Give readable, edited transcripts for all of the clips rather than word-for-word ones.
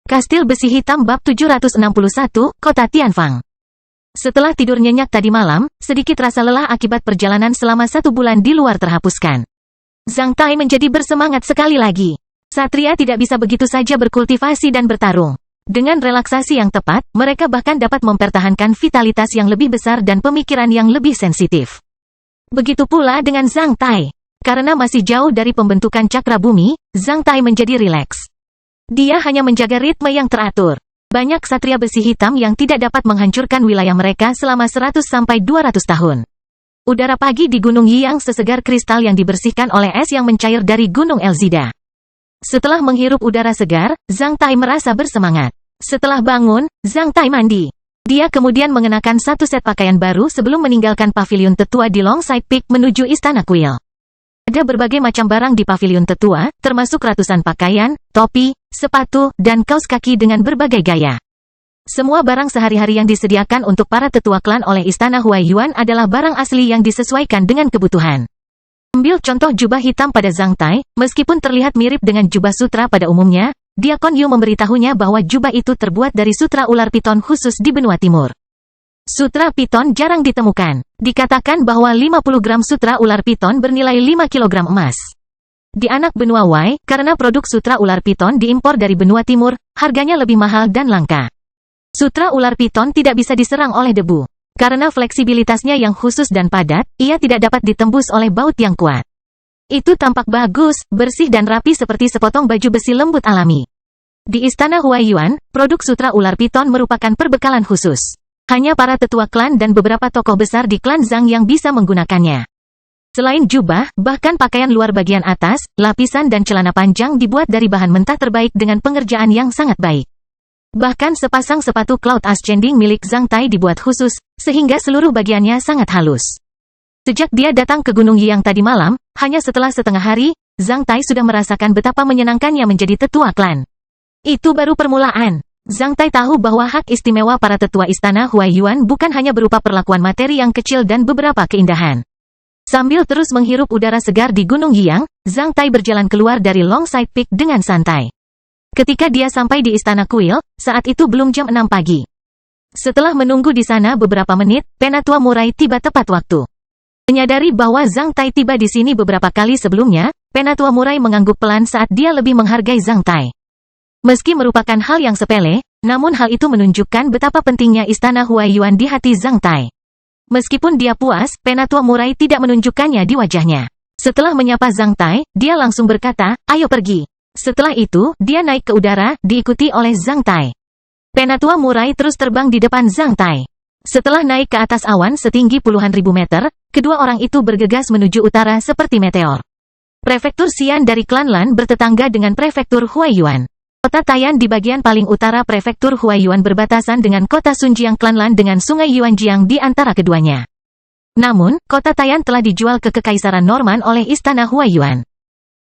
Kastil Besi Hitam Bab 761, Kota Tianfang. Setelah tidur nyenyak tadi malam, sedikit rasa lelah akibat perjalanan selama 1 bulan di luar terhapuskan. Zhang Tai menjadi bersemangat sekali lagi. Satria tidak bisa begitu saja berkultivasi dan bertarung. Dengan relaksasi yang tepat, mereka bahkan dapat mempertahankan vitalitas yang lebih besar dan pemikiran yang lebih sensitif. Begitu pula dengan Zhang Tai. Karena masih jauh dari pembentukan cakra bumi, Zhang Tai menjadi rileks. Dia hanya menjaga ritme yang teratur. Banyak Satria Besi Hitam yang tidak dapat menghancurkan wilayah mereka selama 100-200 tahun. Udara pagi di Gunung Yiyang sesegar kristal yang dibersihkan oleh es yang mencair dari Gunung Elzida. Setelah menghirup udara segar, Zhang Tai merasa bersemangat. Setelah bangun, Zhang Tai mandi. Dia kemudian mengenakan satu set pakaian baru sebelum meninggalkan pavilion tetua di Longside Peak menuju Istana Kuil. Ada berbagai macam barang di pavilion tetua, termasuk ratusan pakaian, topi, sepatu, dan kaos kaki dengan berbagai gaya. Semua barang sehari-hari yang disediakan untuk para tetua klan oleh Istana Huaiyuan adalah barang asli yang disesuaikan dengan kebutuhan. Ambil contoh jubah hitam pada Zhang Tai, meskipun terlihat mirip dengan jubah sutra pada umumnya, Diakon Yu memberitahunya bahwa jubah itu terbuat dari sutra ular piton khusus di benua timur. Sutra piton jarang ditemukan. Dikatakan bahwa 50 gram sutra ular piton bernilai 5 kg emas. Di anak benua Wei, karena produk sutra ular piton diimpor dari benua timur, harganya lebih mahal dan langka. Sutra ular piton tidak bisa diserang oleh debu. Karena fleksibilitasnya yang khusus dan padat, ia tidak dapat ditembus oleh baut yang kuat. Itu tampak bagus, bersih dan rapi seperti sepotong baju besi lembut alami. Di Istana Huaiyuan, produk sutra ular piton merupakan perbekalan khusus. Hanya para tetua klan dan beberapa tokoh besar di klan Zhang yang bisa menggunakannya. Selain jubah, bahkan pakaian luar bagian atas, lapisan dan celana panjang dibuat dari bahan mentah terbaik dengan pengerjaan yang sangat baik. Bahkan sepasang sepatu Cloud Ascending milik Zhang Tai dibuat khusus, sehingga seluruh bagiannya sangat halus. Sejak dia datang ke Gunung Yiyang tadi malam, hanya setelah setengah hari, Zhang Tai sudah merasakan betapa menyenangkannya menjadi tetua klan. Itu baru permulaan. Zhang Tai tahu bahwa hak istimewa para tetua Istana Huaiyuan bukan hanya berupa perlakuan materi yang kecil dan beberapa keindahan. Sambil terus menghirup udara segar di Gunung Yiyang, Zhang Tai berjalan keluar dari Longside Peak dengan santai. Ketika dia sampai di Istana Kuil, saat itu belum jam 6 pagi. Setelah menunggu di sana beberapa menit, Penatua Murai tiba tepat waktu. Menyadari bahwa Zhang Tai tiba di sini beberapa kali sebelumnya, Penatua Murai mengangguk pelan saat dia lebih menghargai Zhang Tai. Meski merupakan hal yang sepele, namun hal itu menunjukkan betapa pentingnya Istana Huaiyuan di hati Zhang Tai. Meskipun dia puas, Penatua Murai tidak menunjukkannya di wajahnya. Setelah menyapa Zhang Tai, dia langsung berkata, "Ayo pergi." Setelah itu, dia naik ke udara, diikuti oleh Zhang Tai. Penatua Murai terus terbang di depan Zhang Tai. Setelah naik ke atas awan setinggi puluhan ribu meter, kedua orang itu bergegas menuju utara seperti meteor. Prefektur Xian dari klan Lan bertetangga dengan prefektur Huaiyuan. Kota Tayan di bagian paling utara prefektur Huaiyuan berbatasan dengan kota Sunjiang klan Lan dengan sungai Yuanjiang di antara keduanya. Namun, kota Tayan telah dijual ke Kekaisaran Norman oleh Istana Huaiyuan.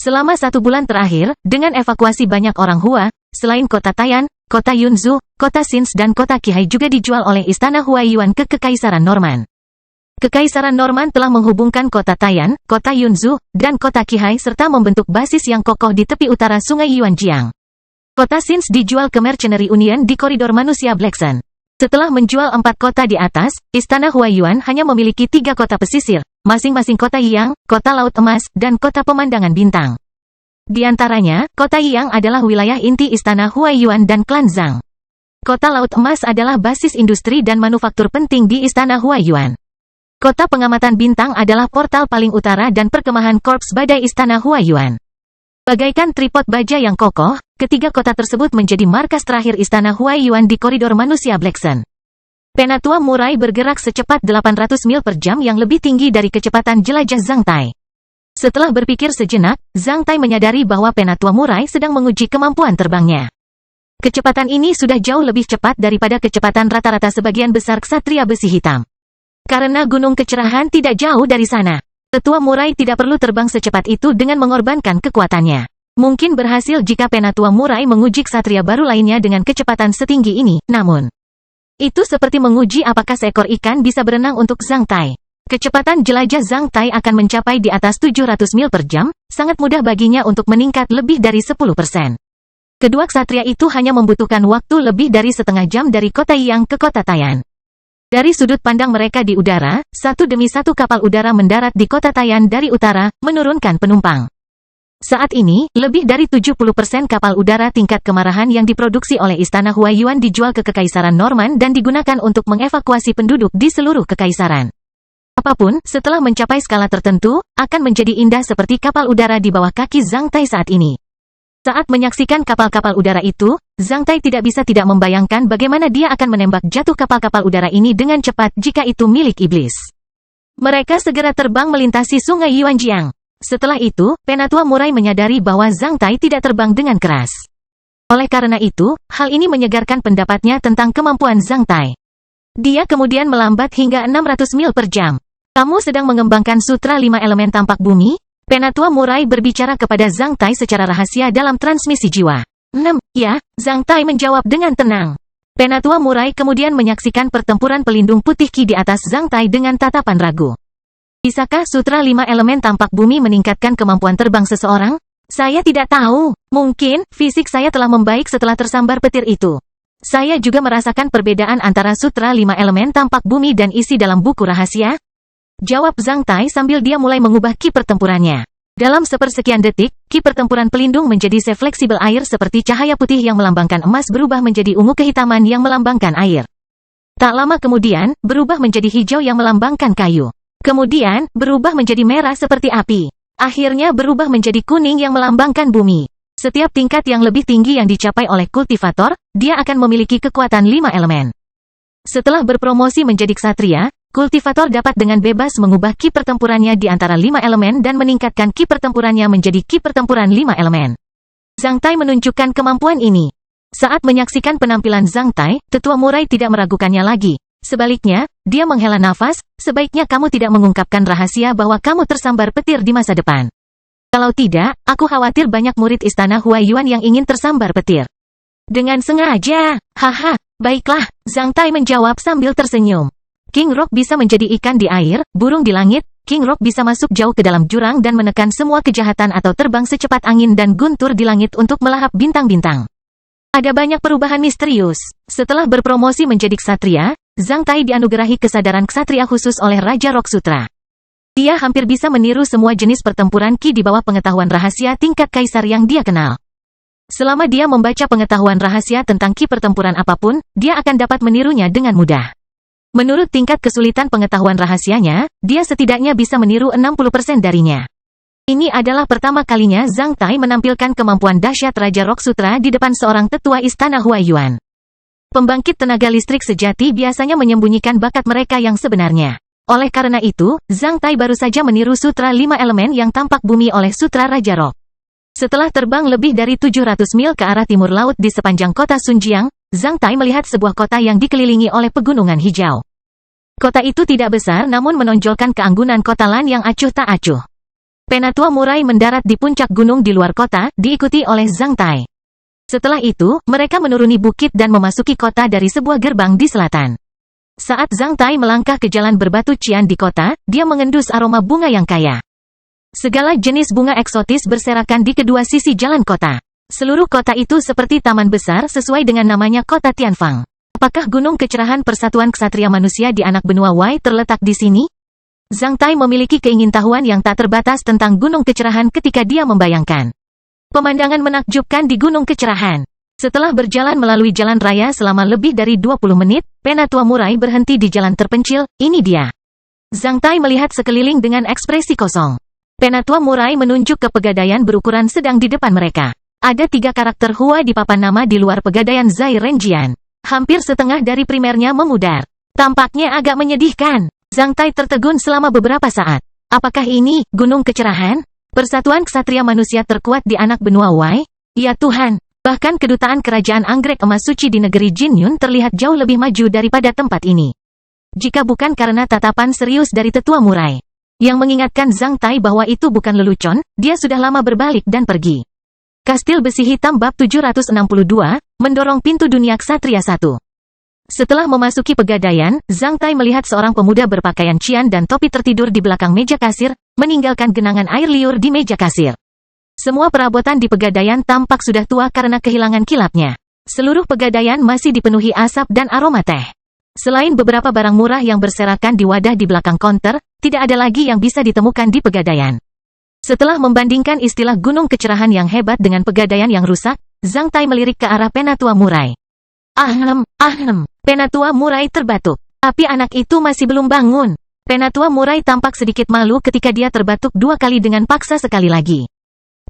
Selama 1 bulan terakhir, dengan evakuasi banyak orang Hua, selain kota Tayan, kota Yunzhu, kota Sins dan kota Qihai juga dijual oleh Istana Huaiyuan ke Kekaisaran Norman. Kekaisaran Norman telah menghubungkan kota Tayan, kota Yunzhu, dan kota Qihai serta membentuk basis yang kokoh di tepi utara sungai Yuanjiang. Kota Sins dijual ke Mercenary Union di koridor manusia Black Sun. Setelah menjual 4 kota di atas, Istana Huaiyuan hanya memiliki 3 kota pesisir, masing-masing kota Yiyang, kota Laut Emas, dan kota Pemandangan Bintang. Di antaranya, kota Yiyang adalah wilayah inti Istana Huaiyuan dan klan Zhang. Kota Laut Emas adalah basis industri dan manufaktur penting di Istana Huaiyuan. Kota Pengamatan Bintang adalah portal paling utara dan perkemahan korps badai Istana Huaiyuan. Bagaikan tripod baja yang kokoh, ketiga kota tersebut menjadi markas terakhir Istana Huaiyuan di koridor manusia Black Sun. Penatua Murai bergerak secepat 800 mil per jam yang lebih tinggi dari kecepatan jelajah Zhang Tai. Setelah berpikir sejenak, Zhang Tai menyadari bahwa Penatua Murai sedang menguji kemampuan terbangnya. Kecepatan ini sudah jauh lebih cepat daripada kecepatan rata-rata sebagian besar ksatria besi hitam. Karena gunung kecerahan tidak jauh dari sana, Tetua Murai tidak perlu terbang secepat itu dengan mengorbankan kekuatannya. Mungkin berhasil jika Penatua Murai menguji ksatria baru lainnya dengan kecepatan setinggi ini, namun itu seperti menguji apakah seekor ikan bisa berenang untuk Zhang Tai. Kecepatan jelajah Zhang Tai akan mencapai di atas 700 mil per jam, sangat mudah baginya untuk meningkat lebih dari 10%. Kedua ksatria itu hanya membutuhkan waktu lebih dari setengah jam dari kota Yang ke kota Tayan. Dari sudut pandang mereka di udara, satu demi satu kapal udara mendarat di kota Tayan dari utara, menurunkan penumpang. Saat ini, lebih dari 70% kapal udara tingkat kemarahan yang diproduksi oleh Istana Huaiyuan dijual ke Kekaisaran Norman dan digunakan untuk mengevakuasi penduduk di seluruh kekaisaran. Apapun, setelah mencapai skala tertentu, akan menjadi indah seperti kapal udara di bawah kaki Zhang Tai saat ini. Saat menyaksikan kapal-kapal udara itu, Zhang Tai tidak bisa tidak membayangkan bagaimana dia akan menembak jatuh kapal-kapal udara ini dengan cepat jika itu milik iblis. Mereka segera terbang melintasi sungai Yuanjiang. Setelah itu, Penatua Murai menyadari bahwa Zhang Tai tidak terbang dengan keras. Oleh karena itu, hal ini menyegarkan pendapatnya tentang kemampuan Zhang Tai. Dia kemudian melambat hingga 600 mil per jam. Kamu sedang mengembangkan sutra 5 elemen tampak bumi? Penatua Murai berbicara kepada Zhang Tai secara rahasia dalam transmisi jiwa. 6. Ya, Zhang Tai menjawab dengan tenang. Penatua Murai kemudian menyaksikan pertempuran pelindung putih Qi di atas Zhang Tai dengan tatapan ragu. Bisakah sutra 5 elemen tampak bumi meningkatkan kemampuan terbang seseorang? Saya tidak tahu. Mungkin, fisik saya telah membaik setelah tersambar petir itu. Saya juga merasakan perbedaan antara sutra 5 elemen tampak bumi dan isi dalam buku rahasia. Jawab Zhang Tai sambil dia mulai mengubah ki pertempurannya. Dalam sepersekian detik, ki pertempuran pelindung menjadi sefleksibel air seperti cahaya putih yang melambangkan emas berubah menjadi ungu kehitaman yang melambangkan air. Tak lama kemudian, berubah menjadi hijau yang melambangkan kayu. Kemudian, berubah menjadi merah seperti api. Akhirnya berubah menjadi kuning yang melambangkan bumi. Setiap tingkat yang lebih tinggi yang dicapai oleh kultivator, dia akan memiliki kekuatan 5 elemen. Setelah berpromosi menjadi ksatria, kultivator dapat dengan bebas mengubah ki pertempurannya di antara 5 elemen dan meningkatkan ki pertempurannya menjadi ki pertempuran 5 elemen. Zhang Tai menunjukkan kemampuan ini. Saat menyaksikan penampilan Zhang Tai, Tetua Murai tidak meragukannya lagi. Sebaliknya, dia menghela nafas, sebaiknya kamu tidak mengungkapkan rahasia bahwa kamu tersambar petir di masa depan. Kalau tidak, aku khawatir banyak murid Istana Huaiyuan yang ingin tersambar petir. Dengan sengaja, haha, baiklah, Zhang Tai menjawab sambil tersenyum. King Rock bisa menjadi ikan di air, burung di langit. King Rock bisa masuk jauh ke dalam jurang dan menekan semua kejahatan atau terbang secepat angin dan guntur di langit untuk melahap bintang-bintang. Ada banyak perubahan misterius. Setelah berpromosi menjadi ksatria, Zhang Tai dianugerahi kesadaran ksatria khusus oleh Raja Rock Sutra. Dia hampir bisa meniru semua jenis pertempuran Qi di bawah pengetahuan rahasia tingkat kaisar yang dia kenal. Selama dia membaca pengetahuan rahasia tentang Qi pertempuran apapun, dia akan dapat menirunya dengan mudah. Menurut tingkat kesulitan pengetahuan rahasianya, dia setidaknya bisa meniru 60% darinya. Ini adalah pertama kalinya Zhang Tai menampilkan kemampuan dahsyat Raja Rock Sutra di depan seorang tetua Istana Huaiyuan. Pembangkit tenaga listrik sejati biasanya menyembunyikan bakat mereka yang sebenarnya. Oleh karena itu, Zhang Tai baru saja meniru sutra 5 elemen yang tampak bumi oleh sutra Raja Rock. Setelah terbang lebih dari 700 mil ke arah timur laut di sepanjang kota Sunjiang, Zhang Tai melihat sebuah kota yang dikelilingi oleh pegunungan hijau. Kota itu tidak besar namun menonjolkan keanggunan kota Lan yang acuh tak acuh. Penatua Murai mendarat di puncak gunung di luar kota, diikuti oleh Zhang Tai. Setelah itu, mereka menuruni bukit dan memasuki kota dari sebuah gerbang di selatan. Saat Zhang Tai melangkah ke jalan berbatu cian di kota, dia mengendus aroma bunga yang kaya. Segala jenis bunga eksotis berserakan di kedua sisi jalan kota. Seluruh kota itu seperti taman besar sesuai dengan namanya Kota Tianfang. Apakah Gunung Kecerahan Persatuan Ksatria Manusia di anak benua Wei terletak di sini? Zhang Tai memiliki keingintahuan yang tak terbatas tentang Gunung Kecerahan ketika dia membayangkan pemandangan menakjubkan di Gunung Kecerahan. Setelah berjalan melalui jalan raya selama lebih dari 20 menit, Penatua Murai berhenti di jalan terpencil. Ini dia. Zhang Tai melihat sekeliling dengan ekspresi kosong. Penatua Murai menunjuk ke pegadaian berukuran sedang di depan mereka. Ada 3 karakter Hua di papan nama di luar pegadaian Zai Renjian. Hampir setengah dari primernya memudar. Tampaknya agak menyedihkan. Zhang Tai tertegun selama beberapa saat. Apakah ini Gunung Kecerahan? Persatuan Ksatria Manusia terkuat di anak benua Wei? Ya Tuhan, bahkan kedutaan kerajaan anggrek emas suci di negeri Jinyun terlihat jauh lebih maju daripada tempat ini. Jika bukan karena tatapan serius dari Tetua Murai, yang mengingatkan Zhang Tai bahwa itu bukan lelucon, dia sudah lama berbalik dan pergi. Kastil Besi Hitam Bab 762, mendorong pintu dunia Ksatria 1. Setelah memasuki pegadaian, Zhang Tai melihat seorang pemuda berpakaian cian dan topi tertidur di belakang meja kasir, meninggalkan genangan air liur di meja kasir. Semua perabotan di Pegadaian tampak sudah tua karena kehilangan kilapnya. Seluruh Pegadaian masih dipenuhi asap dan aroma teh. Selain beberapa barang murah yang berserakan di wadah di belakang konter, tidak ada lagi yang bisa ditemukan di Pegadaian. Setelah membandingkan istilah gunung kecerahan yang hebat dengan Pegadaian yang rusak, Zhang Tai melirik ke arah Penatua Murai. Ahem, Penatua Murai terbatuk. Tapi anak itu masih belum bangun. Penatua Murai tampak sedikit malu ketika dia terbatuk 2 kali dengan paksa sekali lagi.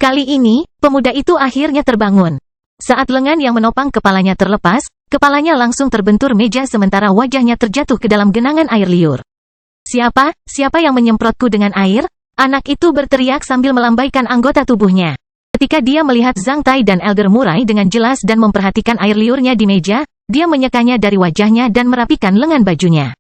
Kali ini, pemuda itu akhirnya terbangun. Saat lengan yang menopang kepalanya terlepas, kepalanya langsung terbentur meja sementara wajahnya terjatuh ke dalam genangan air liur. Siapa yang menyemprotku dengan air? Anak itu berteriak sambil melambaikan anggota tubuhnya. Ketika dia melihat Zhang Tai dan Elder Murai dengan jelas dan memperhatikan air liurnya di meja, dia menyekanya dari wajahnya dan merapikan lengan bajunya.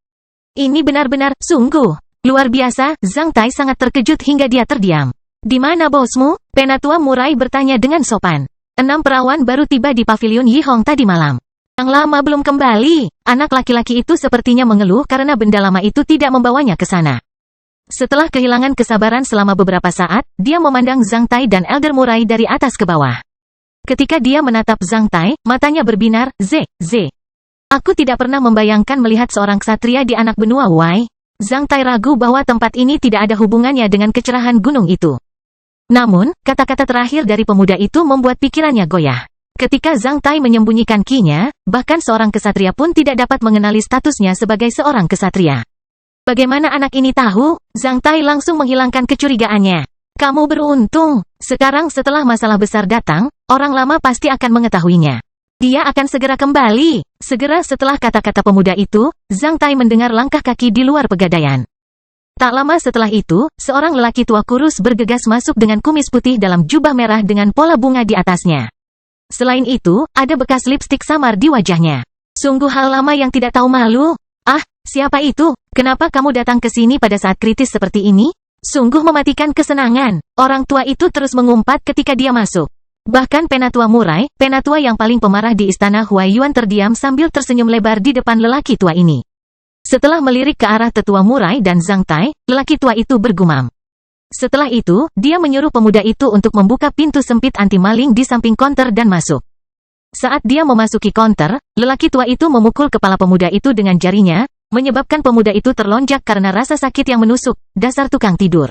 Ini benar-benar, sungguh, luar biasa. Zhang Tai sangat terkejut hingga dia terdiam. Di mana bosmu? Penatua Murai bertanya dengan sopan. 6 perawan baru tiba di pavilion Yihong tadi malam. Yang lama belum kembali. Anak laki-laki itu sepertinya mengeluh karena benda lama itu tidak membawanya ke sana. Setelah kehilangan kesabaran selama beberapa saat, dia memandang Zhang Tai dan Elder Murai dari atas ke bawah. Ketika dia menatap Zhang Tai, matanya berbinar, Z. Aku tidak pernah membayangkan melihat seorang ksatria di anak benua Wei. Zhang Tai ragu bahwa tempat ini tidak ada hubungannya dengan kecerahan gunung itu. Namun, kata-kata terakhir dari pemuda itu membuat pikirannya goyah. Ketika Zhang Tai menyembunyikan ki-nya, bahkan seorang ksatria pun tidak dapat mengenali statusnya sebagai seorang ksatria. Bagaimana anak ini tahu? Zhang Tai langsung menghilangkan kecurigaannya. Kamu beruntung. Sekarang setelah masalah besar datang, orang lama pasti akan mengetahuinya. Dia akan segera kembali. Segera setelah kata-kata pemuda itu, Zhang Tai mendengar langkah kaki di luar Pegadaian. Tak lama setelah itu, seorang lelaki tua kurus bergegas masuk dengan kumis putih dalam jubah merah dengan pola bunga di atasnya. Selain itu, ada bekas lipstik samar di wajahnya. Sungguh hal lama yang tidak tahu malu. Ah, siapa itu? Kenapa kamu datang ke sini pada saat kritis seperti ini? Sungguh mematikan kesenangan. Orang tua itu terus mengumpat ketika dia masuk. Bahkan Penatua Murai, penatua yang paling pemarah di istana Huaiyuan terdiam sambil tersenyum lebar di depan lelaki tua ini. Setelah melirik ke arah tetua Murai dan Zhang Tai, lelaki tua itu bergumam. Setelah itu, dia menyuruh pemuda itu untuk membuka pintu sempit anti-maling di samping konter dan masuk. Saat dia memasuki konter, lelaki tua itu memukul kepala pemuda itu dengan jarinya, menyebabkan pemuda itu terlonjak karena rasa sakit yang menusuk. Dasar tukang tidur.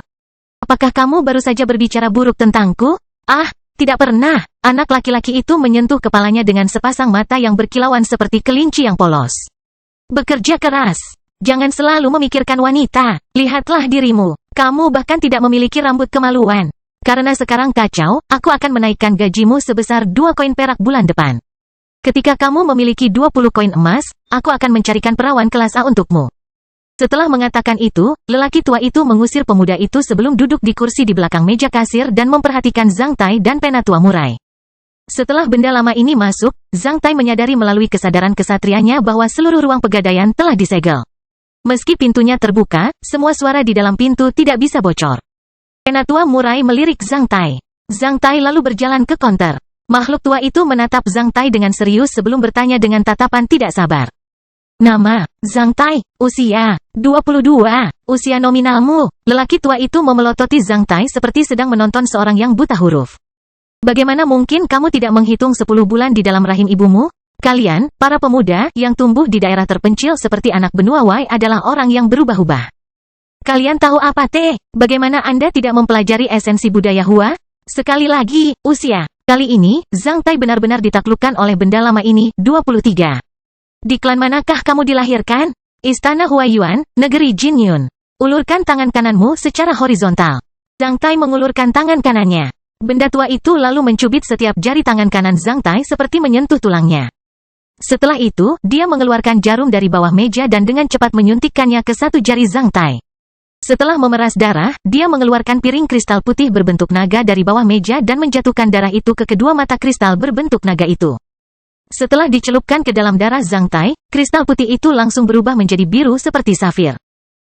Apakah kamu baru saja berbicara buruk tentangku? Ah, tidak pernah. Anak laki-laki itu menyentuh kepalanya dengan sepasang mata yang berkilauan seperti kelinci yang polos. Bekerja keras. Jangan selalu memikirkan wanita. Lihatlah dirimu. Kamu bahkan tidak memiliki rambut kemaluan. Karena sekarang kacau, aku akan menaikkan gajimu sebesar 2 koin perak bulan depan. Ketika kamu memiliki 20 koin emas, aku akan mencarikan perawan kelas A untukmu. Setelah mengatakan itu, lelaki tua itu mengusir pemuda itu sebelum duduk di kursi di belakang meja kasir dan memperhatikan Zhang Tai dan Penatua Murai. Setelah benda lama ini masuk, Zhang Tai menyadari melalui kesadaran kesatrianya bahwa seluruh ruang Pegadaian telah disegel. Meski pintunya terbuka, semua suara di dalam pintu tidak bisa bocor. Penatua Murai melirik Zhang Tai. Zhang Tai lalu berjalan ke konter. Makhluk tua itu menatap Zhang Tai dengan serius sebelum bertanya dengan tatapan tidak sabar. Nama, Zhang Tai, usia, 22, usia nominalmu. Lelaki tua itu memelototi Zhang Tai seperti sedang menonton seorang yang buta huruf. Bagaimana mungkin kamu tidak menghitung 10 bulan di dalam rahim ibumu? Kalian, para pemuda, yang tumbuh di daerah terpencil seperti anak benua Wei adalah orang yang berubah-ubah. Kalian tahu apa teh? Bagaimana Anda tidak mempelajari esensi budaya Hua? Sekali lagi, usia. Kali ini, Zhang Tai benar-benar ditaklukkan oleh benda lama ini, 23. Di klan manakah kamu dilahirkan? Istana Huaiyuan, negeri Jinyun. Ulurkan tangan kananmu secara horizontal. Zhang Tai mengulurkan tangan kanannya. Benda tua itu lalu mencubit setiap jari tangan kanan Zhang Tai seperti menyentuh tulangnya. Setelah itu, dia mengeluarkan jarum dari bawah meja dan dengan cepat menyuntikkannya ke satu jari Zhang Tai. Setelah memeras darah, dia mengeluarkan piring kristal putih berbentuk naga dari bawah meja dan menjatuhkan darah itu ke kedua mata kristal berbentuk naga itu. Setelah dicelupkan ke dalam darah Zhang Tai, kristal putih itu langsung berubah menjadi biru seperti safir.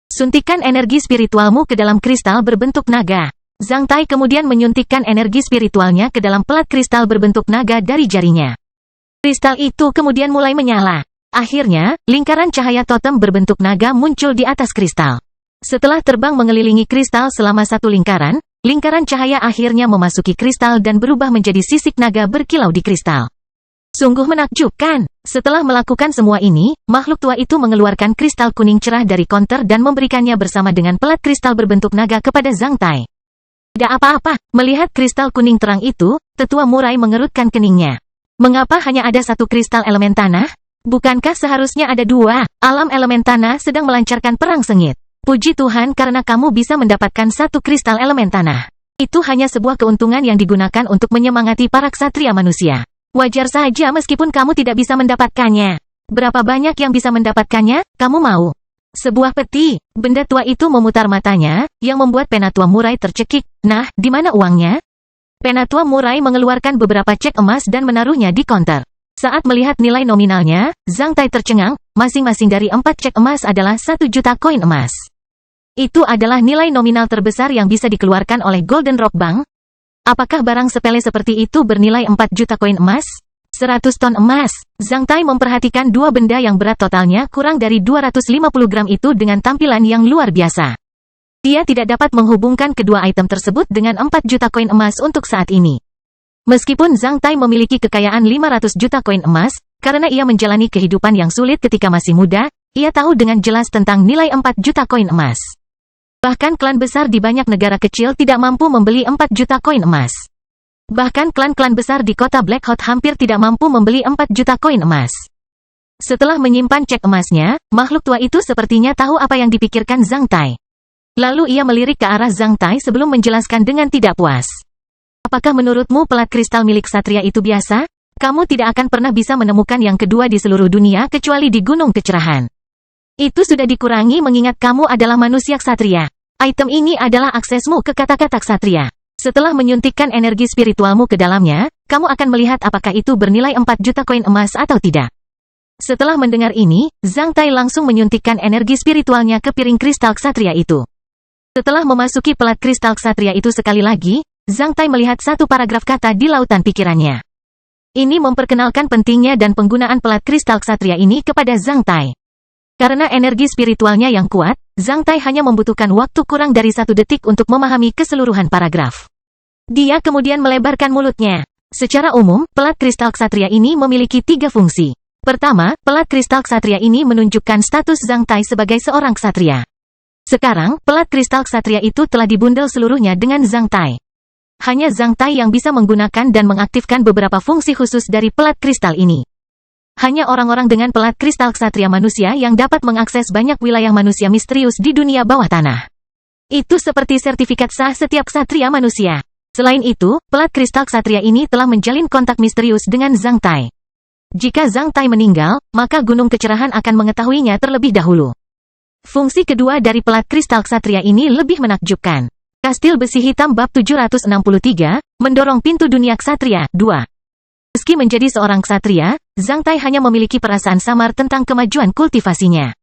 Suntikan energi spiritualmu ke dalam kristal berbentuk naga. Zhang Tai kemudian menyuntikkan energi spiritualnya ke dalam pelat kristal berbentuk naga dari jarinya. Kristal itu kemudian mulai menyala. Akhirnya, lingkaran cahaya totem berbentuk naga muncul di atas kristal. Setelah terbang mengelilingi kristal selama satu lingkaran, Lingkaran cahaya akhirnya memasuki kristal dan berubah menjadi sisik naga berkilau di kristal. Sungguh menakjubkan. Setelah melakukan semua ini, makhluk tua itu mengeluarkan kristal kuning cerah dari konter dan memberikannya bersama dengan pelat kristal berbentuk naga kepada Zhang Tai. Tidak apa-apa, melihat kristal kuning terang itu, tetua murai mengerutkan keningnya. Mengapa hanya ada satu kristal elemen tanah? Bukankah seharusnya ada dua? Alam elemen tanah sedang melancarkan perang sengit. Puji Tuhan karena kamu bisa mendapatkan satu kristal elemen tanah. Itu hanya sebuah keuntungan yang digunakan untuk menyemangati para ksatria manusia. Wajar saja meskipun kamu tidak bisa mendapatkannya. Berapa banyak yang bisa mendapatkannya, kamu mau? Sebuah peti. Benda tua itu memutar matanya, yang membuat Penatua Murai tercekik. Nah, di mana uangnya? Penatua Murai mengeluarkan beberapa cek emas dan menaruhnya di konter. Saat melihat nilai nominalnya, Zhang Tai tercengang, masing-masing dari 4 cek emas adalah 1 juta koin emas. Itu adalah nilai nominal terbesar yang bisa dikeluarkan oleh Golden Rock Bank. Apakah barang sepele seperti itu bernilai 4 juta koin emas? 100 ton emas. Zhang Tai memperhatikan dua benda yang berat totalnya kurang dari 250 gram itu dengan tampilan yang luar biasa. Dia tidak dapat menghubungkan kedua item tersebut dengan 4 juta koin emas untuk saat ini. Meskipun Zhang Tai memiliki kekayaan 500 juta koin emas, karena ia menjalani kehidupan yang sulit ketika masih muda, ia tahu dengan jelas tentang nilai 4 juta koin emas. Bahkan klan besar di banyak negara kecil tidak mampu membeli 4 juta koin emas. Bahkan klan-klan besar di kota Black Hot hampir tidak mampu membeli 4 juta koin emas. Setelah menyimpan cek emasnya, makhluk tua itu sepertinya tahu apa yang dipikirkan Zhang Tai. Lalu ia melirik ke arah Zhang Tai sebelum menjelaskan dengan tidak puas. Apakah menurutmu pelat kristal milik Satria itu biasa? Kamu tidak akan pernah bisa menemukan yang kedua di seluruh dunia kecuali di Gunung Kecerahan. Itu sudah dikurangi mengingat kamu adalah manusia ksatria. Item ini adalah aksesmu ke kata-kata ksatria. Setelah menyuntikkan energi spiritualmu ke dalamnya, kamu akan melihat apakah itu bernilai 4 juta koin emas atau tidak. Setelah mendengar ini, Zhang Tai langsung menyuntikkan energi spiritualnya ke piring kristal ksatria itu. Setelah memasuki pelat kristal ksatria itu sekali lagi, Zhang Tai melihat satu paragraf kata di lautan pikirannya. Ini memperkenalkan pentingnya dan penggunaan pelat kristal ksatria ini kepada Zhang Tai. Karena energi spiritualnya yang kuat, Zhang Tai hanya membutuhkan waktu kurang dari 1 detik untuk memahami keseluruhan paragraf. Dia kemudian melebarkan mulutnya. Secara umum, pelat kristal ksatria ini memiliki 3 fungsi. Pertama, pelat kristal ksatria ini menunjukkan status Zhang Tai sebagai seorang ksatria. Sekarang, pelat kristal ksatria itu telah dibundel seluruhnya dengan Zhang Tai. Hanya Zhang Tai yang bisa menggunakan dan mengaktifkan beberapa fungsi khusus dari pelat kristal ini. Hanya orang-orang dengan pelat kristal ksatria manusia yang dapat mengakses banyak wilayah manusia misterius di dunia bawah tanah. Itu seperti sertifikat sah setiap ksatria manusia. Selain itu, pelat kristal ksatria ini telah menjalin kontak misterius dengan Zhang Tai. Jika Zhang Tai meninggal, maka Gunung Kecerahan akan mengetahuinya terlebih dahulu. Fungsi kedua dari pelat kristal ksatria ini lebih menakjubkan. Kastil Besi Hitam Bab 763, mendorong pintu dunia ksatria, 2. Meski menjadi seorang ksatria, Zhang Tai hanya memiliki perasaan samar tentang kemajuan kultivasinya.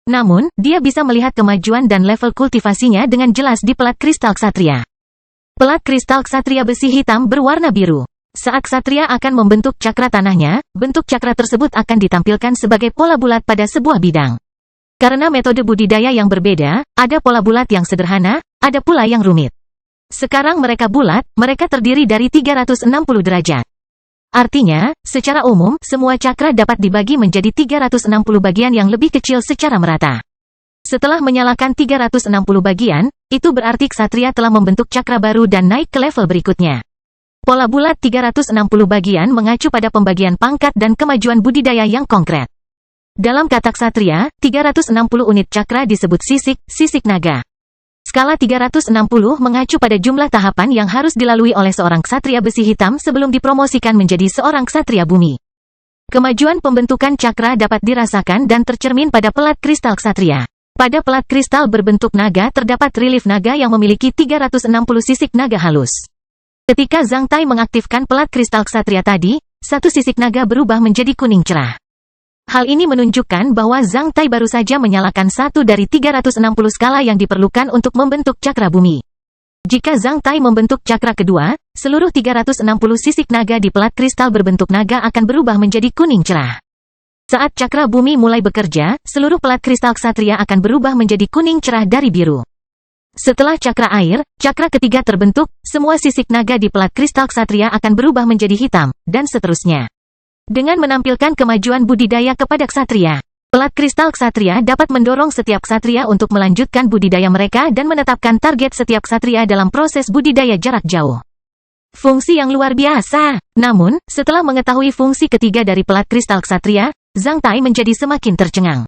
Namun, dia bisa melihat kemajuan dan level kultivasinya dengan jelas di pelat kristal ksatria. Pelat kristal ksatria besi hitam berwarna biru. Saat ksatria akan membentuk cakra tanahnya, bentuk cakra tersebut akan ditampilkan sebagai pola bulat pada sebuah bidang. Karena metode budidaya yang berbeda, ada pola bulat yang sederhana, ada pula yang rumit. Sekarang mereka bulat, mereka terdiri dari 360 derajat. Artinya, secara umum, semua cakra dapat dibagi menjadi 360 bagian yang lebih kecil secara merata. Setelah menyalakan 360 bagian, itu berarti ksatria telah membentuk cakra baru dan naik ke level berikutnya. Pola bulat 360 bagian mengacu pada pembagian pangkat dan kemajuan budidaya yang konkret. Dalam kata ksatria, 360 unit cakra disebut sisik naga. Skala 360 mengacu pada jumlah tahapan yang harus dilalui oleh seorang ksatria besi hitam sebelum dipromosikan menjadi seorang ksatria bumi. Kemajuan pembentukan cakra dapat dirasakan dan tercermin pada pelat kristal ksatria. Pada pelat kristal berbentuk naga terdapat relief naga yang memiliki 360 sisik naga halus. Ketika Zhang Tai mengaktifkan pelat kristal ksatria tadi, satu sisik naga berubah menjadi kuning cerah. Hal ini menunjukkan bahwa Zhang Tai baru saja menyalakan satu dari 360 skala yang diperlukan untuk membentuk cakra bumi. Jika Zhang Tai membentuk cakra kedua, seluruh 360 sisik naga di pelat kristal berbentuk naga akan berubah menjadi kuning cerah. Saat cakra bumi mulai bekerja, seluruh pelat kristal ksatria akan berubah menjadi kuning cerah dari biru. Setelah cakra air, cakra ketiga terbentuk, semua sisik naga di pelat kristal ksatria akan berubah menjadi hitam, dan seterusnya. Dengan menampilkan kemajuan budidaya kepada ksatria, pelat kristal ksatria dapat mendorong setiap ksatria untuk melanjutkan budidaya mereka dan menetapkan target setiap ksatria dalam proses budidaya jarak jauh. Fungsi yang luar biasa. Namun, setelah mengetahui fungsi ketiga dari pelat kristal ksatria, Zhang Tai menjadi semakin tercengang.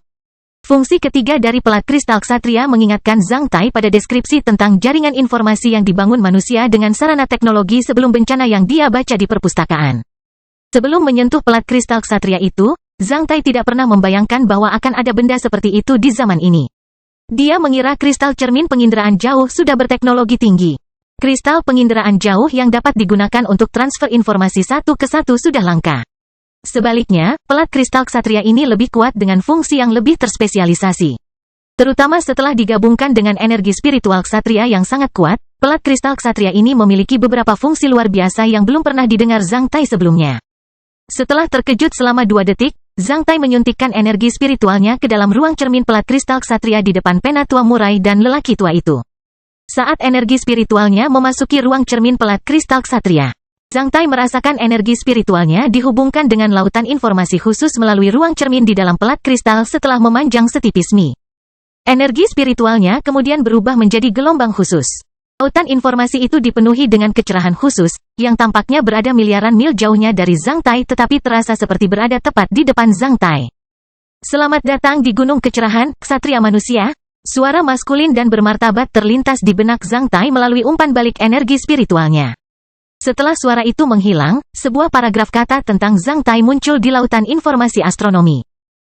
Fungsi ketiga dari pelat kristal ksatria mengingatkan Zhang Tai pada deskripsi tentang jaringan informasi yang dibangun manusia dengan sarana teknologi sebelum bencana yang dia baca di perpustakaan. Sebelum menyentuh pelat kristal ksatria itu, Zhang Tai tidak pernah membayangkan bahwa akan ada benda seperti itu di zaman ini. Dia mengira kristal cermin penginderaan jauh sudah berteknologi tinggi. Kristal penginderaan jauh yang dapat digunakan untuk transfer informasi satu ke satu sudah langka. Sebaliknya, pelat kristal ksatria ini lebih kuat dengan fungsi yang lebih terspesialisasi. Terutama setelah digabungkan dengan energi spiritual ksatria yang sangat kuat, pelat kristal ksatria ini memiliki beberapa fungsi luar biasa yang belum pernah didengar Zhang Tai sebelumnya. Setelah terkejut selama 2 detik, Zhang Tai menyuntikkan energi spiritualnya ke dalam ruang cermin pelat kristal ksatria di depan penatua murai dan lelaki tua itu. Saat energi spiritualnya memasuki ruang cermin pelat kristal ksatria, Zhang Tai merasakan energi spiritualnya dihubungkan dengan lautan informasi khusus melalui ruang cermin di dalam pelat kristal setelah memanjang setipis mie. Energi spiritualnya kemudian berubah menjadi gelombang khusus. Lautan informasi itu dipenuhi dengan kecerahan khusus, yang tampaknya berada miliaran mil jauhnya dari Zhang Tai tetapi terasa seperti berada tepat di depan Zhang Tai. Selamat datang di Gunung Kecerahan, Ksatria Manusia. Suara maskulin dan bermartabat terlintas di benak Zhang Tai melalui umpan balik energi spiritualnya. Setelah suara itu menghilang, sebuah paragraf kata tentang Zhang Tai muncul di lautan informasi astronomi.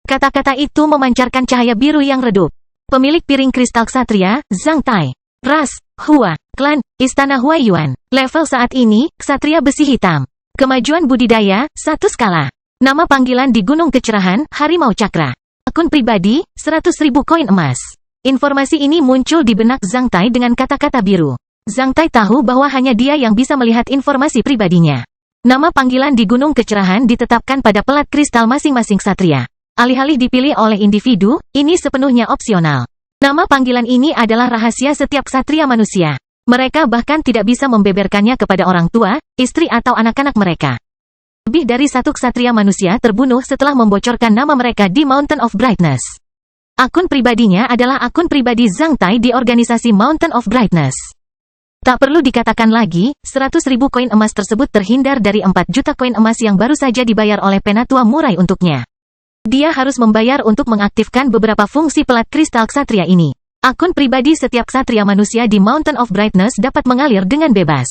Kata-kata itu memancarkan cahaya biru yang redup. Pemilik piring kristal ksatria, Zhang Tai. Ras, Hua, Klan, Istana Huaiyuan. Level saat ini, ksatria besi hitam. Kemajuan budidaya, 1 skala. Nama panggilan di Gunung Kecerahan, Harimau Cakra. Akun pribadi, 100.000 koin emas. Informasi ini muncul di benak Zhang Tai dengan kata-kata biru. Zhang Tai tahu bahwa hanya dia yang bisa melihat informasi pribadinya. Nama panggilan di Gunung Kecerahan ditetapkan pada pelat kristal masing-masing ksatria. Alih-alih dipilih oleh individu, ini sepenuhnya opsional. Nama panggilan ini adalah rahasia setiap ksatria manusia. Mereka bahkan tidak bisa membeberkannya kepada orang tua, istri atau anak-anak mereka. Lebih dari 1 ksatria manusia terbunuh setelah membocorkan nama mereka di Mountain of Brightness. Akun pribadinya adalah akun pribadi Zhang Tai di organisasi Mountain of Brightness. Tak perlu dikatakan lagi, 100.000 koin emas tersebut terhindar dari 4 juta koin emas yang baru saja dibayar oleh penatua murai untuknya. Dia harus membayar untuk mengaktifkan beberapa fungsi pelat kristal ksatria ini. Akun pribadi setiap ksatria manusia di Mountain of Brightness dapat mengalir dengan bebas.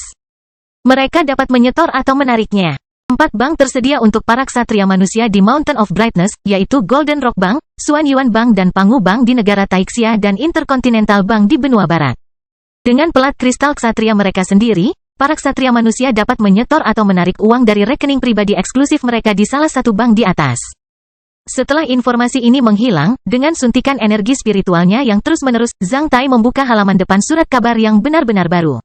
Mereka dapat menyetor atau menariknya. 4 bank tersedia untuk para ksatria manusia di Mountain of Brightness, yaitu Golden Rock Bank, Suan Yuan Bank dan Pangu Bank di negara Taixia dan Intercontinental Bank di benua barat. Dengan pelat kristal ksatria mereka sendiri, para ksatria manusia dapat menyetor atau menarik uang dari rekening pribadi eksklusif mereka di salah satu bank di atas. Setelah informasi ini menghilang, dengan suntikan energi spiritualnya yang terus-menerus, Zhang Tai membuka halaman depan surat kabar yang benar-benar baru.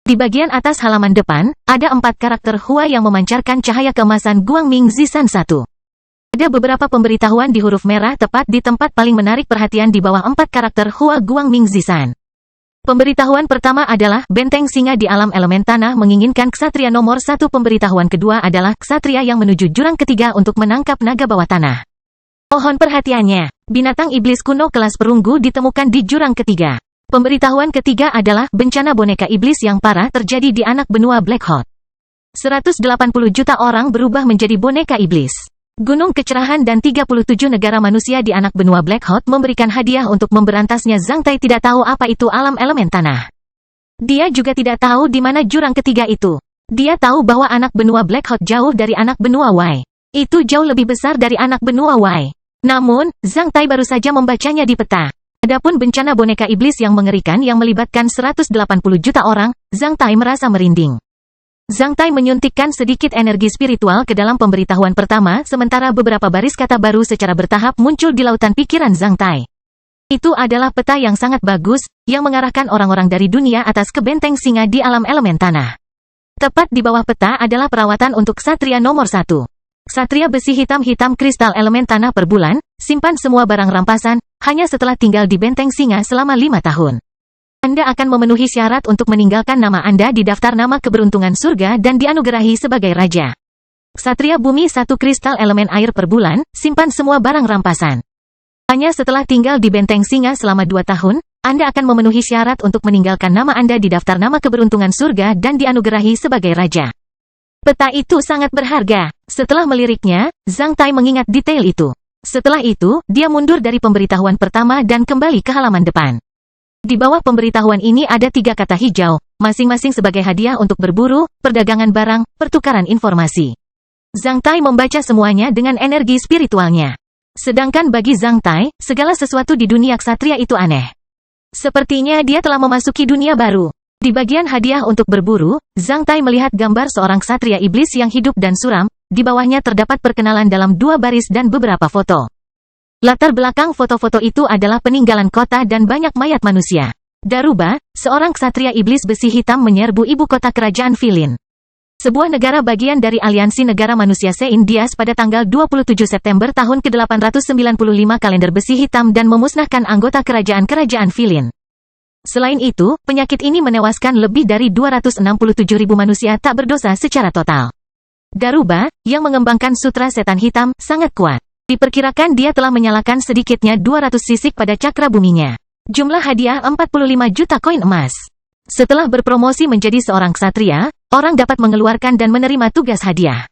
Di bagian atas halaman depan, ada 4 karakter Hua yang memancarkan cahaya keemasan Guangming Zishan 1. Ada beberapa pemberitahuan di huruf merah tepat di tempat paling menarik perhatian di bawah 4 karakter Hua Guangming Zishan. Pemberitahuan pertama adalah, benteng singa di alam elemen tanah menginginkan ksatria nomor 1. Pemberitahuan kedua adalah, ksatria yang menuju jurang ketiga untuk menangkap naga bawah tanah. Mohon perhatiannya, binatang iblis kuno kelas perunggu ditemukan di jurang ketiga. Pemberitahuan ketiga adalah, bencana boneka iblis yang parah terjadi di anak benua Black Hot. 180 juta orang berubah menjadi boneka iblis. Gunung Kecerahan dan 37 negara manusia di anak benua Black Hot memberikan hadiah untuk memberantasnya. Zhang Tai tidak tahu apa itu alam elemen tanah. Dia juga tidak tahu di mana jurang ketiga itu. Dia tahu bahwa anak benua Black Hot jauh dari anak benua Y. Itu jauh lebih besar dari anak benua Y. Namun, Zhang Tai baru saja membacanya di peta. Adapun bencana boneka iblis yang mengerikan yang melibatkan 180 juta orang, Zhang Tai merasa merinding. Zhang Tai menyuntikkan sedikit energi spiritual ke dalam pemberitahuan pertama, sementara beberapa baris kata baru secara bertahap muncul di lautan pikiran Zhang Tai. Itu adalah peta yang sangat bagus, yang mengarahkan orang-orang dari dunia atas ke benteng singa di alam elemen tanah. Tepat di bawah peta adalah perawatan untuk ksatria nomor 1. Ksatria besi hitam-hitam kristal elemen tanah per bulan, simpan semua barang rampasan, hanya setelah tinggal di benteng singa selama 5 tahun. Anda akan memenuhi syarat untuk meninggalkan nama Anda di daftar nama keberuntungan surga dan dianugerahi sebagai raja. Ksatria Bumi 1 kristal elemen air per bulan, simpan semua barang rampasan. Hanya setelah tinggal di Benteng Singa selama 2 tahun, Anda akan memenuhi syarat untuk meninggalkan nama Anda di daftar nama keberuntungan surga dan dianugerahi sebagai raja. Peta itu sangat berharga. Setelah meliriknya, Zhang Tai mengingat detail itu. Setelah itu, dia mundur dari pemberitahuan pertama dan kembali ke halaman depan. Di bawah pemberitahuan ini ada 3 kata hijau, masing-masing sebagai hadiah untuk berburu, perdagangan barang, pertukaran informasi. Zhang Tai membaca semuanya dengan energi spiritualnya. Sedangkan bagi Zhang Tai, segala sesuatu di dunia ksatria itu aneh. Sepertinya dia telah memasuki dunia baru. Di bagian hadiah untuk berburu, Zhang Tai melihat gambar seorang ksatria iblis yang hidup dan suram, di bawahnya terdapat perkenalan dalam 2 baris dan beberapa foto. Latar belakang foto-foto itu adalah peninggalan kota dan banyak mayat manusia. Daruba, seorang ksatria iblis besi hitam menyerbu ibu kota kerajaan Filin. Sebuah negara bagian dari aliansi negara manusia Seindias pada tanggal 27 September tahun ke-895 kalender besi hitam dan memusnahkan anggota kerajaan Filin. Selain itu, penyakit ini menewaskan lebih dari 267.000 manusia tak berdosa secara total. Daruba, yang mengembangkan sutra setan hitam, sangat kuat. Diperkirakan dia telah menyalakan sedikitnya 200 sisik pada cakra buminya. Jumlah hadiah 45 juta koin emas. Setelah berpromosi menjadi seorang ksatria, orang dapat mengeluarkan dan menerima tugas hadiah.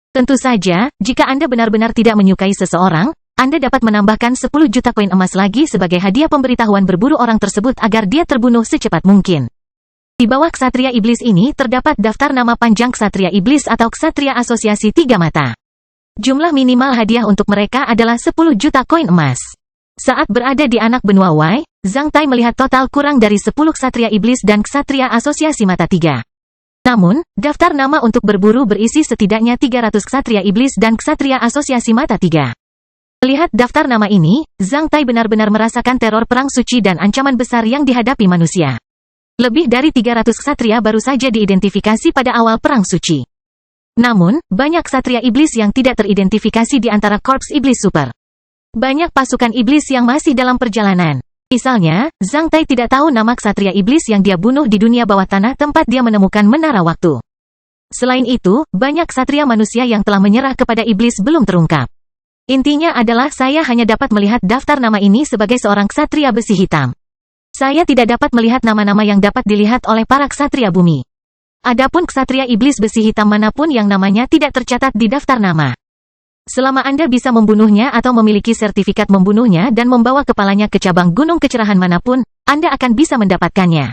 Tentu saja, jika Anda benar-benar tidak menyukai seseorang, Anda dapat menambahkan 10 juta koin emas lagi sebagai hadiah pemberitahuan berburu orang tersebut agar dia terbunuh secepat mungkin. Di bawah ksatria iblis ini terdapat daftar nama panjang ksatria iblis atau ksatria asosiasi 3 mata. Jumlah minimal hadiah untuk mereka adalah 10 juta koin emas. Saat berada di anak benua Wai, Zhang Tai melihat total kurang dari 10 ksatria iblis dan ksatria asosiasi mata 3. Namun, daftar nama untuk berburu berisi setidaknya 300 ksatria iblis dan ksatria asosiasi mata 3. Melihat daftar nama ini, Zhang Tai benar-benar merasakan teror perang suci dan ancaman besar yang dihadapi manusia. Lebih dari 300 ksatria baru saja diidentifikasi pada awal perang suci. Namun, banyak ksatria iblis yang tidak teridentifikasi di antara korps iblis super. Banyak pasukan iblis yang masih dalam perjalanan. Misalnya, Zhang Tai tidak tahu nama ksatria iblis yang dia bunuh di dunia bawah tanah tempat dia menemukan menara waktu. Selain itu, banyak ksatria manusia yang telah menyerah kepada iblis belum terungkap. Intinya adalah saya hanya dapat melihat daftar nama ini sebagai seorang ksatria besi hitam. Saya tidak dapat melihat nama-nama yang dapat dilihat oleh para ksatria bumi. Adapun ksatria iblis besi hitam manapun yang namanya tidak tercatat di daftar nama. Selama Anda bisa membunuhnya atau memiliki sertifikat membunuhnya dan membawa kepalanya ke cabang gunung kecerahan manapun, Anda akan bisa mendapatkannya.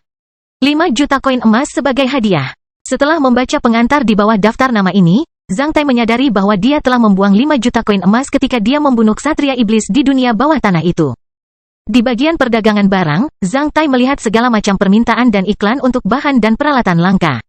5 juta koin emas sebagai hadiah. Setelah membaca pengantar di bawah daftar nama ini, Zhang Tai menyadari bahwa dia telah membuang 5 juta koin emas ketika dia membunuh ksatria iblis di dunia bawah tanah itu. Di bagian perdagangan barang, Zhang Tai melihat segala macam permintaan dan iklan untuk bahan dan peralatan langka.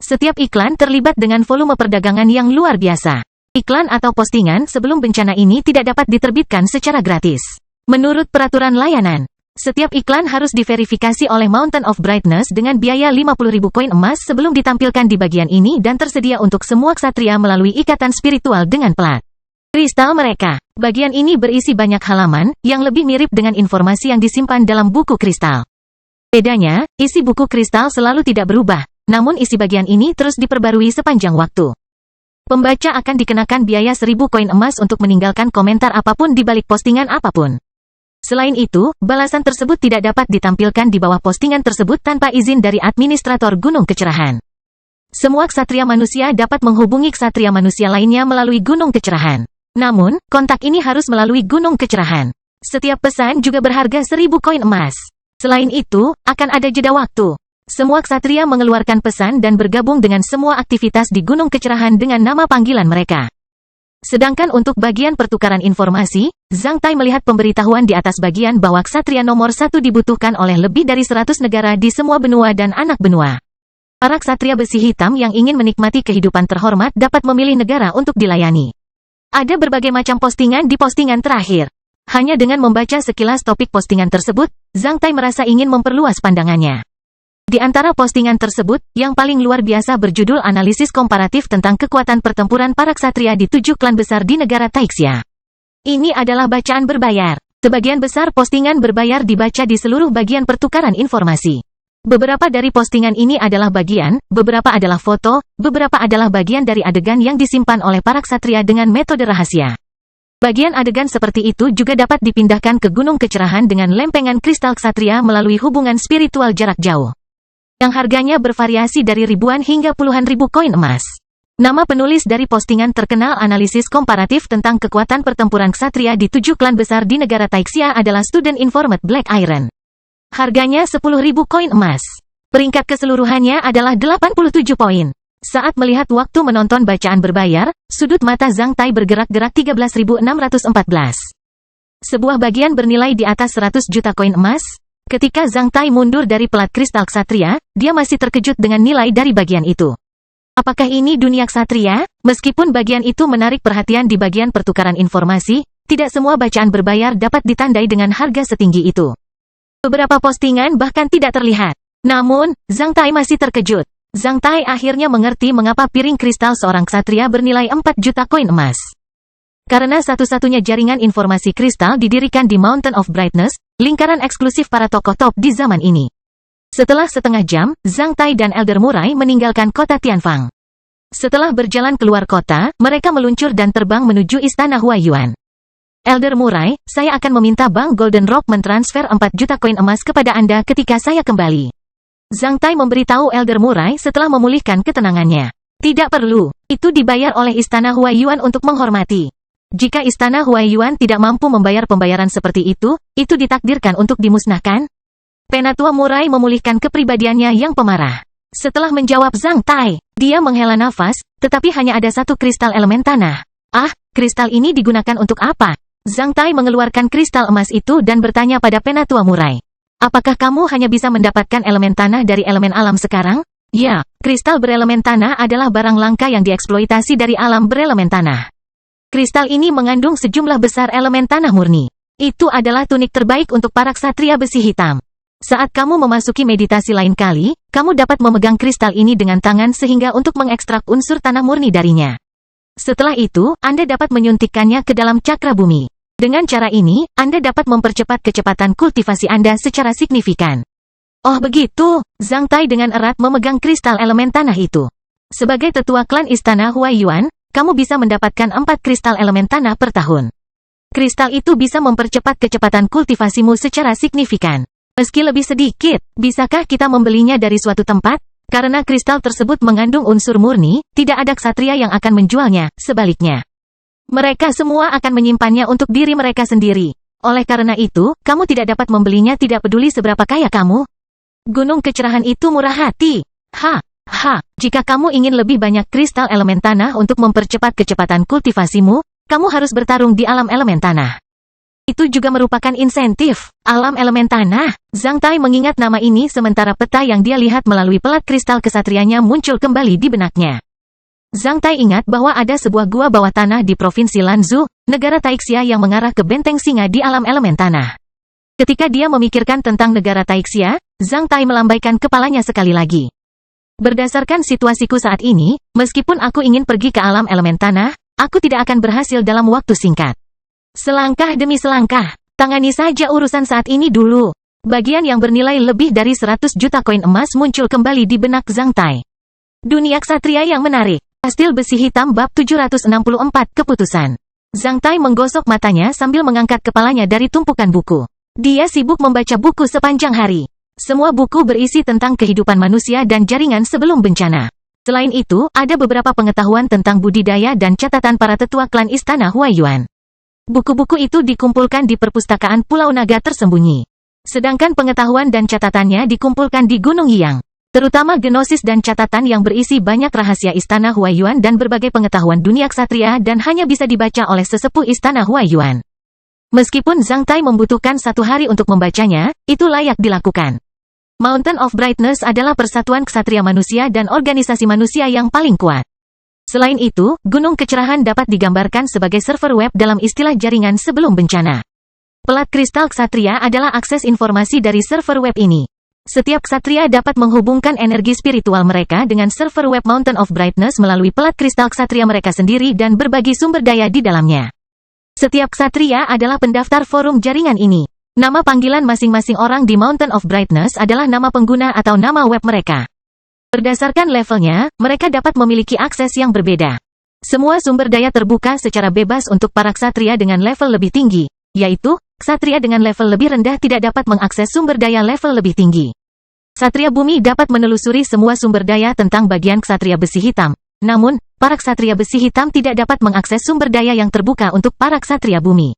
Setiap iklan terlibat dengan volume perdagangan yang luar biasa. Iklan atau postingan sebelum bencana ini tidak dapat diterbitkan secara gratis. Menurut peraturan layanan, setiap iklan harus diverifikasi oleh Mountain of Brightness dengan biaya 50.000 koin emas sebelum ditampilkan di bagian ini dan tersedia untuk semua ksatria melalui ikatan spiritual dengan plat kristal mereka. Bagian ini berisi banyak halaman, yang lebih mirip dengan informasi yang disimpan dalam buku kristal. Bedanya, isi buku kristal selalu tidak berubah. Namun isi bagian ini terus diperbarui sepanjang waktu. Pembaca akan dikenakan biaya 1.000 koin emas untuk meninggalkan komentar apapun di balik postingan apapun. Selain itu, balasan tersebut tidak dapat ditampilkan di bawah postingan tersebut tanpa izin dari administrator Gunung Kecerahan. Semua ksatria manusia dapat menghubungi ksatria manusia lainnya melalui Gunung Kecerahan. Namun, kontak ini harus melalui Gunung Kecerahan. Setiap pesan juga berharga 1.000 koin emas. Selain itu, akan ada jeda waktu. Semua ksatria mengeluarkan pesan dan bergabung dengan semua aktivitas di Gunung Kecerahan dengan nama panggilan mereka. Sedangkan untuk bagian pertukaran informasi, Zhang Tai melihat pemberitahuan di atas bagian bahwa ksatria nomor 1 dibutuhkan oleh lebih dari 100 negara di semua benua dan anak benua. Para ksatria besi hitam yang ingin menikmati kehidupan terhormat dapat memilih negara untuk dilayani. Ada berbagai macam postingan di postingan terakhir. Hanya dengan membaca sekilas topik postingan tersebut, Zhang Tai merasa ingin memperluas pandangannya. Di antara postingan tersebut, yang paling luar biasa berjudul Analisis Komparatif tentang Kekuatan Pertempuran Para Ksatria di 7 Klan Besar di Negara Taixia. Ini adalah bacaan berbayar. Sebagian besar postingan berbayar dibaca di seluruh bagian pertukaran informasi. Beberapa dari postingan ini adalah bagian, beberapa adalah foto, beberapa adalah bagian dari adegan yang disimpan oleh para ksatria dengan metode rahasia. Bagian adegan seperti itu juga dapat dipindahkan ke gunung kecerahan dengan lempengan kristal ksatria melalui hubungan spiritual jarak jauh, yang harganya bervariasi dari ribuan hingga puluhan ribu koin emas. Nama penulis dari postingan terkenal analisis komparatif tentang kekuatan pertempuran ksatria di 7 klan besar di negara Taixia adalah Student Informed Black Iron. Harganya 10.000 koin emas. Peringkat keseluruhannya adalah 87 poin. Saat melihat waktu menonton bacaan berbayar, sudut mata Zhang Tai bergerak-gerak 13.614. Sebuah bagian bernilai di atas 100 juta koin emas. Ketika Zhang Tai mundur dari pelat kristal ksatria, dia masih terkejut dengan nilai dari bagian itu. Apakah ini dunia ksatria? Meskipun bagian itu menarik perhatian di bagian pertukaran informasi, tidak semua bacaan berbayar dapat ditandai dengan harga setinggi itu. Beberapa postingan bahkan tidak terlihat. Namun, Zhang Tai masih terkejut. Zhang Tai akhirnya mengerti mengapa piring kristal seorang ksatria bernilai 4 juta koin emas. Karena satu-satunya jaringan informasi kristal didirikan di Mountain of Brightness, lingkaran eksklusif para tokoh top di zaman ini. Setelah setengah jam, Zhang Tai dan Elder Murai meninggalkan kota Tianfang. Setelah berjalan keluar kota, mereka meluncur dan terbang menuju istana Huaiyuan. Elder Murai, saya akan meminta Bank Golden Rock mentransfer 4 juta koin emas kepada Anda ketika saya kembali. Zhang Tai memberitahu Elder Murai setelah memulihkan ketenangannya. Tidak perlu, itu dibayar oleh istana Huaiyuan untuk menghormati. Jika istana Huaiyuan tidak mampu membayar pembayaran seperti itu ditakdirkan untuk dimusnahkan. Penatua Murai memulihkan kepribadiannya yang pemarah. Setelah menjawab Zhang Tai, dia menghela nafas, tetapi hanya ada satu kristal elemen tanah. Ah, kristal ini digunakan untuk apa? Zhang Tai mengeluarkan kristal emas itu dan bertanya pada Penatua Murai. Apakah kamu hanya bisa mendapatkan elemen tanah dari elemen alam sekarang? Ya, kristal berelemen tanah adalah barang langka yang dieksploitasi dari alam berelemen tanah. Kristal ini mengandung sejumlah besar elemen tanah murni. Itu adalah tunik terbaik untuk para ksatria besi hitam. Saat kamu memasuki meditasi lain kali, kamu dapat memegang kristal ini dengan tangan sehingga untuk mengekstrak unsur tanah murni darinya. Setelah itu, Anda dapat menyuntikkannya ke dalam cakra bumi. Dengan cara ini, Anda dapat mempercepat kecepatan kultivasi Anda secara signifikan. Oh begitu, Zhang Tai dengan erat memegang kristal elemen tanah itu. Sebagai tetua klan istana Huaiyuan, kamu bisa mendapatkan 4 kristal elemen tanah per tahun. Kristal itu bisa mempercepat kecepatan kultivasimu secara signifikan. Meski lebih sedikit, bisakah kita membelinya dari suatu tempat? Karena kristal tersebut mengandung unsur murni, tidak ada ksatria yang akan menjualnya, sebaliknya. Mereka semua akan menyimpannya untuk diri mereka sendiri. Oleh karena itu, kamu tidak dapat membelinya tidak peduli seberapa kaya kamu. Gunung kecerahan itu murah hati. Jika kamu ingin lebih banyak kristal elemen tanah untuk mempercepat kecepatan kultivasimu, kamu harus bertarung di alam elemen tanah. Itu juga merupakan insentif. Alam elemen tanah. Zhang Tai mengingat nama ini sementara peta yang dia lihat melalui pelat kristal kesatrianya muncul kembali di benaknya. Zhang Tai ingat bahwa ada sebuah gua bawah tanah di provinsi Lanzhou, negara Taixia yang mengarah ke benteng singa di alam elemen tanah. Ketika dia memikirkan tentang negara Taixia, Zhang Tai melambaikan kepalanya sekali lagi. Berdasarkan situasiku saat ini, meskipun aku ingin pergi ke alam elemen tanah, aku tidak akan berhasil dalam waktu singkat. Selangkah demi selangkah, tangani saja urusan saat ini dulu. Bagian yang bernilai lebih dari 100 juta koin emas muncul kembali di benak Zhang Tai. Dunia ksatria yang menarik. Kastil besi hitam bab 764 keputusan. Zhang Tai menggosok matanya sambil mengangkat kepalanya dari tumpukan buku. Dia sibuk membaca buku sepanjang hari. Semua buku berisi tentang kehidupan manusia dan jaringan sebelum bencana. Selain itu, ada beberapa pengetahuan tentang budidaya dan catatan para tetua klan istana Huaiyuan. Buku-buku itu dikumpulkan di perpustakaan Pulau Naga tersembunyi. Sedangkan pengetahuan dan catatannya dikumpulkan di Gunung Yang. Terutama genosis dan catatan yang berisi banyak rahasia istana Huaiyuan dan berbagai pengetahuan dunia ksatria dan hanya bisa dibaca oleh sesepuh istana Huaiyuan. Meskipun Zhang Tai membutuhkan 1 hari untuk membacanya, itu layak dilakukan. Mountain of Brightness adalah persatuan ksatria manusia dan organisasi manusia yang paling kuat. Selain itu, Gunung Kecerahan dapat digambarkan sebagai server web dalam istilah jaringan sebelum bencana. Pelat kristal ksatria adalah akses informasi dari server web ini. Setiap ksatria dapat menghubungkan energi spiritual mereka dengan server web Mountain of Brightness melalui pelat kristal ksatria mereka sendiri dan berbagi sumber daya di dalamnya. Setiap ksatria adalah pendaftar forum jaringan ini. Nama panggilan masing-masing orang di Mountain of Brightness adalah nama pengguna atau nama web mereka. Berdasarkan levelnya, mereka dapat memiliki akses yang berbeda. Semua sumber daya terbuka secara bebas untuk para ksatria dengan level lebih tinggi, yaitu, ksatria dengan level lebih rendah tidak dapat mengakses sumber daya level lebih tinggi. Ksatria bumi dapat menelusuri semua sumber daya tentang bagian ksatria besi hitam. Namun, para ksatria besi hitam tidak dapat mengakses sumber daya yang terbuka untuk para ksatria bumi.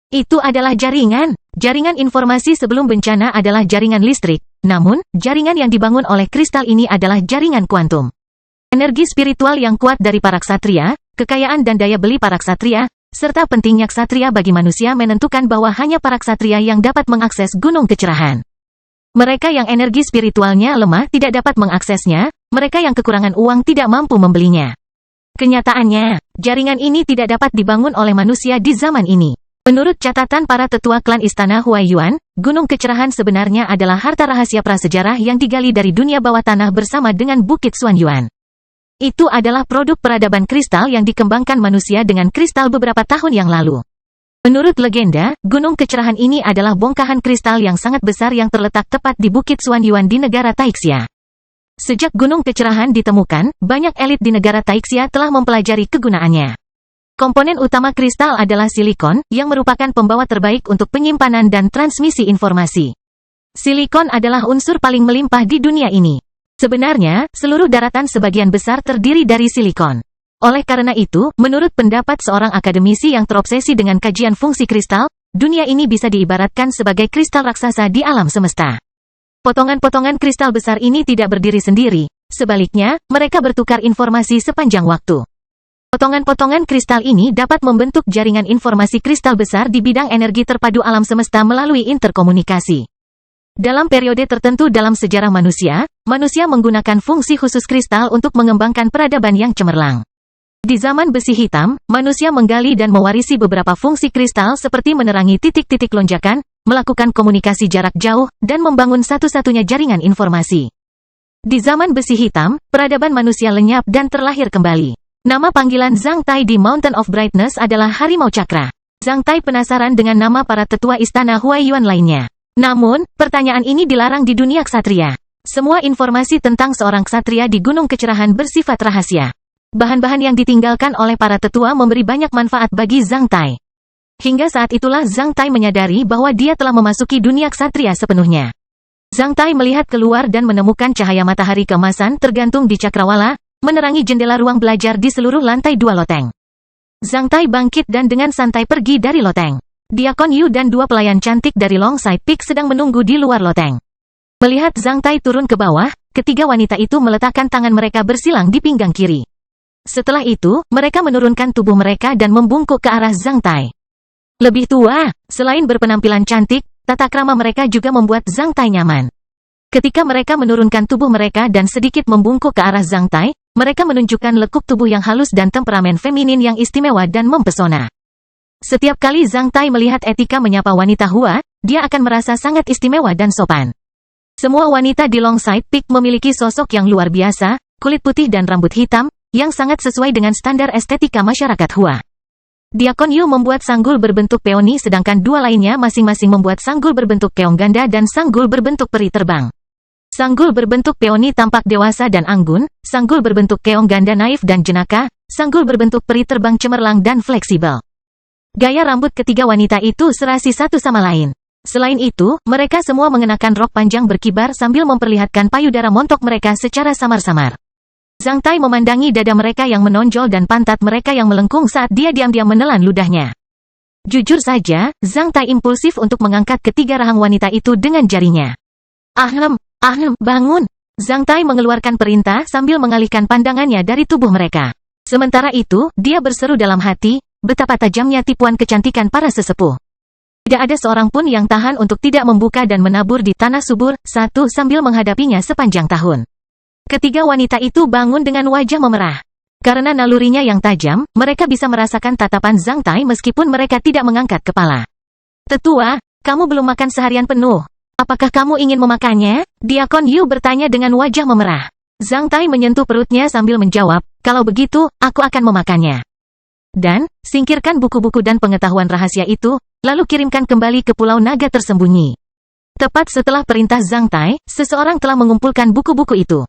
Itu adalah jaringan. Jaringan informasi sebelum bencana adalah jaringan listrik, namun, jaringan yang dibangun oleh kristal ini adalah jaringan kuantum. Energi spiritual yang kuat dari para ksatria, kekayaan dan daya beli para ksatria, serta pentingnya ksatria bagi manusia menentukan bahwa hanya para ksatria yang dapat mengakses gunung kecerahan. Mereka yang energi spiritualnya lemah tidak dapat mengaksesnya, mereka yang kekurangan uang tidak mampu membelinya. Kenyataannya, jaringan ini tidak dapat dibangun oleh manusia di zaman ini. Menurut catatan para tetua klan Istana Huaiyuan, Gunung Kecerahan sebenarnya adalah harta rahasia prasejarah yang digali dari dunia bawah tanah bersama dengan Bukit Xuanyuan. Itu adalah produk peradaban kristal yang dikembangkan manusia dengan kristal beberapa tahun yang lalu. Menurut legenda, Gunung Kecerahan ini adalah bongkahan kristal yang sangat besar yang terletak tepat di Bukit Xuanyuan di negara Taixia. Sejak Gunung Kecerahan ditemukan, banyak elit di negara Taixia telah mempelajari kegunaannya. Komponen utama kristal adalah silikon, yang merupakan pembawa terbaik untuk penyimpanan dan transmisi informasi. Silikon adalah unsur paling melimpah di dunia ini. Sebenarnya, seluruh daratan sebagian besar terdiri dari silikon. Oleh karena itu, menurut pendapat seorang akademisi yang terobsesi dengan kajian fungsi kristal, dunia ini bisa diibaratkan sebagai kristal raksasa di alam semesta. Potongan-potongan kristal besar ini tidak berdiri sendiri, sebaliknya, mereka bertukar informasi sepanjang waktu. Potongan-potongan kristal ini dapat membentuk jaringan informasi kristal besar di bidang energi terpadu alam semesta melalui interkomunikasi. Dalam periode tertentu dalam sejarah manusia, manusia menggunakan fungsi khusus kristal untuk mengembangkan peradaban yang cemerlang. Di zaman besi hitam, manusia menggali dan mewarisi beberapa fungsi kristal seperti menerangi titik-titik lonjakan, melakukan komunikasi jarak jauh, dan membangun satu-satunya jaringan informasi. Di zaman besi hitam, peradaban manusia lenyap dan terlahir kembali. Nama panggilan Zhang Tai di Mountain of Brightness adalah Harimau Cakra. Zhang Tai penasaran dengan nama para tetua istana Huaiyuan lainnya. Namun, pertanyaan ini dilarang di dunia ksatria. Semua informasi tentang seorang ksatria di Gunung Kecerahan bersifat rahasia. Bahan-bahan yang ditinggalkan oleh para tetua memberi banyak manfaat bagi Zhang Tai. Hingga saat itulah Zhang Tai menyadari bahwa dia telah memasuki dunia ksatria sepenuhnya. Zhang Tai melihat keluar dan menemukan cahaya matahari keemasan tergantung di cakrawala, menerangi jendela ruang belajar di seluruh lantai 2 loteng. Zhang Tai bangkit dan dengan santai pergi dari loteng. Diakon Yu dan 2 pelayan cantik dari Longside Peak sedang menunggu di luar loteng. Melihat Zhang Tai turun ke bawah, ketiga wanita itu meletakkan tangan mereka bersilang di pinggang kiri. Setelah itu, mereka menurunkan tubuh mereka dan membungkuk ke arah Zhang Tai. Lebih tua, selain berpenampilan cantik, tata krama mereka juga membuat Zhang Tai nyaman. Ketika mereka menurunkan tubuh mereka dan sedikit membungkuk ke arah Zhang Tai, mereka menunjukkan lekuk tubuh yang halus dan temperamen feminin yang istimewa dan mempesona. Setiap kali Zhang Tai melihat etika menyapa wanita Hua, dia akan merasa sangat istimewa dan sopan. Semua wanita di Longside Peak memiliki sosok yang luar biasa, kulit putih dan rambut hitam, yang sangat sesuai dengan standar estetika masyarakat Hua. Diakon Yu membuat sanggul berbentuk peoni sedangkan 2 lainnya masing-masing membuat sanggul berbentuk keong ganda dan sanggul berbentuk peri terbang. Sanggul berbentuk peoni tampak dewasa dan anggun, sanggul berbentuk keong ganda naif dan jenaka, sanggul berbentuk peri terbang cemerlang dan fleksibel. Gaya rambut ketiga wanita itu serasi satu sama lain. Selain itu, mereka semua mengenakan rok panjang berkibar sambil memperlihatkan payudara montok mereka secara samar-samar. Zhang Tai memandangi dada mereka yang menonjol dan pantat mereka yang melengkung saat dia diam-diam menelan ludahnya. Jujur saja, Zhang Tai impulsif untuk mengangkat ketiga rahang wanita itu dengan jarinya. Bangun! Zhang Tai mengeluarkan perintah sambil mengalihkan pandangannya dari tubuh mereka. Sementara itu, dia berseru dalam hati, betapa tajamnya tipuan kecantikan para sesepuh. Tidak ada seorang pun yang tahan untuk tidak membuka dan menabur di tanah subur, satu sambil menghadapinya sepanjang tahun. Ketiga wanita itu bangun dengan wajah memerah. Karena nalurinya yang tajam, mereka bisa merasakan tatapan Zhang Tai meskipun mereka tidak mengangkat kepala. Tetua, kamu belum makan seharian penuh. Apakah kamu ingin memakannya? Diakon Yu bertanya dengan wajah memerah. Zhang Tai menyentuh perutnya sambil menjawab, kalau begitu, aku akan memakannya. Dan, singkirkan buku-buku dan pengetahuan rahasia itu, lalu kirimkan kembali ke Pulau Naga tersembunyi. Tepat setelah perintah Zhang Tai, seseorang telah mengumpulkan buku-buku itu.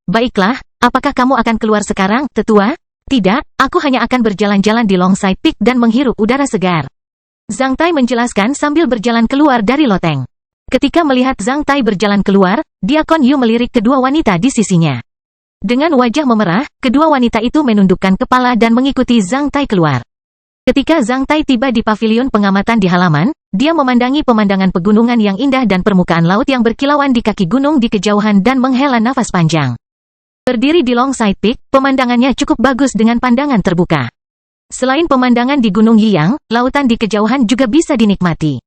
Baiklah, apakah kamu akan keluar sekarang, tetua? Tidak, aku hanya akan berjalan-jalan di Longside Peak dan menghirup udara segar. Zhang Tai menjelaskan sambil berjalan keluar dari loteng. Ketika melihat Zhang Tai berjalan keluar, Diakon Yu melirik kedua wanita di sisinya. Dengan wajah memerah, kedua wanita itu menundukkan kepala dan mengikuti Zhang Tai keluar. Ketika Zhang Tai tiba di pavilion pengamatan di halaman, dia memandangi pemandangan pegunungan yang indah dan permukaan laut yang berkilauan di kaki gunung di kejauhan dan menghela nafas panjang. Berdiri di Longside Peak, pemandangannya cukup bagus dengan pandangan terbuka. Selain pemandangan di Gunung Yiyang, lautan di kejauhan juga bisa dinikmati.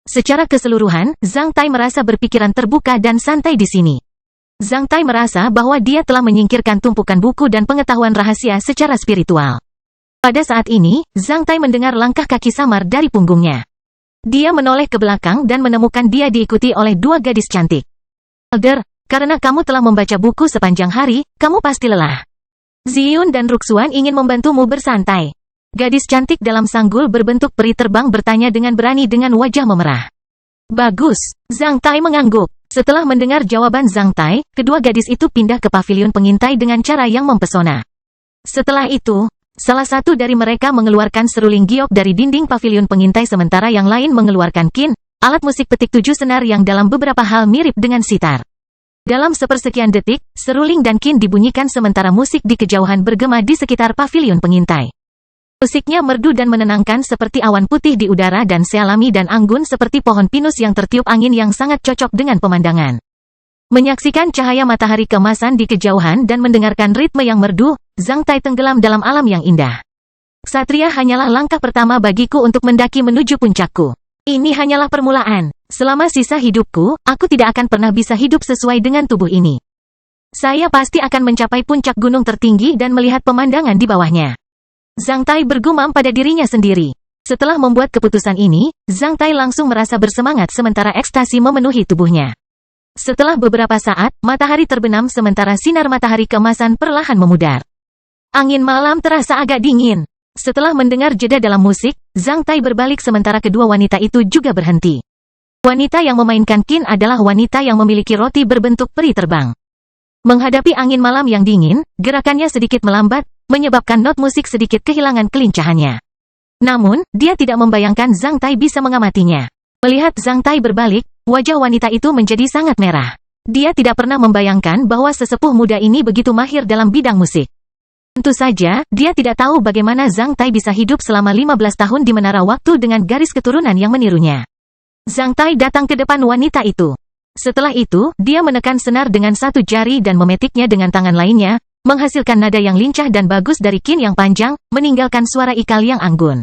Secara keseluruhan, Zhang Tai merasa berpikiran terbuka dan santai di sini. Zhang Tai merasa bahwa dia telah menyingkirkan tumpukan buku dan pengetahuan rahasia secara spiritual. Pada saat ini, Zhang Tai mendengar langkah kaki samar dari punggungnya. Dia menoleh ke belakang dan menemukan dia diikuti oleh dua gadis cantik. Elder, karena kamu telah membaca buku sepanjang hari, kamu pasti lelah. Ziyun dan Ruxuan ingin membantumu bersantai. Gadis cantik dalam sanggul berbentuk peri terbang bertanya dengan berani dengan wajah memerah. Bagus, Zhang Tai mengangguk. Setelah mendengar jawaban Zhang Tai, kedua gadis itu pindah ke pavilion pengintai dengan cara yang mempesona. Setelah itu, salah satu dari mereka mengeluarkan seruling giok dari dinding pavilion pengintai sementara yang lain mengeluarkan kin, alat musik petik 7 senar yang dalam beberapa hal mirip dengan sitar. Dalam sepersekian detik, seruling dan kin dibunyikan sementara musik di kejauhan bergema di sekitar pavilion pengintai. Musiknya merdu dan menenangkan seperti awan putih di udara dan sealami dan anggun seperti pohon pinus yang tertiup angin yang sangat cocok dengan pemandangan. Menyaksikan cahaya matahari keemasan di kejauhan dan mendengarkan ritme yang merdu, Zhang Tai tenggelam dalam alam yang indah. Ksatria hanyalah langkah pertama bagiku untuk mendaki menuju puncakku. Ini hanyalah permulaan. Selama sisa hidupku, aku tidak akan pernah bisa hidup sesuai dengan tubuh ini. Saya pasti akan mencapai puncak gunung tertinggi dan melihat pemandangan di bawahnya. Zhang Tai bergumam pada dirinya sendiri. Setelah membuat keputusan ini, Zhang Tai langsung merasa bersemangat sementara ekstasi memenuhi tubuhnya. Setelah beberapa saat, matahari terbenam sementara sinar matahari keemasan perlahan memudar. Angin malam terasa agak dingin. Setelah mendengar jeda dalam musik, Zhang Tai berbalik sementara kedua wanita itu juga berhenti. Wanita yang memainkan kin adalah wanita yang memiliki roti berbentuk peri terbang. Menghadapi angin malam yang dingin, gerakannya sedikit melambat, menyebabkan not musik sedikit kehilangan kelincahannya. Namun, dia tidak membayangkan Zhang Tai bisa mengamatinya. Melihat Zhang Tai berbalik, wajah wanita itu menjadi sangat merah. Dia tidak pernah membayangkan bahwa sesepuh muda ini begitu mahir dalam bidang musik. Tentu saja, dia tidak tahu bagaimana Zhang Tai bisa hidup selama 15 tahun di menara waktu dengan garis keturunan yang menirunya. Zhang Tai datang ke depan wanita itu. Setelah itu, dia menekan senar dengan satu jari dan memetiknya dengan tangan lainnya, menghasilkan nada yang lincah dan bagus dari kin yang panjang, meninggalkan suara ikal yang anggun.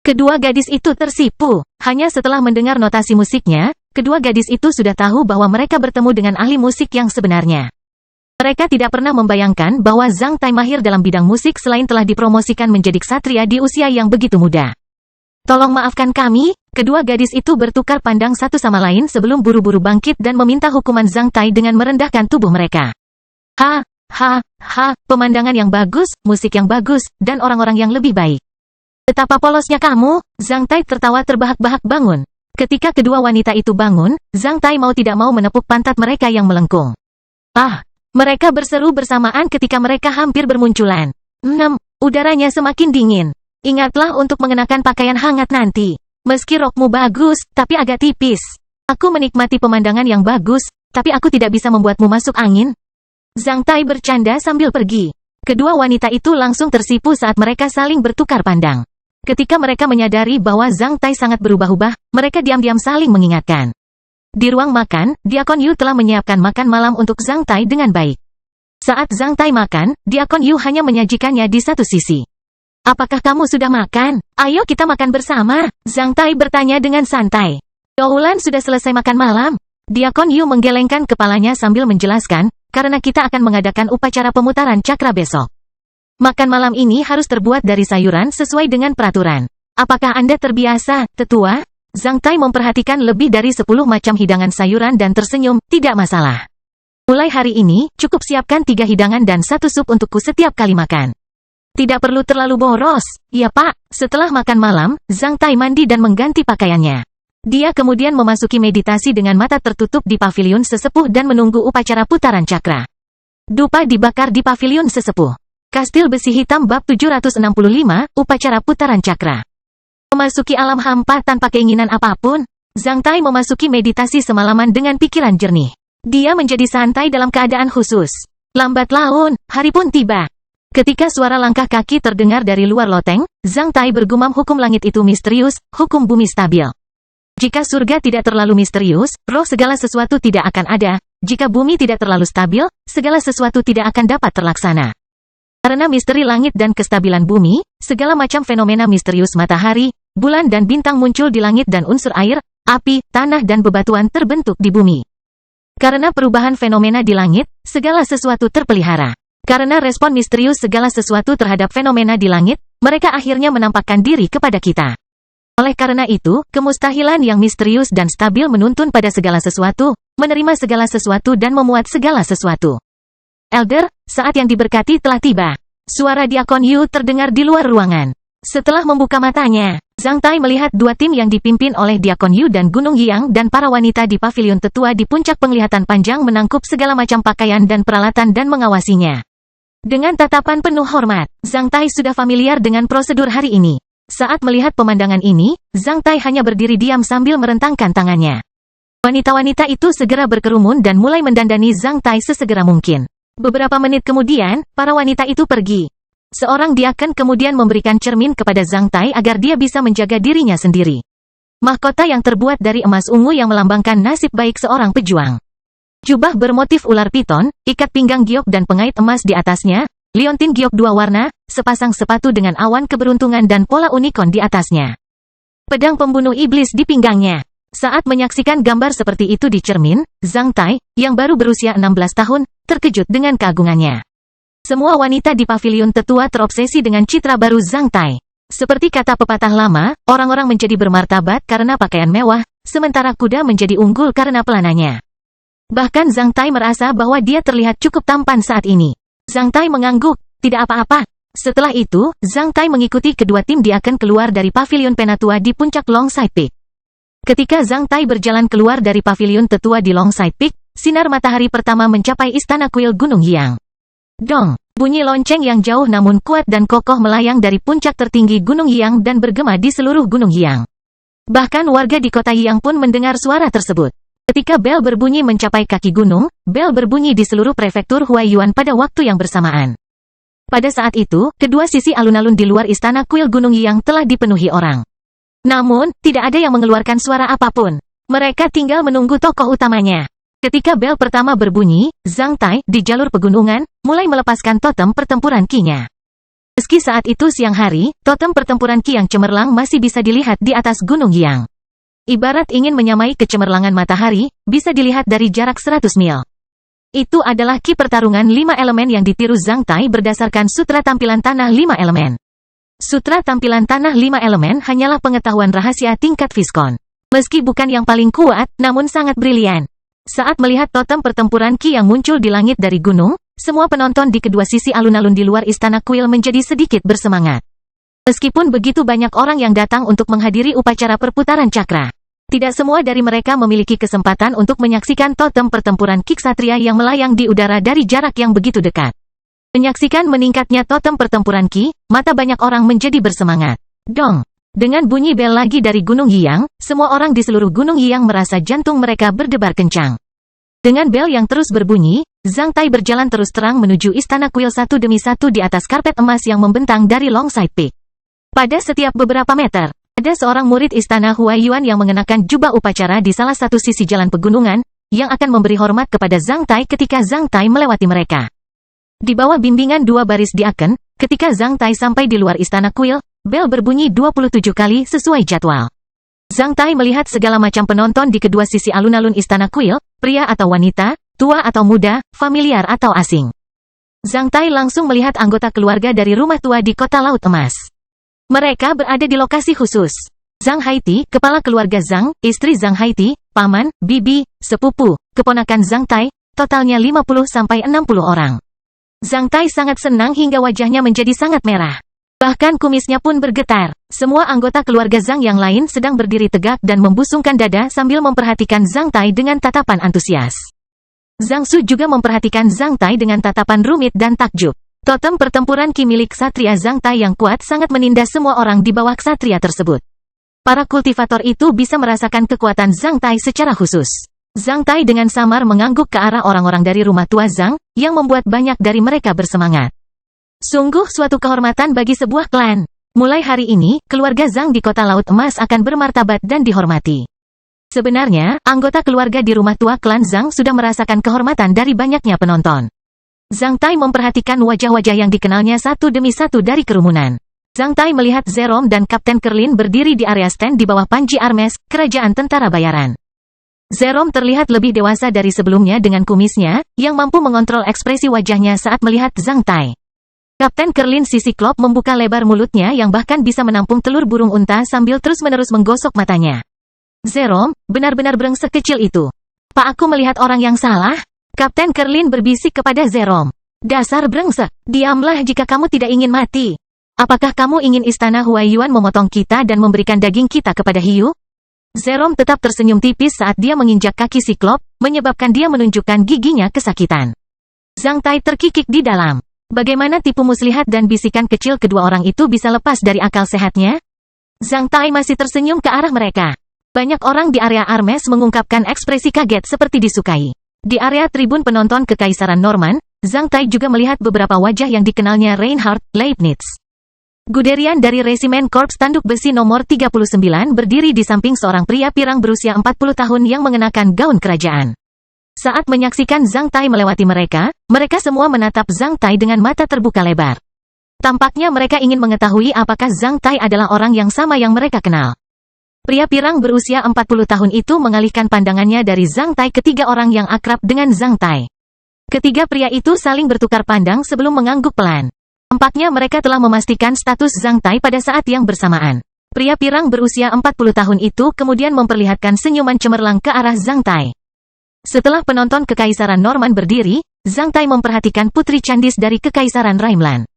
Kedua gadis itu tersipu. Hanya setelah mendengar notasi musiknya, kedua gadis itu sudah tahu bahwa mereka bertemu dengan ahli musik yang sebenarnya. Mereka tidak pernah membayangkan bahwa Zhang Tai mahir dalam bidang musik selain telah dipromosikan menjadi ksatria di usia yang begitu muda. Tolong maafkan kami, kedua gadis itu bertukar pandang satu sama lain sebelum buru-buru bangkit dan meminta hukuman Zhang Tai dengan merendahkan tubuh mereka. Pemandangan yang bagus, musik yang bagus, dan orang-orang yang lebih baik. Betapa polosnya kamu, Zhang Tai tertawa terbahak-bahak bangun. Ketika kedua wanita itu bangun, Zhang Tai mau tidak mau menepuk pantat mereka yang melengkung. Mereka berseru bersamaan ketika mereka hampir bermunculan. Udaranya semakin dingin. Ingatlah untuk mengenakan pakaian hangat nanti. Meski rokmu bagus, tapi agak tipis. Aku menikmati pemandangan yang bagus, tapi aku tidak bisa membuatmu masuk angin. Zhang Tai bercanda sambil pergi. Kedua wanita itu langsung tersipu saat mereka saling bertukar pandang. Ketika mereka menyadari bahwa Zhang Tai sangat berubah-ubah, mereka diam-diam saling mengingatkan. Di ruang makan, Diakon Yu telah menyiapkan makan malam untuk Zhang Tai dengan baik. Saat Zhang Tai makan, Diakon Yu hanya menyajikannya di satu sisi. Apakah kamu sudah makan? Ayo kita makan bersama, Zhang Tai bertanya dengan santai. Youlan sudah selesai makan malam. Diakon Yu menggelengkan kepalanya sambil menjelaskan, karena kita akan mengadakan upacara pemutaran cakra besok. Makan malam ini harus terbuat dari sayuran sesuai dengan peraturan. Apakah Anda terbiasa, tetua? Zhang Tai memperhatikan lebih dari 10 macam hidangan sayuran dan tersenyum, tidak masalah. Mulai hari ini, cukup siapkan 3 hidangan dan 1 sup untukku setiap kali makan. Tidak perlu terlalu boros. Ya Pak. Setelah makan malam, Zhang Tai mandi dan mengganti pakaiannya. Dia kemudian memasuki meditasi dengan mata tertutup di paviliun sesepuh dan menunggu upacara putaran cakra. Dupa dibakar di paviliun sesepuh. Kastil besi hitam bab 765, upacara putaran cakra. Memasuki alam hampa tanpa keinginan apapun, Zhang Tai memasuki meditasi semalaman dengan pikiran jernih. Dia menjadi santai dalam keadaan khusus. Lambat laun, hari pun tiba. Ketika suara langkah kaki terdengar dari luar loteng, Zhang Tai bergumam hukum langit itu misterius, hukum bumi stabil. Jika surga tidak terlalu misterius, roh segala sesuatu tidak akan ada. Jika bumi tidak terlalu stabil, segala sesuatu tidak akan dapat terlaksana. Karena misteri langit dan kestabilan bumi, segala macam fenomena misterius matahari, bulan dan bintang muncul di langit dan unsur air, api, tanah dan bebatuan terbentuk di bumi. Karena perubahan fenomena di langit, segala sesuatu terpelihara. Karena respon misterius segala sesuatu terhadap fenomena di langit, mereka akhirnya menampakkan diri kepada kita. Oleh karena itu, kemustahilan yang misterius dan stabil menuntun pada segala sesuatu, menerima segala sesuatu dan memuat segala sesuatu. Elder, saat yang diberkati telah tiba. Suara Diakon Yu terdengar di luar ruangan. Setelah membuka matanya, Zhang Tai melihat dua tim yang dipimpin oleh Diakon Yu dan Gunung Yang dan para wanita di paviliun tetua di puncak penglihatan panjang menangkup segala macam pakaian dan peralatan dan mengawasinya. Dengan tatapan penuh hormat, Zhang Tai sudah familiar dengan prosedur hari ini. Saat melihat pemandangan ini, Zhang Tai hanya berdiri diam sambil merentangkan tangannya. Wanita-wanita itu segera berkerumun dan mulai mendandani Zhang Tai sesegera mungkin. Beberapa menit kemudian, para wanita itu pergi. Seorang diaken kemudian memberikan cermin kepada Zhang Tai agar dia bisa menjaga dirinya sendiri. Mahkota yang terbuat dari emas ungu yang melambangkan nasib baik seorang pejuang. Jubah bermotif ular piton, ikat pinggang giok dan pengait emas di atasnya, liontin giok dua warna, sepasang sepatu dengan awan keberuntungan dan pola unicorn di atasnya. Pedang pembunuh iblis di pinggangnya. Saat menyaksikan gambar seperti itu di cermin, Zhang Tai, yang baru berusia 16 tahun, terkejut dengan keagungannya. Semua wanita di paviliun tetua terobsesi dengan citra baru Zhang Tai. Seperti kata pepatah lama, orang-orang menjadi bermartabat karena pakaian mewah, sementara kuda menjadi unggul karena pelananya. Bahkan Zhang Tai merasa bahwa dia terlihat cukup tampan saat ini. Zhang Tai mengangguk, tidak apa-apa. Setelah itu, Zhang Tai mengikuti kedua tim diaken keluar dari paviliun penatua di puncak Longside Peak. Ketika Zhang Tai berjalan keluar dari paviliun tetua di Longside Peak, sinar matahari pertama mencapai istana kuil Gunung Yang. Dong! Bunyi lonceng yang jauh namun kuat dan kokoh melayang dari puncak tertinggi Gunung Yang dan bergema di seluruh Gunung Yang. Bahkan warga di kota Yang pun mendengar suara tersebut. Ketika bel berbunyi mencapai kaki gunung, bel berbunyi di seluruh prefektur Huaiyuan pada waktu yang bersamaan. Pada saat itu, kedua sisi alun-alun di luar istana kuil Gunung Yang telah dipenuhi orang. Namun, tidak ada yang mengeluarkan suara apapun. Mereka tinggal menunggu tokoh utamanya. Ketika bel pertama berbunyi, Zhang Tai, di jalur pegunungan, mulai melepaskan totem pertempuran Qi-nya. Meski saat itu siang hari, totem pertempuran Qi yang cemerlang masih bisa dilihat di atas Gunung Yang. Ibarat ingin menyamai kecemerlangan matahari, bisa dilihat dari jarak 100 mil. Itu adalah Qi pertarungan 5 elemen yang ditiru Zhang Tai berdasarkan sutra tampilan tanah 5 elemen. Sutra tampilan tanah 5 elemen hanyalah pengetahuan rahasia tingkat Viscon. Meski bukan yang paling kuat, namun sangat brilian. Saat melihat totem pertempuran Qi yang muncul di langit dari gunung, semua penonton di kedua sisi alun-alun di luar istana kuil menjadi sedikit bersemangat. Meskipun begitu banyak orang yang datang untuk menghadiri upacara perputaran cakra. Tidak semua dari mereka memiliki kesempatan untuk menyaksikan totem pertempuran Qi Ksatria yang melayang di udara dari jarak yang begitu dekat. Menyaksikan meningkatnya totem pertempuran Qi, mata banyak orang menjadi bersemangat. Dong! Dengan bunyi bel lagi dari Gunung Yang, semua orang di seluruh Gunung Yang merasa jantung mereka berdebar kencang. Dengan bel yang terus berbunyi, Zhang Tai berjalan terus terang menuju istana kuil satu demi satu di atas karpet emas yang membentang dari Longside Peak. Pada setiap beberapa meter, ada seorang murid istana Huaiyuan yang mengenakan jubah upacara di salah satu sisi jalan pegunungan, yang akan memberi hormat kepada Zhang Tai ketika Zhang Tai melewati mereka. Di bawah bimbingan dua baris diaken, ketika Zhang Tai sampai di luar istana kuil, bel berbunyi 27 kali sesuai jadwal. Zhang Tai melihat segala macam penonton di kedua sisi alun-alun istana kuil, pria atau wanita, tua atau muda, familiar atau asing. Zhang Tai langsung melihat anggota keluarga dari rumah tua di kota Laut Emas. Mereka berada di lokasi khusus. Zhang Haiti, kepala keluarga Zhang, istri Zhang Haiti, paman, bibi, sepupu, keponakan Zhang Tai, totalnya 50-60 orang. Zhang Tai sangat senang hingga wajahnya menjadi sangat merah. Bahkan kumisnya pun bergetar. Semua anggota keluarga Zhang yang lain sedang berdiri tegak dan membusungkan dada sambil memperhatikan Zhang Tai dengan tatapan antusias. Zhang Su juga memperhatikan Zhang Tai dengan tatapan rumit dan takjub. Totem pertempuran Qi milik Ksatria Zhang Tai yang kuat sangat menindas semua orang di bawah Ksatria tersebut. Para kultivator itu bisa merasakan kekuatan Zhang Tai secara khusus. Zhang Tai dengan samar mengangguk ke arah orang-orang dari rumah tua Zhang, yang membuat banyak dari mereka bersemangat. Sungguh suatu kehormatan bagi sebuah klan. Mulai hari ini, keluarga Zhang di Kota Laut Emas akan bermartabat dan dihormati. Sebenarnya, anggota keluarga di rumah tua klan Zhang sudah merasakan kehormatan dari banyaknya penonton. Zhang Tai memperhatikan wajah-wajah yang dikenalnya satu demi satu dari kerumunan. Zhang Tai melihat Zerom dan Kapten Kerlin berdiri di area stand di bawah panji Armes, kerajaan tentara bayaran. Zerom terlihat lebih dewasa dari sebelumnya dengan kumisnya, yang mampu mengontrol ekspresi wajahnya saat melihat Zhang Tai. Kapten Kerlin si Siklop membuka lebar mulutnya yang bahkan bisa menampung telur burung unta sambil terus-menerus menggosok matanya. Zerom, benar-benar brengsek kecil itu. Pak, aku melihat orang yang salah? Kapten Kerlin berbisik kepada Zerom. Dasar brengsek, diamlah jika kamu tidak ingin mati. Apakah kamu ingin istana Huaiyuan memotong kita dan memberikan daging kita kepada hiu? Zerom tetap tersenyum tipis saat dia menginjak kaki Siklop, menyebabkan dia menunjukkan giginya kesakitan. Zhang Tai terkikik di dalam. Bagaimana tipu muslihat dan bisikan kecil kedua orang itu bisa lepas dari akal sehatnya? Zhang Tai masih tersenyum ke arah mereka. Banyak orang di area Armes mengungkapkan ekspresi kaget seperti disukai. Di area tribun penonton Kekaisaran Norman, Zhang Tai juga melihat beberapa wajah yang dikenalnya Reinhard Leibniz. Guderian dari Resimen Korps Tanduk Besi nomor 39 berdiri di samping seorang pria pirang berusia 40 tahun yang mengenakan gaun kerajaan. Saat menyaksikan Zhang Tai melewati mereka, mereka semua menatap Zhang Tai dengan mata terbuka lebar. Tampaknya mereka ingin mengetahui apakah Zhang Tai adalah orang yang sama yang mereka kenal. Pria pirang berusia 40 tahun itu mengalihkan pandangannya dari Zhang Tai ke tiga orang yang akrab dengan Zhang Tai. Ketiga pria itu saling bertukar pandang sebelum mengangguk pelan. Tampaknya mereka telah memastikan status Zhang Tai pada saat yang bersamaan. Pria pirang berusia 40 tahun itu kemudian memperlihatkan senyuman cemerlang ke arah Zhang Tai. Setelah penonton Kekaisaran Norman berdiri, Zhang Tai memperhatikan Putri Candis dari Kekaisaran Raimlan.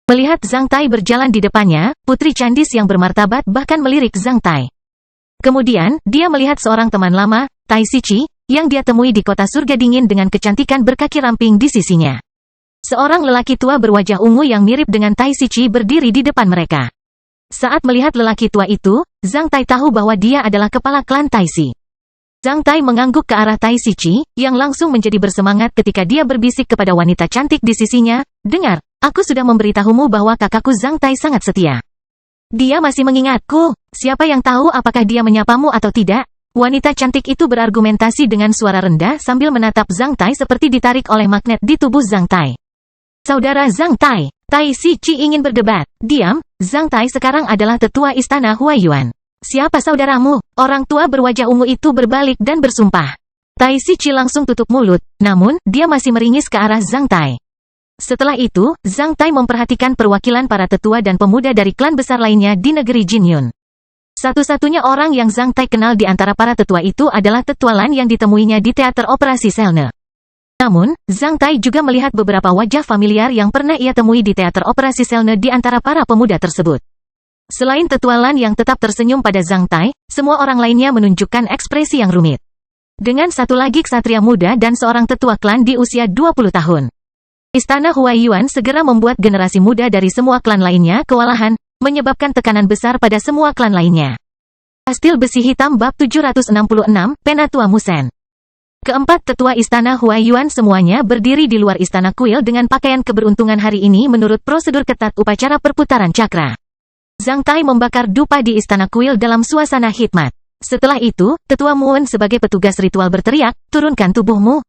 Melihat Zhang Tai berjalan di depannya, Putri Candis yang bermartabat bahkan melirik Zhang Tai. Kemudian, dia melihat seorang teman lama, Tai Sichi, yang dia temui di kota surga dingin dengan kecantikan berkaki ramping di sisinya. Seorang lelaki tua berwajah ungu yang mirip dengan Tai Sichi berdiri di depan mereka. Saat melihat lelaki tua itu, Zhang Tai tahu bahwa dia adalah kepala klan Taisi. Zhang Tai mengangguk ke arah Tai Sichi, yang langsung menjadi bersemangat ketika dia berbisik kepada wanita cantik di sisinya, "Dengar, aku sudah memberitahumu bahwa kakakku Zhang Tai sangat setia. Dia masih mengingatku. Siapa yang tahu apakah dia menyapamu atau tidak?" Wanita cantik itu berargumentasi dengan suara rendah sambil menatap Zhang Tai seperti ditarik oleh magnet di tubuh Zhang Tai. "Saudara Zhang Tai." Tai Sichi ingin berdebat. "Diam, Zhang Tai sekarang adalah tetua istana Huaiyuan. Siapa saudaramu?" Orang tua berwajah ungu itu berbalik dan bersumpah. Tai Sichi langsung tutup mulut, namun, dia masih meringis ke arah Zhang Tai. Setelah itu, Zhang Tai memperhatikan perwakilan para tetua dan pemuda dari klan besar lainnya di negeri Jinyun. Satu-satunya orang yang Zhang Tai kenal di antara para tetua itu adalah tetua Lan yang ditemuinya di teater operasi Selne. Namun, Zhang Tai juga melihat beberapa wajah familiar yang pernah ia temui di teater operasi Selne di antara para pemuda tersebut. Selain tetua Lan yang tetap tersenyum pada Zhang Tai, semua orang lainnya menunjukkan ekspresi yang rumit. Dengan satu lagi ksatria muda dan seorang tetua klan di usia 20 tahun. Istana Huaiyuan segera membuat generasi muda dari semua klan lainnya kewalahan, menyebabkan tekanan besar pada semua klan lainnya. Kastil Besi Hitam Bab 766, Penatua Musen. Keempat tetua istana Huaiyuan semuanya berdiri di luar istana kuil dengan pakaian keberuntungan hari ini menurut prosedur ketat upacara perputaran cakra. Zhang Tai membakar dupa di istana kuil dalam suasana hikmat. Setelah itu, tetua Muon sebagai petugas ritual berteriak, "Turunkan tubuhmu."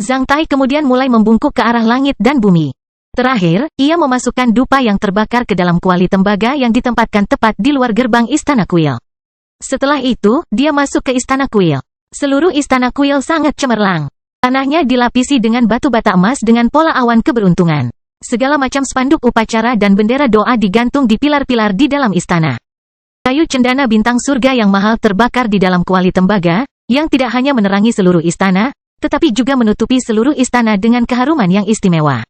Zhang Tai kemudian mulai membungkuk ke arah langit dan bumi. Terakhir, ia memasukkan dupa yang terbakar ke dalam kuali tembaga yang ditempatkan tepat di luar gerbang istana kuil. Setelah itu, dia masuk ke istana kuil. Seluruh istana kuil sangat cemerlang. Tanahnya dilapisi dengan batu bata emas dengan pola awan keberuntungan. Segala macam spanduk upacara dan bendera doa digantung di pilar-pilar di dalam istana. Kayu cendana bintang surga yang mahal terbakar di dalam kuali tembaga, yang tidak hanya menerangi seluruh istana, tetapi juga menutupi seluruh istana dengan keharuman yang istimewa.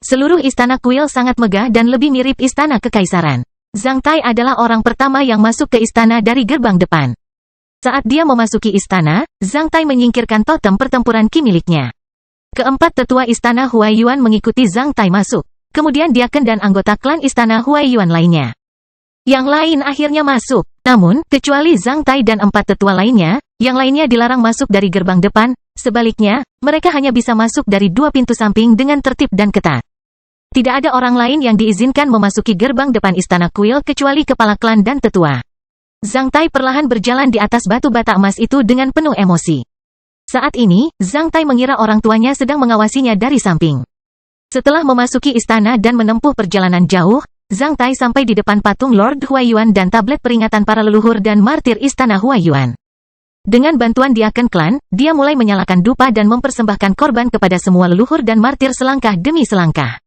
Seluruh istana kuil sangat megah dan lebih mirip istana kekaisaran. Zhang Tai adalah orang pertama yang masuk ke istana dari gerbang depan. Saat dia memasuki istana, Zhang Tai menyingkirkan totem pertempuran Qi miliknya. Keempat tetua istana Huaiyuan mengikuti Zhang Tai masuk. Kemudian Diaken dan anggota klan istana Huaiyuan lainnya. Yang lain akhirnya masuk. Namun, kecuali Zhang Tai dan empat tetua lainnya, yang lainnya dilarang masuk dari gerbang depan. Sebaliknya, mereka hanya bisa masuk dari dua pintu samping dengan tertib dan ketat. Tidak ada orang lain yang diizinkan memasuki gerbang depan istana kuil kecuali kepala klan dan tetua. Zhang Tai perlahan berjalan di atas batu bata emas itu dengan penuh emosi. Saat ini, Zhang Tai mengira orang tuanya sedang mengawasinya dari samping. Setelah memasuki istana dan menempuh perjalanan jauh, Zhang Tai sampai di depan patung Lord Huaiyuan dan tablet peringatan para leluhur dan martir istana Huaiyuan. Dengan bantuan Diaken klan, dia mulai menyalakan dupa dan mempersembahkan korban kepada semua leluhur dan martir selangkah demi selangkah.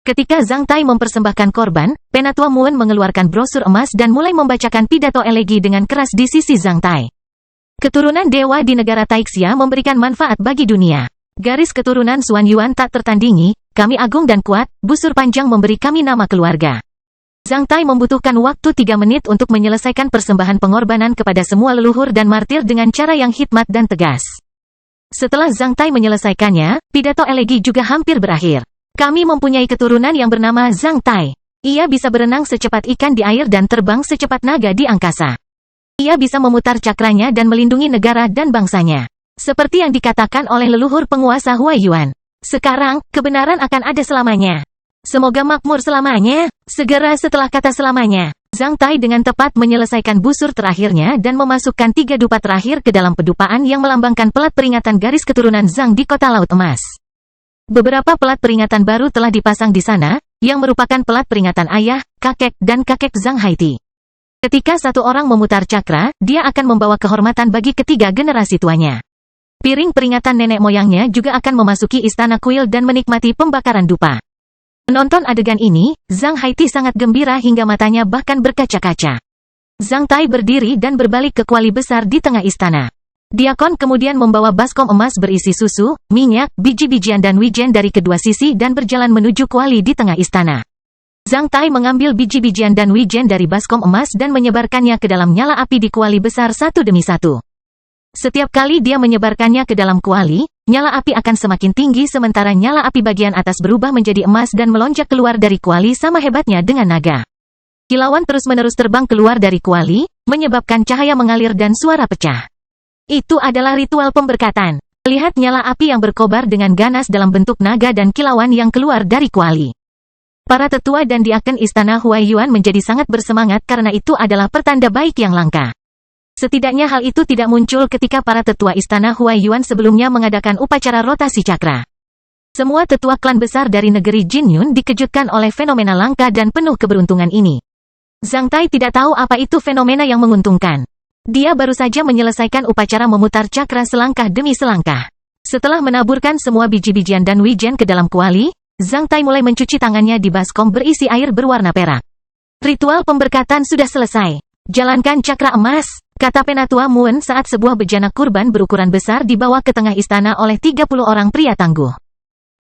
Ketika Zhang Tai mempersembahkan korban, Penatua Muan mengeluarkan brosur emas dan mulai membacakan pidato elegi dengan keras di sisi Zhang Tai. Keturunan dewa di negara Taixia memberikan manfaat bagi dunia. Garis keturunan Xuan Yuan tak tertandingi, kami agung dan kuat, busur panjang memberi kami nama keluarga. Zhang Tai membutuhkan waktu 3 menit untuk menyelesaikan persembahan pengorbanan kepada semua leluhur dan martir dengan cara yang hikmat dan tegas. Setelah Zhang Tai menyelesaikannya, pidato elegi juga hampir berakhir. Kami mempunyai keturunan yang bernama Zhang Tai. Ia bisa berenang secepat ikan di air dan terbang secepat naga di angkasa. Ia bisa memutar cakranya dan melindungi negara dan bangsanya. Seperti yang dikatakan oleh leluhur penguasa Huaiyuan. Sekarang, kebenaran akan ada selamanya. Semoga makmur selamanya. Segera setelah kata selamanya, Zhang Tai dengan tepat menyelesaikan busur terakhirnya dan memasukkan 3 dupa terakhir ke dalam pedupaan yang melambangkan pelat peringatan garis keturunan Zhang di kota Laut Emas. Beberapa pelat peringatan baru telah dipasang di sana, yang merupakan pelat peringatan ayah, kakek, dan kakek Zhang Haiti. Ketika satu orang memutar cakra, dia akan membawa kehormatan bagi ketiga generasi tuanya. Piring peringatan nenek moyangnya juga akan memasuki istana kuil dan menikmati pembakaran dupa. Menonton adegan ini, Zhang Haiti sangat gembira hingga matanya bahkan berkaca-kaca. Zhang Tai berdiri dan berbalik ke kuali besar di tengah istana. Diakon kemudian membawa baskom emas berisi susu, minyak, biji-bijian dan wijen dari kedua sisi dan berjalan menuju kuali di tengah istana. Zhang Tai mengambil biji-bijian dan wijen dari baskom emas dan menyebarkannya ke dalam nyala api di kuali besar satu demi satu. Setiap kali dia menyebarkannya ke dalam kuali, nyala api akan semakin tinggi sementara nyala api bagian atas berubah menjadi emas dan melonjak keluar dari kuali sama hebatnya dengan naga. Kilauan terus-menerus terbang keluar dari kuali, menyebabkan cahaya mengalir dan suara pecah. Itu adalah ritual pemberkatan. Lihat nyala api yang berkobar dengan ganas dalam bentuk naga dan kilauan yang keluar dari kuali. Para tetua dan diaken istana Huaiyuan menjadi sangat bersemangat karena itu adalah pertanda baik yang langka. Setidaknya hal itu tidak muncul ketika para tetua istana Huaiyuan sebelumnya mengadakan upacara rotasi cakra. Semua tetua klan besar dari negeri Jinyun dikejutkan oleh fenomena langka dan penuh keberuntungan ini. Zhang Tai tidak tahu apa itu fenomena yang menguntungkan. Dia baru saja menyelesaikan upacara memutar cakra selangkah demi selangkah. Setelah menaburkan semua biji-bijian dan wijen ke dalam kuali, Zhang Tai mulai mencuci tangannya di baskom berisi air berwarna perak. Ritual pemberkatan sudah selesai. Jalankan cakra emas, kata Penatua Muan saat sebuah bejana kurban berukuran besar dibawa ke tengah istana oleh 30 orang pria tangguh.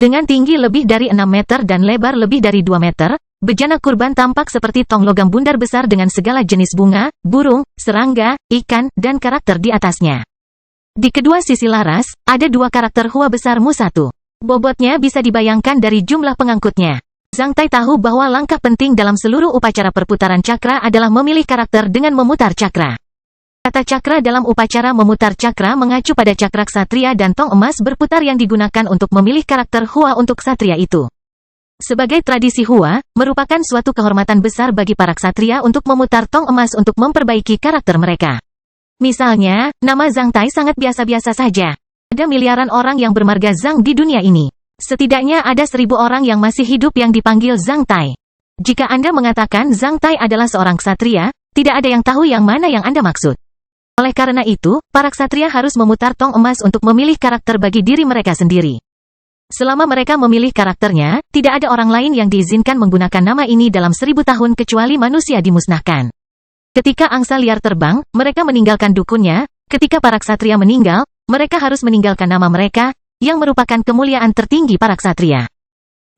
Dengan tinggi lebih dari 6 meter dan lebar lebih dari 2 meter, bejana kurban tampak seperti tong logam bundar besar dengan segala jenis bunga, burung, serangga, ikan, dan karakter di atasnya. Di kedua sisi laras, ada 2 karakter hua besar Musatu. Bobotnya bisa dibayangkan dari jumlah pengangkutnya. Zhang Tai tahu bahwa langkah penting dalam seluruh upacara perputaran cakra adalah memilih karakter dengan memutar cakra. Kata cakra dalam upacara memutar cakra mengacu pada cakra ksatria dan tong emas berputar yang digunakan untuk memilih karakter hua untuk ksatria itu. Sebagai tradisi hua, merupakan suatu kehormatan besar bagi para ksatria untuk memutar tong emas untuk memperbaiki karakter mereka. Misalnya, nama Zhang Tai sangat biasa-biasa saja. Ada miliaran orang yang bermarga Zhang di dunia ini. Setidaknya ada 1000 orang yang masih hidup yang dipanggil Zhang Tai. Jika Anda mengatakan Zhang Tai adalah seorang ksatria, tidak ada yang tahu yang mana yang Anda maksud. Oleh karena itu, para ksatria harus memutar tong emas untuk memilih karakter bagi diri mereka sendiri. Selama mereka memilih karakternya, tidak ada orang lain yang diizinkan menggunakan nama ini dalam 1000 tahun kecuali manusia dimusnahkan. Ketika angsa liar terbang, mereka meninggalkan dukunnya. Ketika para ksatria meninggal, mereka harus meninggalkan nama mereka, yang merupakan kemuliaan tertinggi para ksatria.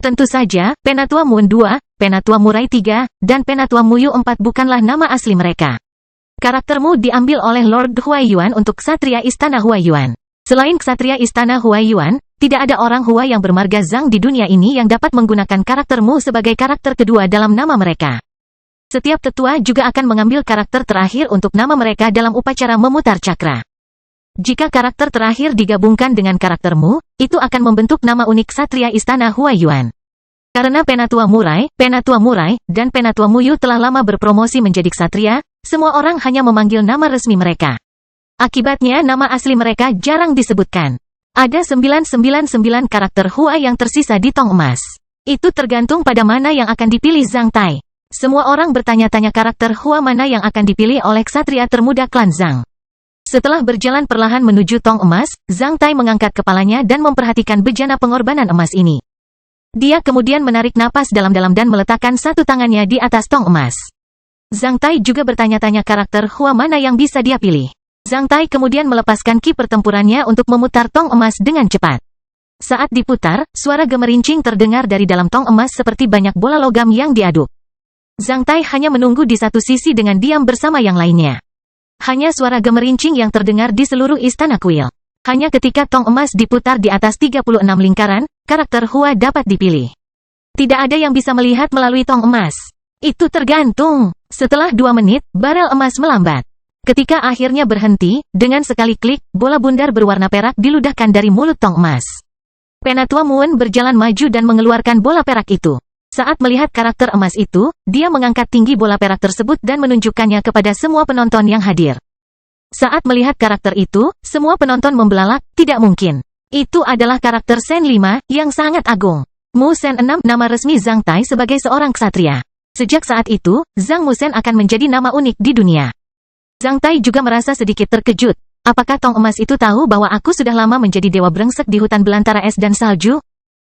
Tentu saja, Penatua Moon 2, Penatua Murai 3, dan Penatua Muyu 4 bukanlah nama asli mereka. Karaktermu diambil oleh Lord Huaiyuan untuk Ksatria Istana Huaiyuan. Selain Ksatria Istana Huaiyuan, tidak ada orang Hua yang bermarga Zhang di dunia ini yang dapat menggunakan karaktermu sebagai karakter kedua dalam nama mereka. Setiap tetua juga akan mengambil karakter terakhir untuk nama mereka dalam upacara memutar cakra. Jika karakter terakhir digabungkan dengan karaktermu, itu akan membentuk nama unik Ksatria Istana Huaiyuan. Karena Penatua Murai, dan Penatua Muyu telah lama berpromosi menjadi ksatria, semua orang hanya memanggil nama resmi mereka. Akibatnya nama asli mereka jarang disebutkan. Ada 999 karakter Hua yang tersisa di tong emas. Itu tergantung pada mana yang akan dipilih Zhang Tai. Semua orang bertanya-tanya karakter Hua mana yang akan dipilih oleh ksatria termuda klan Zhang. Setelah berjalan perlahan menuju tong emas, Zhang Tai mengangkat kepalanya dan memperhatikan bejana pengorbanan emas ini. Dia kemudian menarik napas dalam-dalam dan meletakkan satu tangannya di atas tong emas. Zhang Tai juga bertanya-tanya karakter Hua mana yang bisa dia pilih. Zhang Tai kemudian melepaskan ki pertempurannya untuk memutar tong emas dengan cepat. Saat diputar, suara gemerincing terdengar dari dalam tong emas seperti banyak bola logam yang diaduk. Zhang Tai hanya menunggu di satu sisi dengan diam bersama yang lainnya. Hanya suara gemerincing yang terdengar di seluruh istana kuil. Hanya ketika tong emas diputar di atas 36 lingkaran, karakter Hua dapat dipilih. Tidak ada yang bisa melihat melalui tong emas. Itu tergantung. Setelah 2 menit, barel emas melambat. Ketika akhirnya berhenti, dengan sekali klik, bola bundar berwarna perak diludahkan dari mulut tong emas. Penatua Moon berjalan maju dan mengeluarkan bola perak itu. Saat melihat karakter emas itu, dia mengangkat tinggi bola perak tersebut dan menunjukkannya kepada semua penonton yang hadir. Saat melihat karakter itu, semua penonton membelalak, tidak mungkin. Itu adalah karakter Sen 5, yang sangat agung. Mu Sen 6, nama resmi Zhang Tai sebagai seorang ksatria. Sejak saat itu, Zhang Musen akan menjadi nama unik di dunia. Zhang Tai juga merasa sedikit terkejut. Apakah tong emas itu tahu bahwa aku sudah lama menjadi dewa brengsek di hutan belantara es dan salju?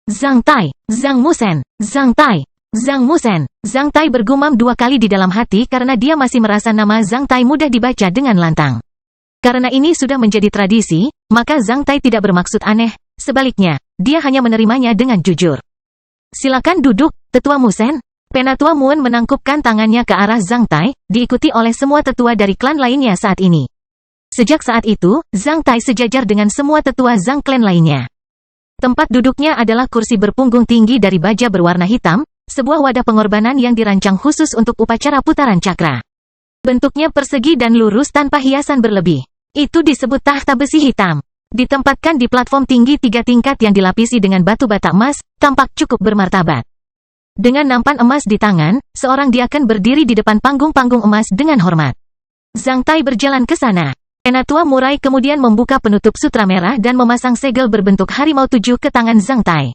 Zhang Tai, Zhang Musen, Zhang Tai, Zhang Musen. Zhang Tai bergumam 2 kali di dalam hati karena dia masih merasa nama Zhang Tai mudah dibaca dengan lantang. Karena ini sudah menjadi tradisi, maka Zhang Tai tidak bermaksud aneh. Sebaliknya, dia hanya menerimanya dengan jujur. Silakan duduk, Tetua Musen. Penatua Moon menangkupkan tangannya ke arah Zhang Tai, diikuti oleh semua tetua dari klan lainnya saat ini. Sejak saat itu, Zhang Tai sejajar dengan semua tetua Zhang klan lainnya. Tempat duduknya adalah kursi berpunggung tinggi dari baja berwarna hitam, sebuah wadah pengorbanan yang dirancang khusus untuk upacara putaran cakra. Bentuknya persegi dan lurus tanpa hiasan berlebih. Itu disebut tahta besi hitam. Ditempatkan di platform tinggi 3 tingkat yang dilapisi dengan batu bata emas, tampak cukup bermartabat. Dengan nampan emas di tangan, seorang diaken berdiri di depan panggung-panggung emas dengan hormat. Zhang Tai berjalan ke sana. Penatua Murai kemudian membuka penutup sutra merah dan memasang segel berbentuk harimau 7 ke tangan Zhang Tai.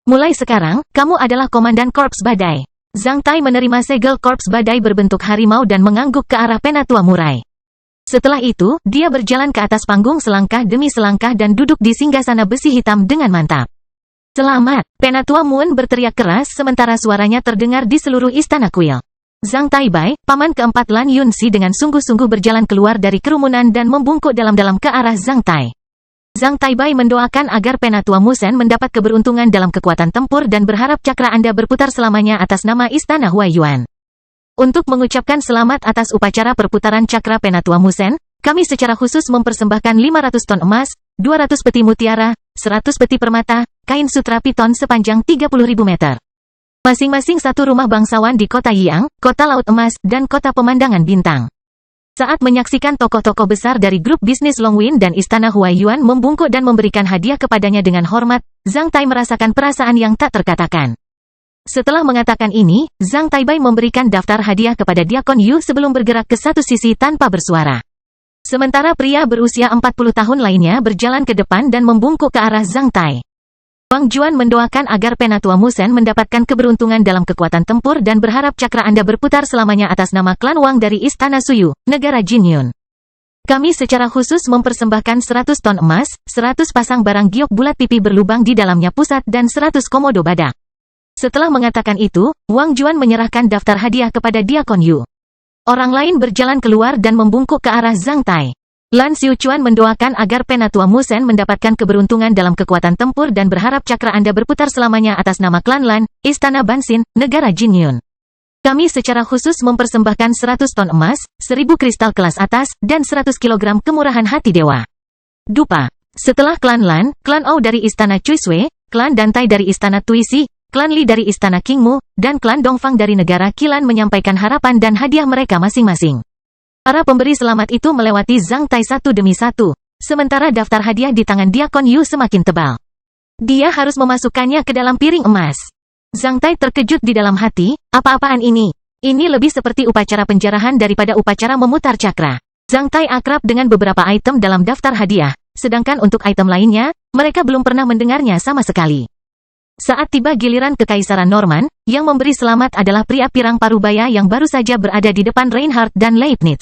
Mulai sekarang, kamu adalah komandan Korps Badai. Zhang Tai menerima segel Korps Badai berbentuk harimau dan mengangguk ke arah Penatua Murai. Setelah itu, dia berjalan ke atas panggung selangkah demi selangkah dan duduk di singgasana besi hitam dengan mantap. Selamat, Penatua Moon berteriak keras sementara suaranya terdengar di seluruh istana kuil. Zhang Taibai, paman keempat Lan Yunxi dengan sungguh-sungguh berjalan keluar dari kerumunan dan membungkuk dalam-dalam ke arah Zhang Tai. Zhang Taibai mendoakan agar Penatua Musen mendapat keberuntungan dalam kekuatan tempur dan berharap cakra Anda berputar selamanya atas nama Istana Huaiyuan. Untuk mengucapkan selamat atas upacara perputaran cakra Penatua Musen, kami secara khusus mempersembahkan 500 ton emas, 200 peti mutiara, 100 peti permata, kain sutra piton sepanjang 30.000 meter. Masing-masing satu rumah bangsawan di kota Yiang, kota Laut Emas, dan kota Pemandangan Bintang. Saat menyaksikan tokoh-tokoh besar dari grup bisnis Longwin dan Istana Huaiyuan membungkuk dan memberikan hadiah kepadanya dengan hormat, Zhang Tai merasakan perasaan yang tak terkatakan. Setelah mengatakan ini, Zhang Taibai memberikan daftar hadiah kepada Diakon Yu sebelum bergerak ke satu sisi tanpa bersuara. Sementara pria berusia 40 tahun lainnya berjalan ke depan dan membungkuk ke arah Zhang Tai. Wang Juan mendoakan agar Penatua Musen mendapatkan keberuntungan dalam kekuatan tempur dan berharap cakra Anda berputar selamanya atas nama klan Wang dari Istana Suyu, negara Jinyun. Kami secara khusus mempersembahkan 100 ton emas, 100 pasang barang giok bulat pipi berlubang di dalamnya pusat dan 100 komodo badak. Setelah mengatakan itu, Wang Juan menyerahkan daftar hadiah kepada Diakon Yu. Orang lain berjalan keluar dan membungkuk ke arah Zhang Tai. Lan Xiuquan mendoakan agar Penatua Musen mendapatkan keberuntungan dalam kekuatan tempur dan berharap cakra Anda berputar selamanya atas nama klan Lan, Istana Bansin, Negara Jinyun. Kami secara khusus mempersembahkan 100 ton emas, 1000 kristal kelas atas, dan 100 kilogram kemurahan hati dewa. Dupa. Setelah klan Lan, klan Ou dari Istana Cuisui, klan Dantai dari Istana Tuisi, klan Li dari Istana Qingmu, dan klan Dongfang dari Negara Qilan menyampaikan harapan dan hadiah mereka masing-masing. Para pemberi selamat itu melewati Zhang Tai satu demi satu, sementara daftar hadiah di tangan Diakon Yu semakin tebal. Dia harus memasukkannya ke dalam piring emas. Zhang Tai terkejut di dalam hati, apa-apaan ini? Ini lebih seperti upacara penjarahan daripada upacara memutar cakra. Zhang Tai akrab dengan beberapa item dalam daftar hadiah, sedangkan untuk item lainnya, mereka belum pernah mendengarnya sama sekali. Saat tiba giliran Kekaisaran Norman, yang memberi selamat adalah pria pirang parubaya yang baru saja berada di depan Reinhardt dan Leibniz.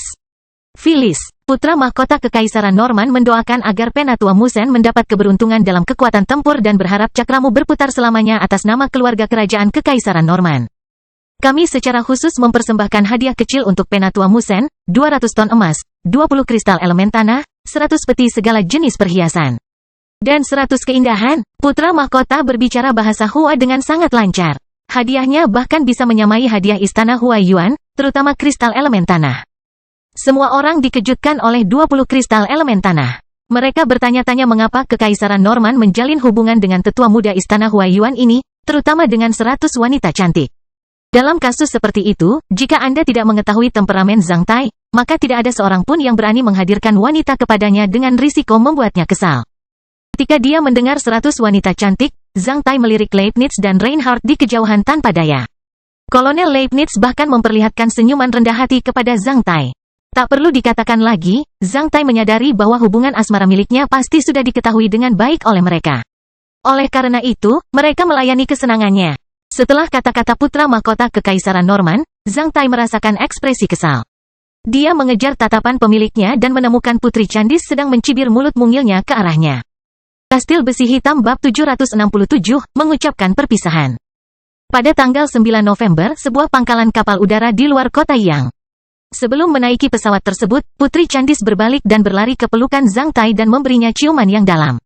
Phyllis, putra mahkota Kekaisaran Norman mendoakan agar Penatua Musen mendapat keberuntungan dalam kekuatan tempur dan berharap cakramu berputar selamanya atas nama keluarga kerajaan Kekaisaran Norman. Kami secara khusus mempersembahkan hadiah kecil untuk Penatua Musen, 200 ton emas, 20 kristal elemen tanah, 100 peti segala jenis perhiasan. Dan 100 keindahan. Putra mahkota berbicara bahasa Hua dengan sangat lancar. Hadiahnya bahkan bisa menyamai hadiah istana Hua Yuan, terutama kristal elemen tanah. Semua orang dikejutkan oleh 20 kristal elemen tanah. Mereka bertanya-tanya mengapa Kekaisaran Norman menjalin hubungan dengan tetua muda istana Hua Yuan ini, terutama dengan 100 wanita cantik. Dalam kasus seperti itu, jika Anda tidak mengetahui temperamen Zhang Tai, maka tidak ada seorang pun yang berani menghadirkan wanita kepadanya dengan risiko membuatnya kesal. Ketika dia mendengar 100 wanita cantik, Zhang Tai melirik Leibniz dan Reinhardt di kejauhan tanpa daya. Kolonel Leibniz bahkan memperlihatkan senyuman rendah hati kepada Zhang Tai. Tak perlu dikatakan lagi, Zhang Tai menyadari bahwa hubungan asmara miliknya pasti sudah diketahui dengan baik oleh mereka. Oleh karena itu, mereka melayani kesenangannya. Setelah kata-kata putra mahkota Kekaisaran Norman, Zhang Tai merasakan ekspresi kesal. Dia mengejar tatapan pemiliknya dan menemukan Putri Candis sedang mencibir mulut mungilnya ke arahnya. Kastil Besi Hitam bab 767, mengucapkan perpisahan. Pada tanggal 9 November, sebuah pangkalan kapal udara di luar kota Yang. Sebelum menaiki pesawat tersebut, Putri Candis berbalik dan berlari ke pelukan Zhang Tai dan memberinya ciuman yang dalam.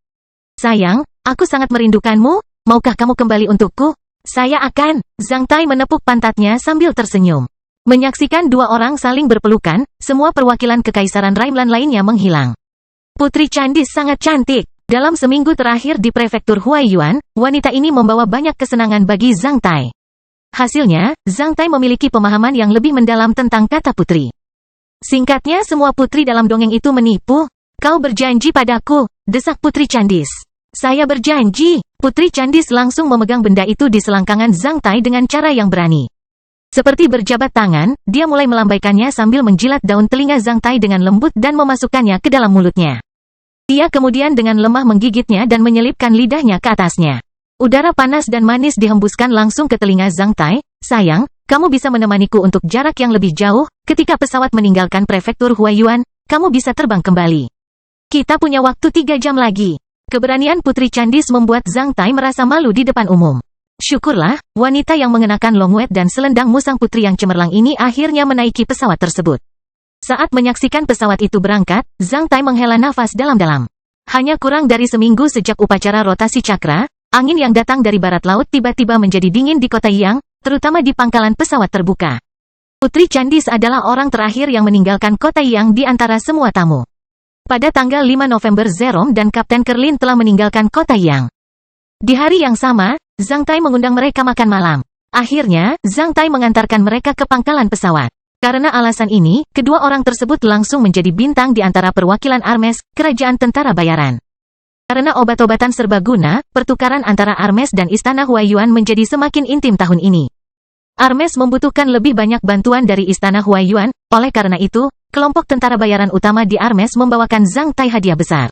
Sayang, aku sangat merindukanmu, maukah kamu kembali untukku? Saya akan. Zhang Tai menepuk pantatnya sambil tersenyum. Menyaksikan dua orang saling berpelukan, semua perwakilan Kekaisaran Raimlan lainnya menghilang. Putri Candis sangat cantik. Dalam seminggu terakhir di prefektur Huaiyuan, wanita ini membawa banyak kesenangan bagi Zhang Tai. Hasilnya, Zhang Tai memiliki pemahaman yang lebih mendalam tentang kata putri. Singkatnya semua putri dalam dongeng itu menipu. Kau berjanji padaku, desak Putri Candis. Saya berjanji. Putri Candis langsung memegang benda itu di selangkangan Zhang Tai dengan cara yang berani. Seperti berjabat tangan, dia mulai melambaikannya sambil menjilat daun telinga Zhang Tai dengan lembut dan memasukkannya ke dalam mulutnya. Dia kemudian dengan lemah menggigitnya dan menyelipkan lidahnya ke atasnya. Udara panas dan manis dihembuskan langsung ke telinga Zhang Tai. Sayang, kamu bisa menemaniku untuk jarak yang lebih jauh. Ketika pesawat meninggalkan prefektur Huaiyuan, kamu bisa terbang kembali. Kita punya waktu 3 jam lagi. Keberanian Putri Candis membuat Zhang Tai merasa malu di depan umum. Syukurlah, wanita yang mengenakan longwet dan selendang musang putri yang cemerlang ini akhirnya menaiki pesawat tersebut. Saat menyaksikan pesawat itu berangkat, Zhang Tai menghela nafas dalam-dalam. Hanya kurang dari seminggu sejak upacara rotasi cakra, angin yang datang dari barat laut tiba-tiba menjadi dingin di kota Yang, terutama di pangkalan pesawat terbuka. Putri Candis adalah orang terakhir yang meninggalkan kota Yang di antara semua tamu. Pada tanggal 5 November Zerom dan Kapten Kerlin telah meninggalkan kota Yang. Di hari yang sama, Zhang Tai mengundang mereka makan malam. Akhirnya, Zhang Tai mengantarkan mereka ke pangkalan pesawat. Karena alasan ini, kedua orang tersebut langsung menjadi bintang di antara perwakilan Armes, kerajaan tentara bayaran. Karena obat-obatan serbaguna, pertukaran antara Armes dan Istana Huaiyuan menjadi semakin intim tahun ini. Armes membutuhkan lebih banyak bantuan dari Istana Huaiyuan, oleh karena itu, kelompok tentara bayaran utama di Armes membawakan Zhang Tai hadiah besar.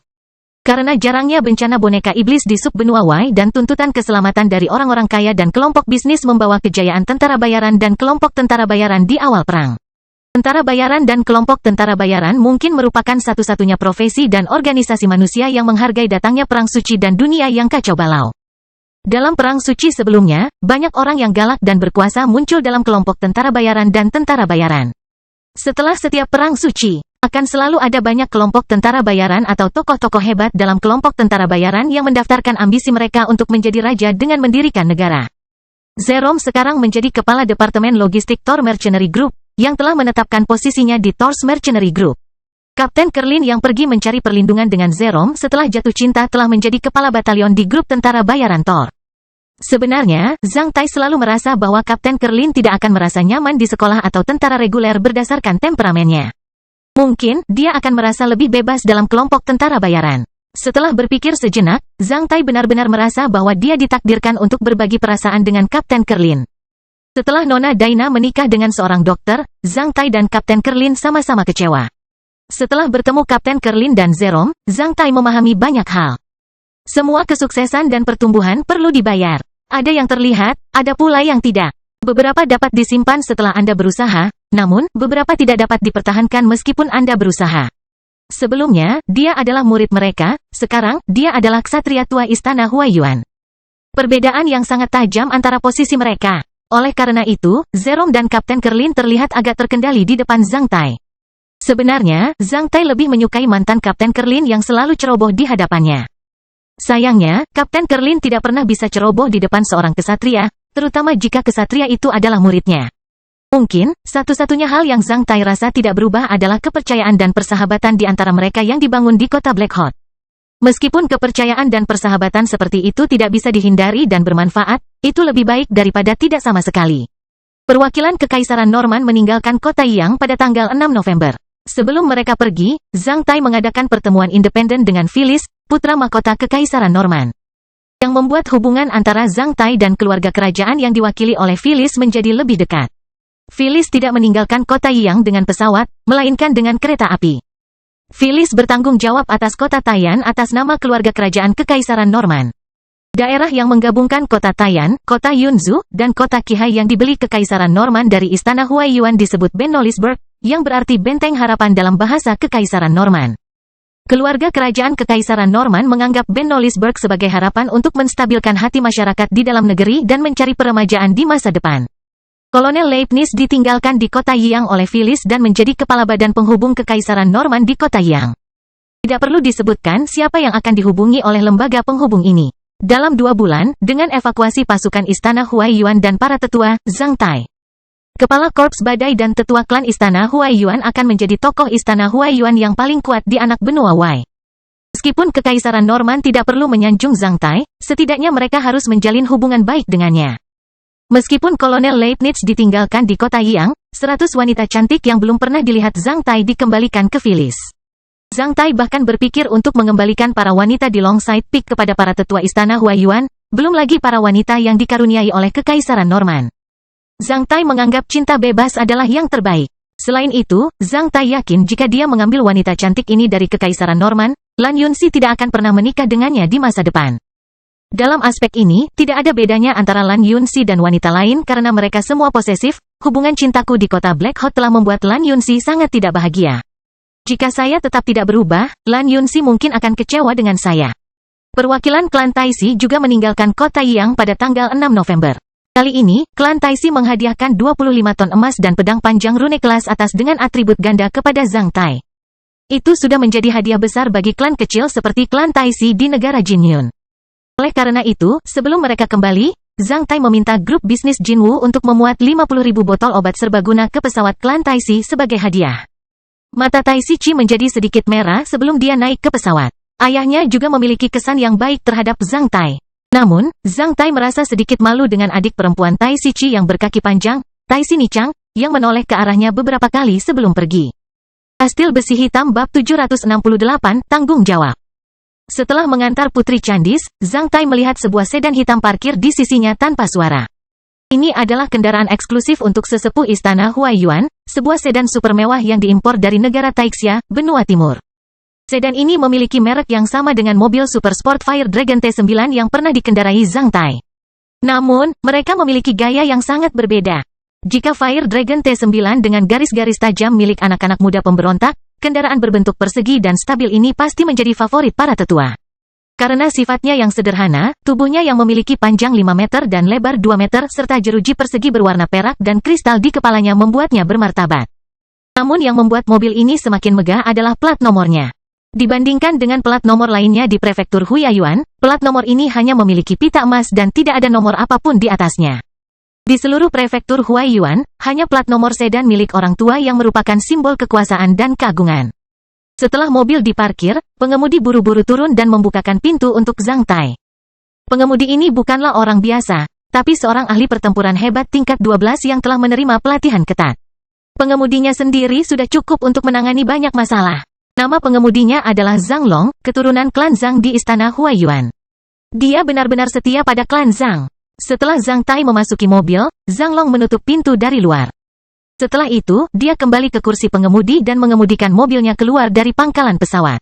Karena jarangnya bencana boneka iblis di sub-benua Wai dan tuntutan keselamatan dari orang-orang kaya dan kelompok bisnis membawa kejayaan tentara bayaran dan kelompok tentara bayaran di awal perang. Tentara bayaran dan kelompok tentara bayaran mungkin merupakan satu-satunya profesi dan organisasi manusia yang menghargai datangnya perang suci dan dunia yang kacau balau. Dalam perang suci sebelumnya, banyak orang yang galak dan berkuasa muncul dalam kelompok tentara bayaran dan tentara bayaran. Setelah setiap perang suci, Akan selalu ada banyak kelompok tentara bayaran atau tokoh-tokoh hebat dalam kelompok tentara bayaran yang mendaftarkan ambisi mereka untuk menjadi raja dengan mendirikan negara. Jerome sekarang menjadi kepala Departemen Logistik Thor Mercenary Group, yang telah menetapkan posisinya di Thor's Mercenary Group. Kapten Kerlin yang pergi mencari perlindungan dengan Jerome setelah jatuh cinta telah menjadi kepala batalion di grup tentara bayaran Thor. Sebenarnya, Zhang Tai selalu merasa bahwa Kapten Kerlin tidak akan merasa nyaman di sekolah atau tentara reguler berdasarkan temperamennya. Mungkin, dia akan merasa lebih bebas dalam kelompok tentara bayaran. Setelah berpikir sejenak, Zhang Tai benar-benar merasa bahwa dia ditakdirkan untuk berbagi perasaan dengan Kapten Kerlin. Setelah Nona Daina menikah dengan seorang dokter, Zhang Tai dan Kapten Kerlin sama-sama kecewa. Setelah bertemu Kapten Kerlin dan Jerome, Zhang Tai memahami banyak hal. Semua kesuksesan dan pertumbuhan perlu dibayar. Ada yang terlihat, ada pula yang tidak. Beberapa dapat disimpan setelah Anda berusaha, namun, beberapa tidak dapat dipertahankan meskipun Anda berusaha. Sebelumnya, dia adalah murid mereka, sekarang, dia adalah ksatria tua Istana Huaiyuan. Perbedaan yang sangat tajam antara posisi mereka. Oleh karena itu, Jerome dan Kapten Kerlin terlihat agak terkendali di depan Zhang Tai. Sebenarnya, Zhang Tai lebih menyukai mantan Kapten Kerlin yang selalu ceroboh di hadapannya. Sayangnya, Kapten Kerlin tidak pernah bisa ceroboh di depan seorang kesatria, terutama jika kesatria itu adalah muridnya. Mungkin, satu-satunya hal yang Zhang Tai rasa tidak berubah adalah kepercayaan dan persahabatan di antara mereka yang dibangun di kota Black Hot. Meskipun kepercayaan dan persahabatan seperti itu tidak bisa dihindari dan bermanfaat, itu lebih baik daripada tidak sama sekali. Perwakilan Kekaisaran Norman meninggalkan kota Yang pada tanggal 6 November. Sebelum mereka pergi, Zhang Tai mengadakan pertemuan independen dengan Phyllis, putra mahkota Kekaisaran Norman. Yang membuat hubungan antara Zhang Tai dan keluarga kerajaan yang diwakili oleh Phyllis menjadi lebih dekat. Phyllis tidak meninggalkan kota Yang dengan pesawat, melainkan dengan kereta api. Phyllis bertanggung jawab atas kota Tayan atas nama keluarga kerajaan Kekaisaran Norman. Daerah yang menggabungkan kota Tayan, kota Yunzhu, dan kota Qihai yang dibeli Kekaisaran Norman dari Istana Huaiyuan disebut Ben-Nolisburg, yang berarti benteng harapan dalam bahasa Kekaisaran Norman. Keluarga kerajaan Kekaisaran Norman menganggap Ben-Nolisburg sebagai harapan untuk menstabilkan hati masyarakat di dalam negeri dan mencari peremajaan di masa depan. Kolonel Leibniz ditinggalkan di kota Yang oleh Phyllis dan menjadi kepala badan penghubung Kekaisaran Norman di kota Yang. Tidak perlu disebutkan siapa yang akan dihubungi oleh lembaga penghubung ini. Dalam 2 bulan, dengan evakuasi pasukan Istana Huaiyuan dan para tetua, Zhang Tai, kepala korps badai dan tetua klan Istana Huaiyuan akan menjadi tokoh Istana Huaiyuan yang paling kuat di anak benua Wei. Meskipun Kekaisaran Norman tidak perlu menyanjung Zhang Tai, setidaknya mereka harus menjalin hubungan baik dengannya. Meskipun Kolonel Leibniz ditinggalkan di kota Yang, 100 wanita cantik yang belum pernah dilihat Zhang Tai dikembalikan ke Phyllis. Zhang Tai bahkan berpikir untuk mengembalikan para wanita di Longside Peak kepada para tetua Istana Huaiyuan, belum lagi para wanita yang dikaruniai oleh Kekaisaran Norman. Zhang Tai menganggap cinta bebas adalah yang terbaik. Selain itu, Zhang Tai yakin jika dia mengambil wanita cantik ini dari Kekaisaran Norman, Lan Yunxi tidak akan pernah menikah dengannya di masa depan. Dalam aspek ini, tidak ada bedanya antara Lan Yunxi dan wanita lain karena mereka semua posesif. Hubungan cintaku di kota Black Hot telah membuat Lan Yunxi sangat tidak bahagia. Jika saya tetap tidak berubah, Lan Yunxi mungkin akan kecewa dengan saya. Perwakilan klan Taixi juga meninggalkan kota Yang pada tanggal 6 November. Kali ini, klan Taixi menghadiahkan 25 ton emas dan pedang panjang rune kelas atas dengan atribut ganda kepada Zhang Tai. Itu sudah menjadi hadiah besar bagi klan kecil seperti klan Taixi di negara Jinyun. Oleh karena itu, sebelum mereka kembali, Zhang Tai meminta grup bisnis Jinwu untuk memuat 50.000 botol obat serbaguna ke pesawat klan Taixi sebagai hadiah. Mata Taixi Chi menjadi sedikit merah sebelum dia naik ke pesawat. Ayahnya juga memiliki kesan yang baik terhadap Zhang Tai. Namun, Zhang Tai merasa sedikit malu dengan adik perempuan Taixi Chi yang berkaki panjang, Taixi Nichang, yang menoleh ke arahnya beberapa kali sebelum pergi. Kastil Besi Hitam bab 768, Tanggung Jawab. Setelah mengantar Putri Candis, Zhang Tai melihat sebuah sedan hitam parkir di sisinya tanpa suara. Ini adalah kendaraan eksklusif untuk sesepuh Istana Huaiyuan, sebuah sedan super mewah yang diimpor dari negara Taixia, benua timur. Sedan ini memiliki merek yang sama dengan mobil super sport Fire Dragon T9 yang pernah dikendarai Zhang Tai. Namun, mereka memiliki gaya yang sangat berbeda. Jika Fire Dragon T9 dengan garis-garis tajam milik anak-anak muda pemberontak, kendaraan berbentuk persegi dan stabil ini pasti menjadi favorit para tetua. Karena sifatnya yang sederhana, tubuhnya yang memiliki panjang 5 meter dan lebar 2 meter serta jeruji persegi berwarna perak dan kristal di kepalanya membuatnya bermartabat. Namun yang membuat mobil ini semakin megah adalah plat nomornya. Dibandingkan dengan plat nomor lainnya di prefektur Huaiyuan, plat nomor ini hanya memiliki pita emas dan tidak ada nomor apapun di atasnya. Di seluruh prefektur Huaiyuan, hanya plat nomor sedan milik orang tua yang merupakan simbol kekuasaan dan keagungan. Setelah mobil diparkir, pengemudi buru-buru turun dan membukakan pintu untuk Zhang Tai. Pengemudi ini bukanlah orang biasa, tapi seorang ahli pertempuran hebat tingkat 12 yang telah menerima pelatihan ketat. Pengemudinya sendiri sudah cukup untuk menangani banyak masalah. Nama pengemudinya adalah Zhang Long, keturunan klan Zhang di istana Huaiyuan. Dia benar-benar setia pada klan Zhang. Setelah Zhang Tai memasuki mobil, Zhang Long menutup pintu dari luar. Setelah itu, dia kembali ke kursi pengemudi dan mengemudikan mobilnya keluar dari pangkalan pesawat.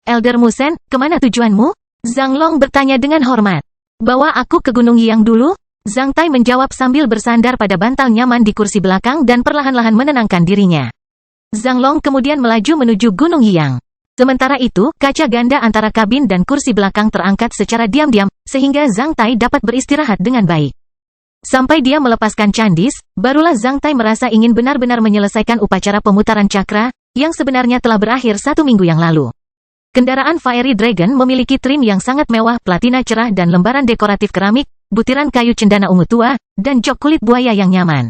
Elder Musen, kemana tujuanmu? Zhang Long bertanya dengan hormat. Bawa aku ke Gunung Yiyang dulu? Zhang Tai menjawab sambil bersandar pada bantal nyaman di kursi belakang dan perlahan-lahan menenangkan dirinya. Zhang Long kemudian melaju menuju Gunung Yiyang. Sementara itu, kaca ganda antara kabin dan kursi belakang terangkat secara diam-diam, sehingga Zhang Tai dapat beristirahat dengan baik. Sampai dia melepaskan candis, barulah Zhang Tai merasa ingin benar-benar menyelesaikan upacara pemutaran cakra, yang sebenarnya telah berakhir 1 minggu yang lalu. Kendaraan Fiery Dragon memiliki trim yang sangat mewah, platina cerah dan lembaran dekoratif keramik, butiran kayu cendana ungu tua, dan jok kulit buaya yang nyaman.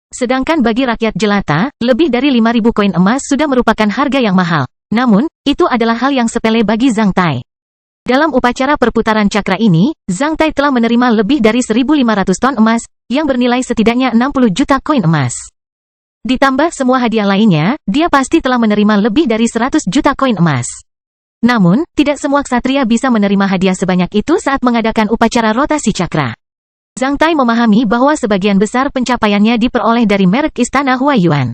Sedangkan bagi rakyat jelata, lebih dari 5.000 koin emas sudah merupakan harga yang mahal. Namun, itu adalah hal yang sepele bagi Zhang Tai. Dalam upacara perputaran cakra ini, Zhang Tai telah menerima lebih dari 1.500 ton emas, yang bernilai setidaknya 60 juta koin emas. Ditambah semua hadiah lainnya, dia pasti telah menerima lebih dari 100 juta koin emas. Namun, tidak semua ksatria bisa menerima hadiah sebanyak itu saat mengadakan upacara rotasi cakra. Zhang Tai memahami bahwa sebagian besar pencapaiannya diperoleh dari merek istana Huaiyuan.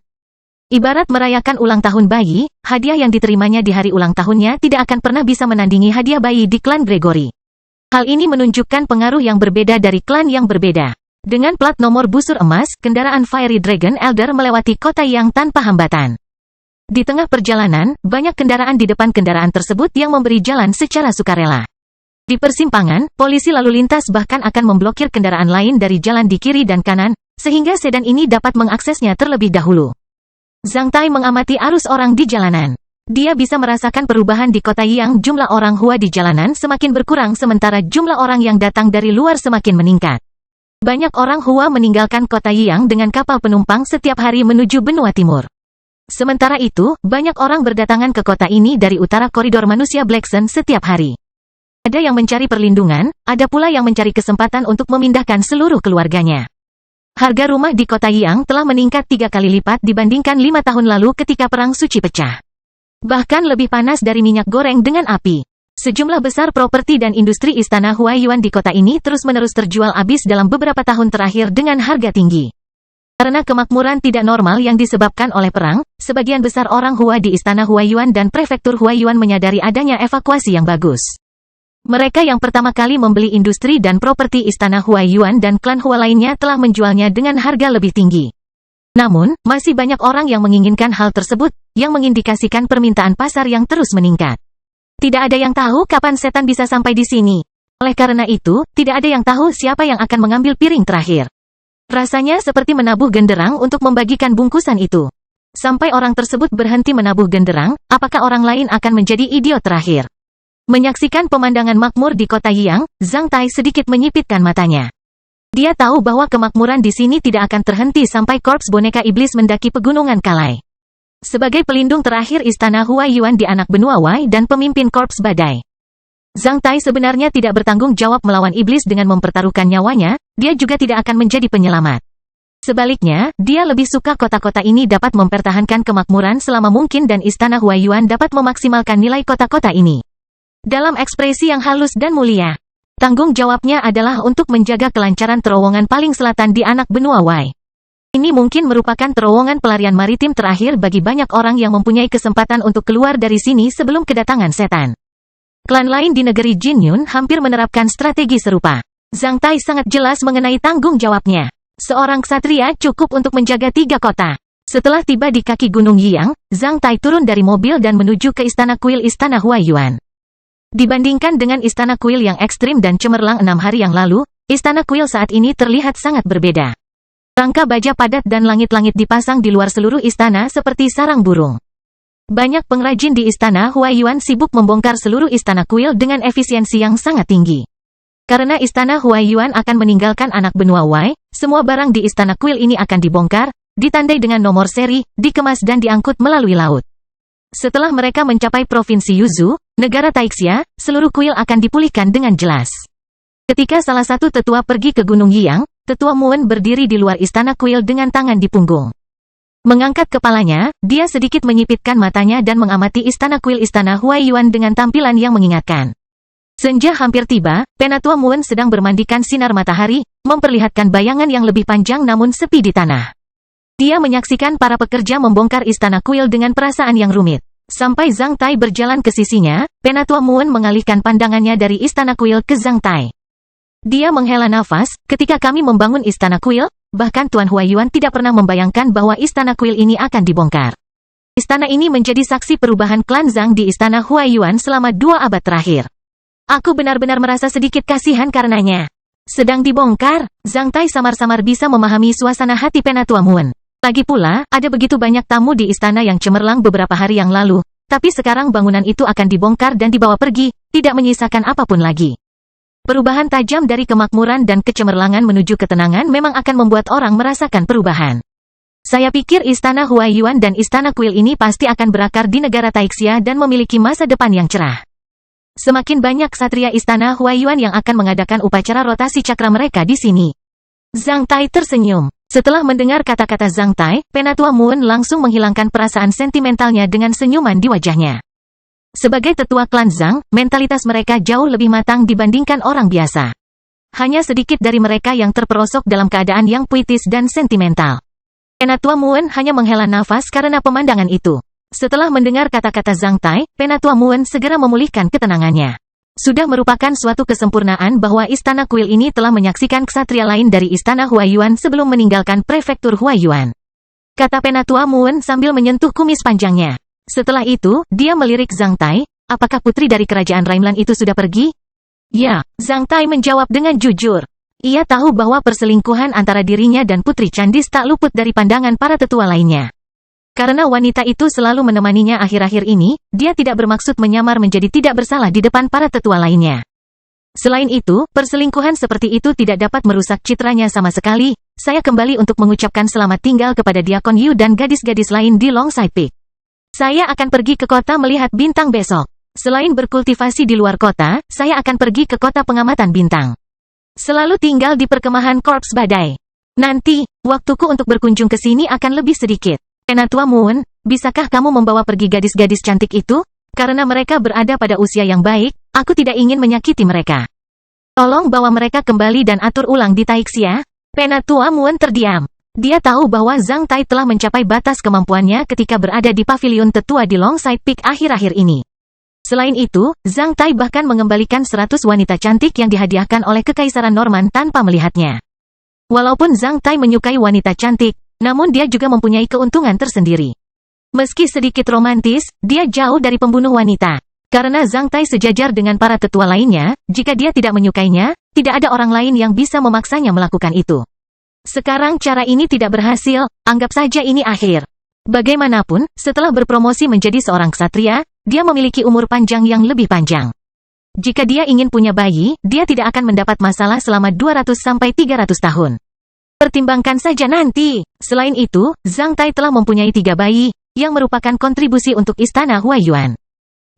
Ibarat merayakan ulang tahun bayi, hadiah yang diterimanya di hari ulang tahunnya tidak akan pernah bisa menandingi hadiah bayi di klan Gregory. Hal ini menunjukkan pengaruh yang berbeda dari klan yang berbeda. Dengan plat nomor busur emas, kendaraan Fiery Dragon Elder melewati kota yang tanpa hambatan. Di tengah perjalanan, banyak kendaraan di depan kendaraan tersebut yang memberi jalan secara sukarela. Di persimpangan, polisi lalu lintas bahkan akan memblokir kendaraan lain dari jalan di kiri dan kanan, sehingga sedan ini dapat mengaksesnya terlebih dahulu. Zhang Tai mengamati arus orang di jalanan. Dia bisa merasakan perubahan di kota Yiyang. Jumlah orang Hua di jalanan semakin berkurang sementara jumlah orang yang datang dari luar semakin meningkat. Banyak orang Hua meninggalkan kota Yiyang dengan kapal penumpang setiap hari menuju benua timur. Sementara itu, banyak orang berdatangan ke kota ini dari utara koridor manusia Black Sun setiap hari. Ada yang mencari perlindungan, ada pula yang mencari kesempatan untuk memindahkan seluruh keluarganya. Harga rumah di kota Yiyang telah meningkat 3 kali lipat dibandingkan 5 tahun lalu ketika Perang Suci pecah. Bahkan lebih panas dari minyak goreng dengan api. Sejumlah besar properti dan industri istana Huaiyuan di kota ini terus-menerus terjual habis dalam beberapa tahun terakhir dengan harga tinggi. Karena kemakmuran tidak normal yang disebabkan oleh perang, sebagian besar orang Hua di istana Huaiyuan dan prefektur Huaiyuan menyadari adanya evakuasi yang bagus. Mereka yang pertama kali membeli industri dan properti istana Huaiyuan dan klan Hua lainnya telah menjualnya dengan harga lebih tinggi. Namun, masih banyak orang yang menginginkan hal tersebut, yang mengindikasikan permintaan pasar yang terus meningkat. Tidak ada yang tahu kapan setan bisa sampai di sini. Oleh karena itu, tidak ada yang tahu siapa yang akan mengambil piring terakhir. Rasanya seperti menabuh genderang untuk membagikan bungkusan itu. Sampai orang tersebut berhenti menabuh genderang, apakah orang lain akan menjadi idiot terakhir? Menyaksikan pemandangan makmur di kota Yiyang, Zhang Tai sedikit menyipitkan matanya. Dia tahu bahwa kemakmuran di sini tidak akan terhenti sampai korps boneka iblis mendaki pegunungan Kalai. Sebagai pelindung terakhir istana Huaiyuan di anak benua Wai dan pemimpin korps badai, Zhang Tai sebenarnya tidak bertanggung jawab melawan iblis dengan mempertaruhkan nyawanya, dia juga tidak akan menjadi penyelamat. Sebaliknya, dia lebih suka kota-kota ini dapat mempertahankan kemakmuran selama mungkin dan istana Huaiyuan dapat memaksimalkan nilai kota-kota ini. Dalam ekspresi yang halus dan mulia, tanggung jawabnya adalah untuk menjaga kelancaran terowongan paling selatan di anak benua Wai. Ini mungkin merupakan terowongan pelarian maritim terakhir bagi banyak orang yang mempunyai kesempatan untuk keluar dari sini sebelum kedatangan setan. Klan lain di negeri Jinyun hampir menerapkan strategi serupa. Zhang Tai sangat jelas mengenai tanggung jawabnya. Seorang ksatria cukup untuk menjaga 3 kota. Setelah tiba di kaki Gunung Yiyang, Zhang Tai turun dari mobil dan menuju ke istana kuil istana Huaiyuan. Dibandingkan dengan istana kuil yang ekstrim dan cemerlang 6 hari yang lalu, istana kuil saat ini terlihat sangat berbeda. Rangka baja padat dan langit-langit dipasang di luar seluruh istana seperti sarang burung. Banyak pengrajin di istana Huaiyuan sibuk membongkar seluruh istana kuil dengan efisiensi yang sangat tinggi. Karena istana Huaiyuan akan meninggalkan anak benua Wei, semua barang di istana kuil ini akan dibongkar, ditandai dengan nomor seri, dikemas dan diangkut melalui laut. Setelah mereka mencapai Provinsi Yuzhou, negara Taixia, seluruh kuil akan dipulihkan dengan jelas. Ketika salah satu tetua pergi ke Gunung Yiyang, Tetua Muwen berdiri di luar istana kuil dengan tangan di punggung. Mengangkat kepalanya, dia sedikit menyipitkan matanya dan mengamati istana kuil istana Huaiyuan dengan tampilan yang mengingatkan. Senja hampir tiba, Penatua Muwen sedang bermandikan sinar matahari, memperlihatkan bayangan yang lebih panjang namun sepi di tanah. Dia menyaksikan para pekerja membongkar istana kuil dengan perasaan yang rumit. Sampai Zhang Tai berjalan ke sisinya, Penatua Muwen mengalihkan pandangannya dari istana kuil ke Zhang Tai. Dia menghela nafas, ketika kami membangun istana kuil, bahkan Tuan Huaiyuan tidak pernah membayangkan bahwa istana kuil ini akan dibongkar. Istana ini menjadi saksi perubahan klan Zhang di istana Huaiyuan selama 2 abad terakhir. Aku benar-benar merasa sedikit kasihan karenanya. Sedang dibongkar, Zhang Tai samar-samar bisa memahami suasana hati Penatua Muwen. Lagi pula, ada begitu banyak tamu di istana yang cemerlang beberapa hari yang lalu, tapi sekarang bangunan itu akan dibongkar dan dibawa pergi, tidak menyisakan apapun lagi. Perubahan tajam dari kemakmuran dan kecemerlangan menuju ketenangan memang akan membuat orang merasakan perubahan. Saya pikir istana Huaiyuan dan istana kuil ini pasti akan berakar di negara Taixia dan memiliki masa depan yang cerah. Semakin banyak ksatria istana Huaiyuan yang akan mengadakan upacara rotasi cakra mereka di sini. Zhang Tai tersenyum. Setelah mendengar kata-kata Zhang Tai, Penatua Muwen langsung menghilangkan perasaan sentimentalnya dengan senyuman di wajahnya. Sebagai tetua klan Zhang, mentalitas mereka jauh lebih matang dibandingkan orang biasa. Hanya sedikit dari mereka yang terperosok dalam keadaan yang puitis dan sentimental. Penatua Muwen hanya menghela nafas karena pemandangan itu. Setelah mendengar kata-kata Zhang Tai, Penatua Muwen segera memulihkan ketenangannya. Sudah merupakan suatu kesempurnaan bahwa istana kuil ini telah menyaksikan ksatria lain dari istana Huaiyuan sebelum meninggalkan prefektur Huaiyuan. Kata Penatua Muwen sambil menyentuh kumis panjangnya. Setelah itu, dia melirik Zhang Tai, apakah putri dari kerajaan Raimlan itu sudah pergi? Ya, Zhang Tai menjawab dengan jujur. Ia tahu bahwa perselingkuhan antara dirinya dan Putri Candis tak luput dari pandangan para tetua lainnya. Karena wanita itu selalu menemaninya akhir-akhir ini, dia tidak bermaksud menyamar menjadi tidak bersalah di depan para tetua lainnya. Selain itu, perselingkuhan seperti itu tidak dapat merusak citranya sama sekali. Saya kembali untuk mengucapkan selamat tinggal kepada Diakon Yu dan gadis-gadis lain di Longside Peak. Saya akan pergi ke kota melihat bintang besok. Selain berkultivasi di luar kota, saya akan pergi ke kota pengamatan bintang. Selalu tinggal di perkemahan Korps Badai. Nanti, waktuku untuk berkunjung ke sini akan lebih sedikit. Penatua Muwen, bisakah kamu membawa pergi gadis-gadis cantik itu? Karena mereka berada pada usia yang baik, aku tidak ingin menyakiti mereka. Tolong bawa mereka kembali dan atur ulang di Taixia. Penatua Muwen terdiam. Dia tahu bahwa Zhang Tai telah mencapai batas kemampuannya ketika berada di pavilion tetua di Longside Peak akhir-akhir ini. Selain itu, Zhang Tai bahkan mengembalikan 100 wanita cantik yang dihadiahkan oleh Kekaisaran Norman tanpa melihatnya. Walaupun Zhang Tai menyukai wanita cantik, namun dia juga mempunyai keuntungan tersendiri. Meski sedikit romantis, dia jauh dari pembunuh wanita. Karena Zhang Tai sejajar dengan para tetua lainnya, jika dia tidak menyukainya, tidak ada orang lain yang bisa memaksanya melakukan itu. Sekarang cara ini tidak berhasil, anggap saja ini akhir. Bagaimanapun, setelah berpromosi menjadi seorang ksatria, dia memiliki umur panjang yang lebih panjang. Jika dia ingin punya bayi, dia tidak akan mendapat masalah selama 200-300 tahun. Pertimbangkan saja nanti. Selain itu, Zhang Tai telah mempunyai 3 bayi, yang merupakan kontribusi untuk istana Huaiyuan.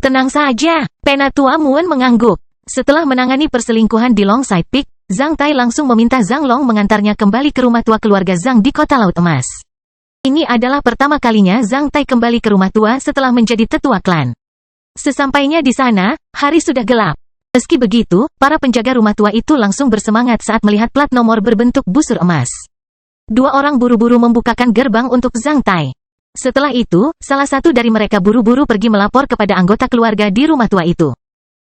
Tenang saja, Penatua Muwen mengangguk. Setelah menangani perselingkuhan di Longside Peak, Zhang Tai langsung meminta Zhang Long mengantarnya kembali ke rumah tua keluarga Zhang di Kota Laut Emas. Ini adalah pertama kalinya Zhang Tai kembali ke rumah tua setelah menjadi tetua klan. Sesampainya di sana, hari sudah gelap. Meski begitu, para penjaga rumah tua itu langsung bersemangat saat melihat plat nomor berbentuk busur emas. 2 orang buru-buru membukakan gerbang untuk Zhang Tai. Setelah itu, salah satu dari mereka buru-buru pergi melapor kepada anggota keluarga di rumah tua itu.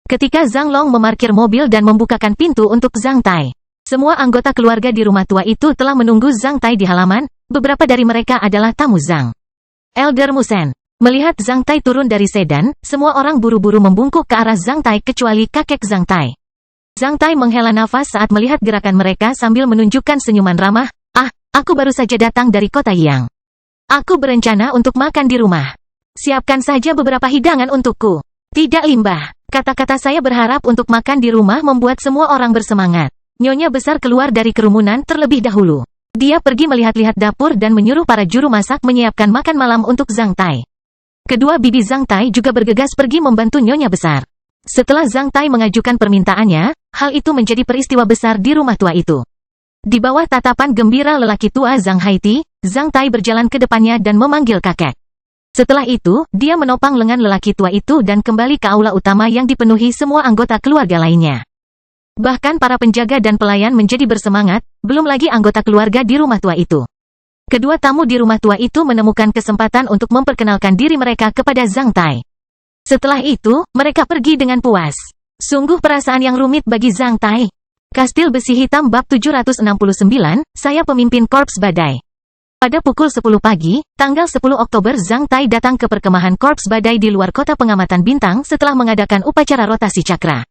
Ketika Zhang Long memarkir mobil dan membukakan pintu untuk Zhang Tai, semua anggota keluarga di rumah tua itu telah menunggu Zhang Tai di halaman. Beberapa dari mereka adalah tamu Zhang. Elder Musen. Melihat Zhang Tai turun dari sedan, semua orang buru-buru membungkuk ke arah Zhang Tai kecuali kakek Zhang Tai. Zhang Tai menghela nafas saat melihat gerakan mereka sambil menunjukkan senyuman ramah. Aku baru saja datang dari kota Yang. Aku berencana untuk makan di rumah. Siapkan saja beberapa hidangan untukku. Tidak limbah. Kata-kata saya berharap untuk makan di rumah membuat semua orang bersemangat. Nyonya besar keluar dari kerumunan terlebih dahulu. Dia pergi melihat-lihat dapur dan menyuruh para juru masak menyiapkan makan malam untuk Zhang Tai. Kedua bibi Zhang Tai juga bergegas pergi membantu nyonya besar. Setelah Zhang Tai mengajukan permintaannya, hal itu menjadi peristiwa besar di rumah tua itu. Di bawah tatapan gembira lelaki tua Zhang Haiti, Zhang Tai berjalan ke depannya dan memanggil kakek. Setelah itu, dia menopang lengan lelaki tua itu dan kembali ke aula utama yang dipenuhi semua anggota keluarga lainnya. Bahkan para penjaga dan pelayan menjadi bersemangat, belum lagi anggota keluarga di rumah tua itu. Kedua tamu di rumah tua itu menemukan kesempatan untuk memperkenalkan diri mereka kepada Zhang Tai. Setelah itu, mereka pergi dengan puas. Sungguh perasaan yang rumit bagi Zhang Tai. Kastil Besi Hitam Bab 769, saya pemimpin Korps Badai. Pada pukul 10 pagi, tanggal 10 Oktober Zhang Tai datang ke perkemahan Korps Badai di luar kota pengamatan bintang setelah mengadakan upacara rotasi cakra.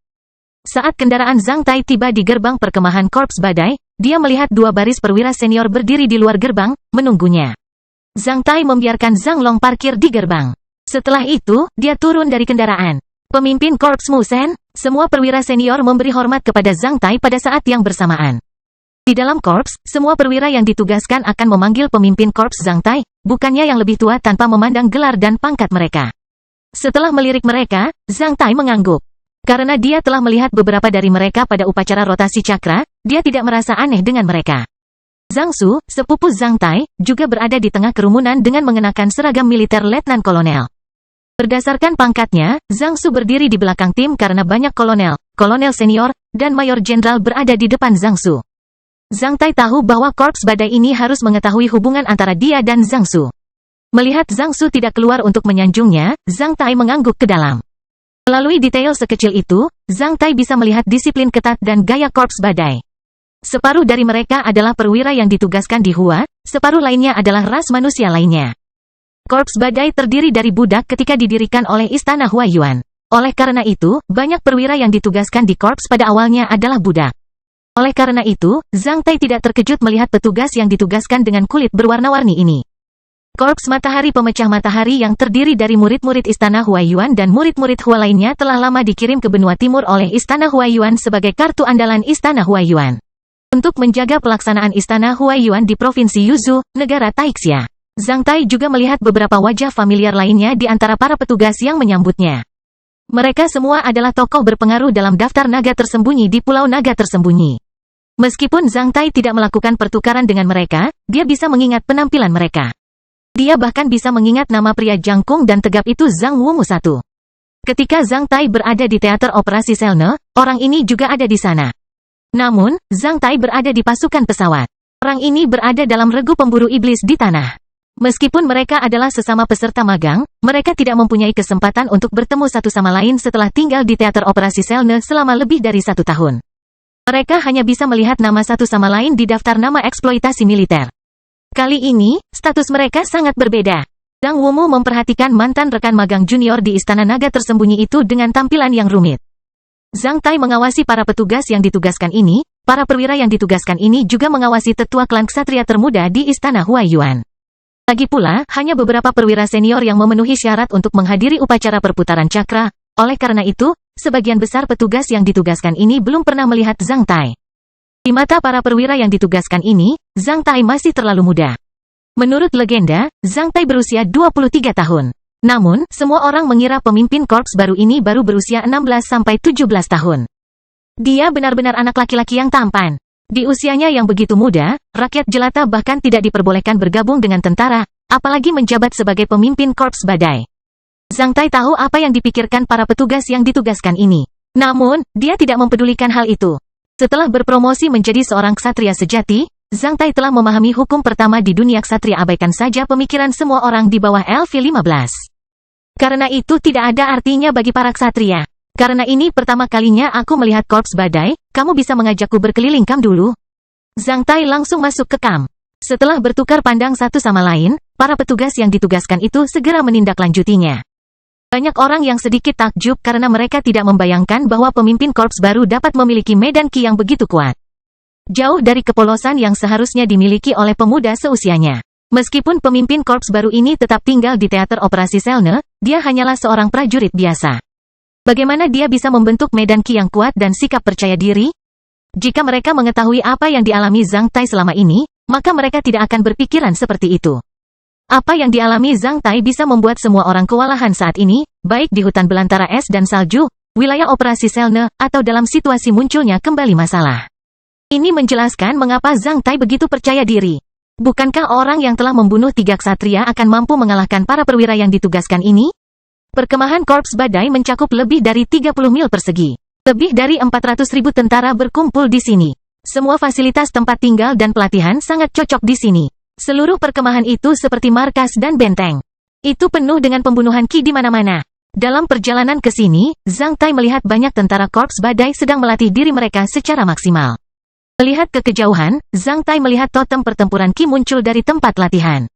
Saat kendaraan Zhang Tai tiba di gerbang perkemahan Korps Badai, dia melihat dua baris perwira senior berdiri di luar gerbang, menunggunya. Zhang Tai membiarkan Zhang Long parkir di gerbang. Setelah itu, dia turun dari kendaraan. Pemimpin Korps Musen, semua perwira senior memberi hormat kepada Zhang Tai pada saat yang bersamaan. Di dalam korps, semua perwira yang ditugaskan akan memanggil pemimpin korps Zhang Tai, bukannya yang lebih tua tanpa memandang gelar dan pangkat mereka. Setelah melirik mereka, Zhang Tai mengangguk. Karena dia telah melihat beberapa dari mereka pada upacara rotasi cakra, dia tidak merasa aneh dengan mereka. Zhang Su, sepupu Zhang Tai, juga berada di tengah kerumunan dengan mengenakan seragam militer letnan kolonel. Berdasarkan pangkatnya, Zhang Su berdiri di belakang tim karena banyak kolonel, kolonel senior, dan mayor jenderal berada di depan Zhang Su. Zhang Tai tahu bahwa Korps Badai ini harus mengetahui hubungan antara dia dan Zhang Su. Melihat Zhang Su tidak keluar untuk menyanjungnya, Zhang Tai mengangguk ke dalam. Melalui detail sekecil itu, Zhang Tai bisa melihat disiplin ketat dan gaya Korps Badai. Separuh dari mereka adalah perwira yang ditugaskan di Hua, separuh lainnya adalah ras manusia lainnya. Korps Badai terdiri dari budak ketika didirikan oleh Istana Huayuan. Oleh karena itu, banyak perwira yang ditugaskan di korps pada awalnya adalah budak. Oleh karena itu, Zhang Tai tidak terkejut melihat petugas yang ditugaskan dengan kulit berwarna-warni ini. Korps Matahari Pemecah Matahari yang terdiri dari murid-murid Istana Huayuan dan murid-murid Hua lainnya telah lama dikirim ke benua timur oleh Istana Huayuan sebagai kartu andalan Istana Huayuan. Untuk menjaga pelaksanaan Istana Huayuan di Provinsi Yuzhou, negara Taixia. Zhang Tai juga melihat beberapa wajah familiar lainnya di antara para petugas yang menyambutnya. Mereka semua adalah tokoh berpengaruh dalam daftar naga tersembunyi di Pulau Naga Tersembunyi. Meskipun Zhang Tai tidak melakukan pertukaran dengan mereka, dia bisa mengingat penampilan mereka. Dia bahkan bisa mengingat nama pria jangkung dan tegap itu Zhang Wumu I. Ketika Zhang Tai berada di teater operasi Selne, orang ini juga ada di sana. Namun, Zhang Tai berada di pasukan pesawat. Orang ini berada dalam regu pemburu iblis di tanah. Meskipun mereka adalah sesama peserta magang, mereka tidak mempunyai kesempatan untuk bertemu satu sama lain setelah tinggal di teater operasi Selne selama lebih dari 1 tahun. Mereka hanya bisa melihat nama satu sama lain di daftar nama eksploitasi militer. Kali ini, status mereka sangat berbeda. Zhang Wumu memperhatikan mantan rekan magang junior di Istana Naga Tersembunyi itu dengan tampilan yang rumit. Zhang Tai mengawasi para petugas yang ditugaskan ini, para perwira yang ditugaskan ini juga mengawasi tetua klan ksatria termuda di Istana Huayuan. Lagi pula, hanya beberapa perwira senior yang memenuhi syarat untuk menghadiri upacara perputaran cakra. Oleh karena itu, sebagian besar petugas yang ditugaskan ini belum pernah melihat Zhang Tai. Di mata para perwira yang ditugaskan ini, Zhang Tai masih terlalu muda. Menurut legenda, Zhang Tai berusia 23 tahun. Namun, semua orang mengira pemimpin korps baru ini baru berusia 16-17 tahun. Dia benar-benar anak laki-laki yang tampan. Di usianya yang begitu muda, rakyat jelata bahkan tidak diperbolehkan bergabung dengan tentara, apalagi menjabat sebagai pemimpin korps badai. Zhang Tai tahu apa yang dipikirkan para petugas yang ditugaskan ini. Namun, dia tidak mempedulikan hal itu. Setelah berpromosi menjadi seorang ksatria sejati, Zhang Tai telah memahami hukum pertama di dunia ksatria. Abaikan saja pemikiran semua orang di bawah LV-15. Karena itu tidak ada artinya bagi para ksatria. Karena ini pertama kalinya aku melihat korps badai, kamu bisa mengajakku berkeliling kam dulu? Zhang Tai langsung masuk ke kam. Setelah bertukar pandang satu sama lain, para petugas yang ditugaskan itu segera menindaklanjutinya. Banyak orang yang sedikit takjub karena mereka tidak membayangkan bahwa pemimpin korps baru dapat memiliki medan ki yang begitu kuat. Jauh dari kepolosan yang seharusnya dimiliki oleh pemuda seusianya. Meskipun pemimpin korps baru ini tetap tinggal di teater operasi Selne, dia hanyalah seorang prajurit biasa. Bagaimana dia bisa membentuk medan ki yang kuat dan sikap percaya diri? Jika mereka mengetahui apa yang dialami Zhang Tai selama ini, maka mereka tidak akan berpikiran seperti itu. Apa yang dialami Zhang Tai bisa membuat semua orang kewalahan saat ini, baik di hutan belantara es dan salju, wilayah operasi Selne, atau dalam situasi munculnya kembali masalah. Ini menjelaskan mengapa Zhang Tai begitu percaya diri. Bukankah orang yang telah membunuh 3 ksatria akan mampu mengalahkan para perwira yang ditugaskan ini? Perkemahan Korps Badai mencakup lebih dari 30 mil persegi. Lebih dari 400.000 tentara berkumpul di sini. Semua fasilitas tempat tinggal dan pelatihan sangat cocok di sini. Seluruh perkemahan itu seperti markas dan benteng. Itu penuh dengan pembunuhan ki di mana-mana. Dalam perjalanan ke sini, Zhang Tai melihat banyak tentara Korps Badai sedang melatih diri mereka secara maksimal. Melihat ke kejauhan, Zhang Tai melihat totem pertempuran ki muncul dari tempat latihan.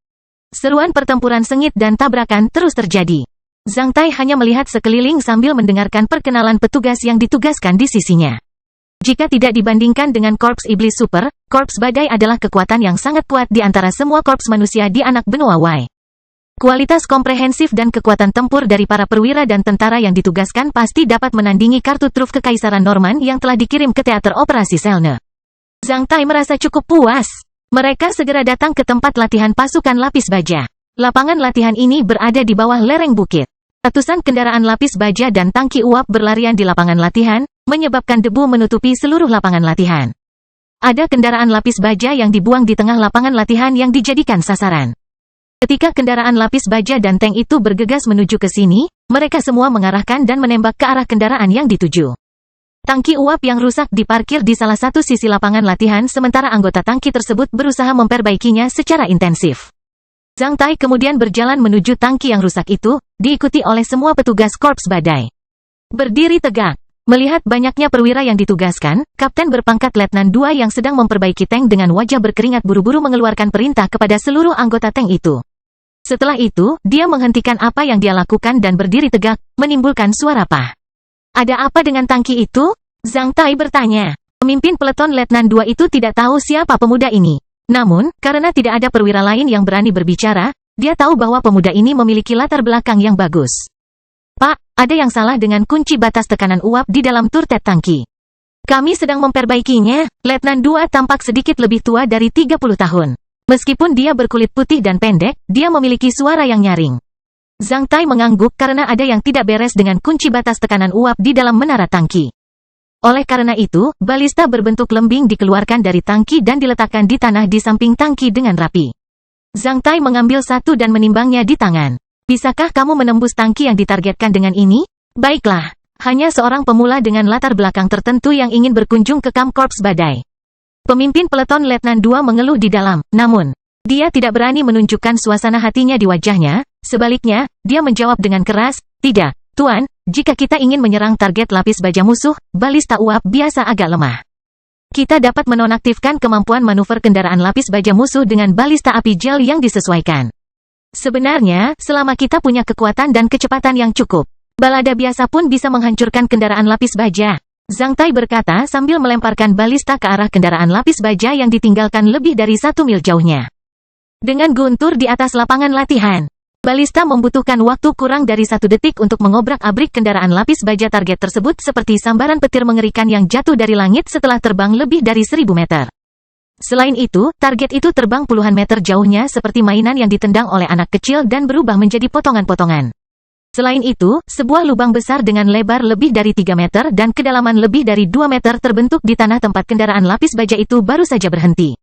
Seruan pertempuran sengit dan tabrakan terus terjadi. Zhang Tai hanya melihat sekeliling sambil mendengarkan perkenalan petugas yang ditugaskan di sisinya. Jika tidak dibandingkan dengan Korps Iblis Super, Korps Badai adalah kekuatan yang sangat kuat di antara semua korps manusia di anak benua Wai. Kualitas komprehensif dan kekuatan tempur dari para perwira dan tentara yang ditugaskan pasti dapat menandingi kartu truf Kekaisaran Norman yang telah dikirim ke teater operasi Selne. Zhang Tai merasa cukup puas. Mereka segera datang ke tempat latihan pasukan lapis baja. Lapangan latihan ini berada di bawah lereng bukit. Ratusan kendaraan lapis baja dan tangki uap berlarian di lapangan latihan, menyebabkan debu menutupi seluruh lapangan latihan. Ada kendaraan lapis baja yang dibuang di tengah lapangan latihan yang dijadikan sasaran. Ketika kendaraan lapis baja dan tank itu bergegas menuju ke sini, mereka semua mengarahkan dan menembak ke arah kendaraan yang dituju. Tangki uap yang rusak diparkir di salah satu sisi lapangan latihan sementara anggota tangki tersebut berusaha memperbaikinya secara intensif. Zhang Tai kemudian berjalan menuju tangki yang rusak itu, diikuti oleh semua petugas Korps Badai. Berdiri tegak. Melihat banyaknya perwira yang ditugaskan, Kapten berpangkat Letnan 2 yang sedang memperbaiki tank dengan wajah berkeringat buru-buru mengeluarkan perintah kepada seluruh anggota tank itu. Setelah itu, dia menghentikan apa yang dia lakukan dan berdiri tegak, menimbulkan suara pah. Ada apa dengan tangki itu? Zhang Tai bertanya. Pemimpin peleton Letnan 2 itu tidak tahu siapa pemuda ini. Namun, karena tidak ada perwira lain yang berani berbicara, dia tahu bahwa pemuda ini memiliki latar belakang yang bagus. Pak, ada yang salah dengan kunci batas tekanan uap di dalam turret tangki. Kami sedang memperbaikinya. Letnan 2 tampak sedikit lebih tua dari 30 tahun. Meskipun dia berkulit putih dan pendek, dia memiliki suara yang nyaring. Zhang Tai mengangguk karena ada yang tidak beres dengan kunci batas tekanan uap di dalam menara tangki. Oleh karena itu, balista berbentuk lembing dikeluarkan dari tangki dan diletakkan di tanah di samping tangki dengan rapi. Zhang Tai mengambil satu dan menimbangnya di tangan. Bisakah kamu menembus tangki yang ditargetkan dengan ini? Baiklah, hanya seorang pemula dengan latar belakang tertentu yang ingin berkunjung ke kamp Korps Badai. Pemimpin peleton Letnan 2 mengeluh di dalam, namun dia tidak berani menunjukkan suasana hatinya di wajahnya. Sebaliknya, dia menjawab dengan keras, "Tidak, Tuan, jika kita ingin menyerang target lapis baja musuh, balista uap biasa agak lemah. Kita dapat menonaktifkan kemampuan manuver kendaraan lapis baja musuh dengan balista api gel yang disesuaikan. Sebenarnya, selama kita punya kekuatan dan kecepatan yang cukup, balada biasa pun bisa menghancurkan kendaraan lapis baja." Zhang Tai berkata sambil melemparkan balista ke arah kendaraan lapis baja yang ditinggalkan lebih dari 1 mil jauhnya. Dengan guntur di atas lapangan latihan, balista membutuhkan waktu kurang dari 1 detik untuk mengobrak-abrik kendaraan lapis baja target tersebut seperti sambaran petir mengerikan yang jatuh dari langit setelah terbang lebih dari 1000 meter. Selain itu, target itu terbang puluhan meter jauhnya seperti mainan yang ditendang oleh anak kecil dan berubah menjadi potongan-potongan. Selain itu, sebuah lubang besar dengan lebar lebih dari 3 meter dan kedalaman lebih dari 2 meter terbentuk di tanah tempat kendaraan lapis baja itu baru saja berhenti.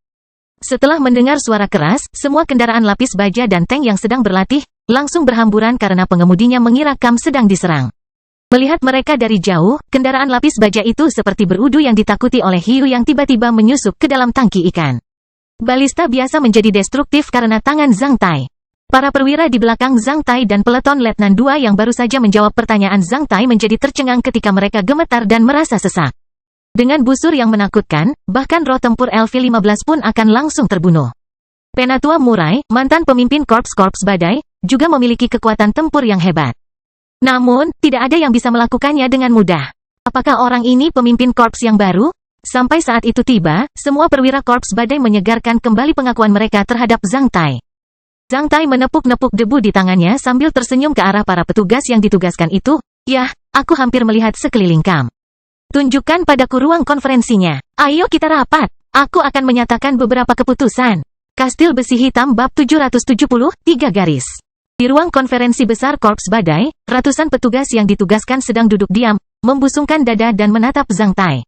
Setelah mendengar suara keras, semua kendaraan lapis baja dan tank yang sedang berlatih, langsung berhamburan karena pengemudinya mengira kamp sedang diserang. Melihat mereka dari jauh, kendaraan lapis baja itu seperti berudu yang ditakuti oleh hiu yang tiba-tiba menyusup ke dalam tangki ikan. Balista biasa menjadi destruktif karena tangan Zhang Tai. Para perwira di belakang Zhang Tai dan peleton Letnan 2 yang baru saja menjawab pertanyaan Zhang Tai menjadi tercengang ketika mereka gemetar dan merasa sesak. Dengan busur yang menakutkan, bahkan roh tempur LV-15 pun akan langsung terbunuh. Penatua Murai, mantan pemimpin Korps Badai, juga memiliki kekuatan tempur yang hebat. Namun, tidak ada yang bisa melakukannya dengan mudah. Apakah orang ini pemimpin korps yang baru? Sampai saat itu tiba, semua perwira Korps Badai menyegarkan kembali pengakuan mereka terhadap Zhang Tai. Zhang Tai menepuk-nepuk debu di tangannya sambil tersenyum ke arah para petugas yang ditugaskan itu. Yah, aku hampir melihat sekeliling kamp. Tunjukkan padaku ruang konferensinya. Ayo kita rapat. Aku akan menyatakan beberapa keputusan. Kastil Besi Hitam bab 773 garis. Di ruang konferensi besar Korps Badai, ratusan petugas yang ditugaskan sedang duduk diam, membusungkan dada dan menatap Zhang Tai.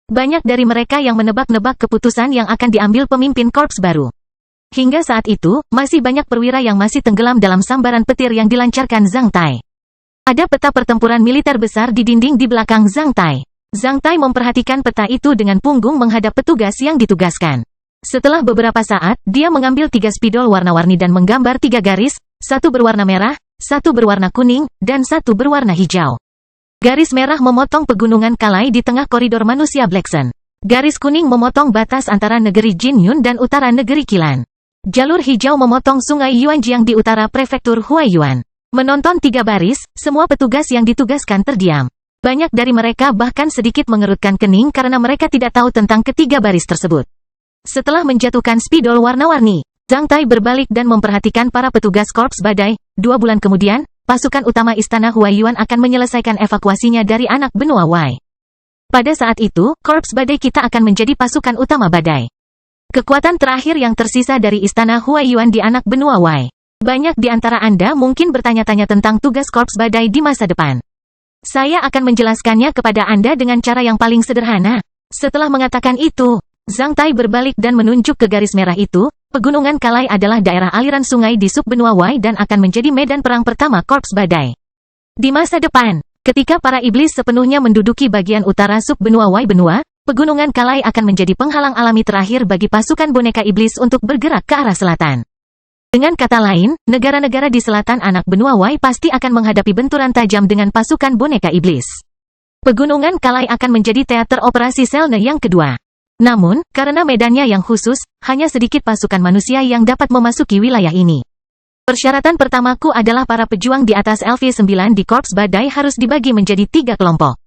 Banyak dari mereka yang menebak-nebak keputusan yang akan diambil pemimpin korps baru. Hingga saat itu, masih banyak perwira yang masih tenggelam dalam sambaran petir yang dilancarkan Zhang Tai. Ada peta pertempuran militer besar di dinding di belakang Zhang Tai. Zhang Tai memperhatikan peta itu dengan punggung menghadap petugas yang ditugaskan. Setelah beberapa saat, dia mengambil 3 spidol warna-warni dan menggambar 3 garis, 1 berwarna merah, 1 berwarna kuning, dan 1 berwarna hijau. Garis merah memotong pegunungan Kalai di tengah koridor manusia Blackson. Garis kuning memotong batas antara negeri Jinyun dan utara negeri Qilan. Jalur hijau memotong sungai Yuanjiang di utara prefektur Huaiyuan. Menonton 3 baris, semua petugas yang ditugaskan terdiam. Banyak dari mereka bahkan sedikit mengerutkan kening karena mereka tidak tahu tentang ketiga baris tersebut. Setelah menjatuhkan spidol warna-warni, Zhang Tai berbalik dan memperhatikan para petugas Korps Badai. 2 bulan kemudian, pasukan utama Istana Huaiyuan akan menyelesaikan evakuasinya dari anak benua Wei. Pada saat itu, Korps Badai kita akan menjadi pasukan utama Badai. Kekuatan terakhir yang tersisa dari Istana Huaiyuan di anak benua Wei. Banyak di antara Anda mungkin bertanya-tanya tentang tugas Korps Badai di masa depan. Saya akan menjelaskannya kepada Anda dengan cara yang paling sederhana. Setelah mengatakan itu, Zhang Tai berbalik dan menunjuk ke garis merah itu. Pegunungan Kalai adalah daerah aliran sungai di sub-benua Wei dan akan menjadi medan perang pertama Korps Badai. Di masa depan, ketika para iblis sepenuhnya menduduki bagian utara sub-benua Wei benua, pegunungan Kalai akan menjadi penghalang alami terakhir bagi pasukan boneka iblis untuk bergerak ke arah selatan. Dengan kata lain, negara-negara di selatan anak benua Wei pasti akan menghadapi benturan tajam dengan pasukan boneka iblis. Pegunungan Kalai akan menjadi teater operasi Selne yang kedua. Namun, karena medannya yang khusus, hanya sedikit pasukan manusia yang dapat memasuki wilayah ini. Persyaratan pertamaku adalah para pejuang di atas LV9 di Korps Badai harus dibagi menjadi 3 kelompok.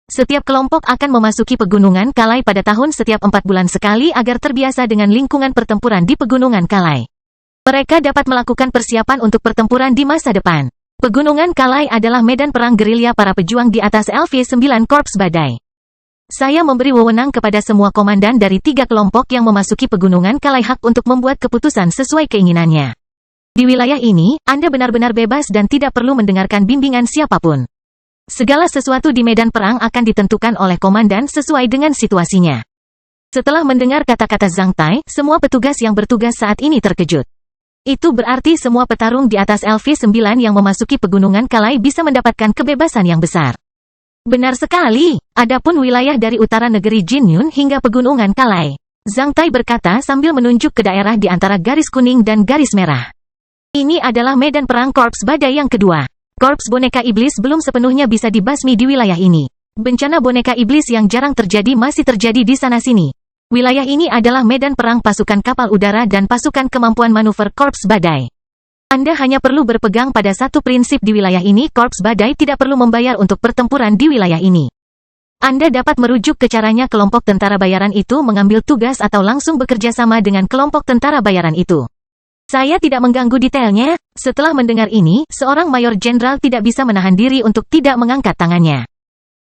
Setiap kelompok akan memasuki pegunungan Kalai pada tahun setiap 4 bulan sekali agar terbiasa dengan lingkungan pertempuran di pegunungan Kalai. Mereka dapat melakukan persiapan untuk pertempuran di masa depan. Pegunungan Kalai adalah medan perang gerilya para pejuang di atas LV9 Korps Badai. Saya memberi wewenang kepada semua komandan dari 3 kelompok yang memasuki pegunungan Kalai hak untuk membuat keputusan sesuai keinginannya. Di wilayah ini, Anda benar-benar bebas dan tidak perlu mendengarkan bimbingan siapapun. Segala sesuatu di medan perang akan ditentukan oleh komandan sesuai dengan situasinya. Setelah mendengar kata-kata Zhang Tai, semua petugas yang bertugas saat ini terkejut. Itu berarti semua petarung di atas LV9 yang memasuki pegunungan Kalai bisa mendapatkan kebebasan yang besar. Benar sekali, adapun wilayah dari utara negeri Jinyun hingga pegunungan Kalai. Zhang Tai berkata sambil menunjuk ke daerah di antara garis kuning dan garis merah. Ini adalah medan perang Korps Badai yang kedua. Korps boneka iblis belum sepenuhnya bisa dibasmi di wilayah ini. Bencana boneka iblis yang jarang terjadi masih terjadi di sana-sini. Wilayah ini adalah medan perang pasukan kapal udara dan pasukan kemampuan manuver Korps Badai. Anda hanya perlu berpegang pada satu prinsip di wilayah ini. Korps Badai tidak perlu membayar untuk pertempuran di wilayah ini. Anda dapat merujuk ke caranya kelompok tentara bayaran itu mengambil tugas atau langsung bekerja sama dengan kelompok tentara bayaran itu. Saya tidak mengganggu detailnya. Setelah mendengar ini, seorang mayor jenderal tidak bisa menahan diri untuk tidak mengangkat tangannya.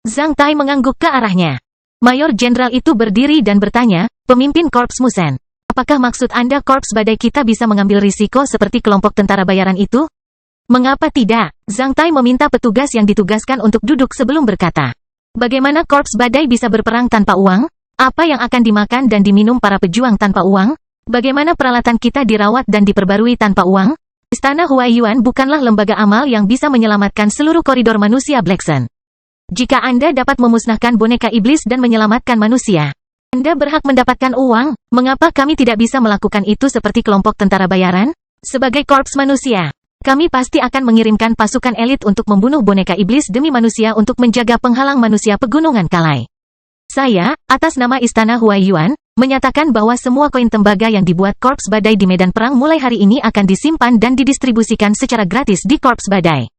Zhang Tai mengangguk ke arahnya. Mayor jenderal itu berdiri dan bertanya, "Pemimpin Korps Musen. Apakah maksud Anda Korps Badai kita bisa mengambil risiko seperti kelompok tentara bayaran itu?" "Mengapa tidak?" Zhang Tai meminta petugas yang ditugaskan untuk duduk sebelum berkata. "Bagaimana Korps Badai bisa berperang tanpa uang? Apa yang akan dimakan dan diminum para pejuang tanpa uang? Bagaimana peralatan kita dirawat dan diperbarui tanpa uang? Istana Huaiyuan bukanlah lembaga amal yang bisa menyelamatkan seluruh koridor manusia Blackson. Jika Anda dapat memusnahkan boneka iblis dan menyelamatkan manusia, Anda berhak mendapatkan uang. Mengapa kami tidak bisa melakukan itu seperti kelompok tentara bayaran? Sebagai korps manusia, kami pasti akan mengirimkan pasukan elit untuk membunuh boneka iblis demi manusia untuk menjaga penghalang manusia pegunungan Kalai. Saya, atas nama Istana Huaiyuan, menyatakan bahwa semua koin tembaga yang dibuat Korps Badai di medan perang mulai hari ini akan disimpan dan didistribusikan secara gratis di Korps Badai.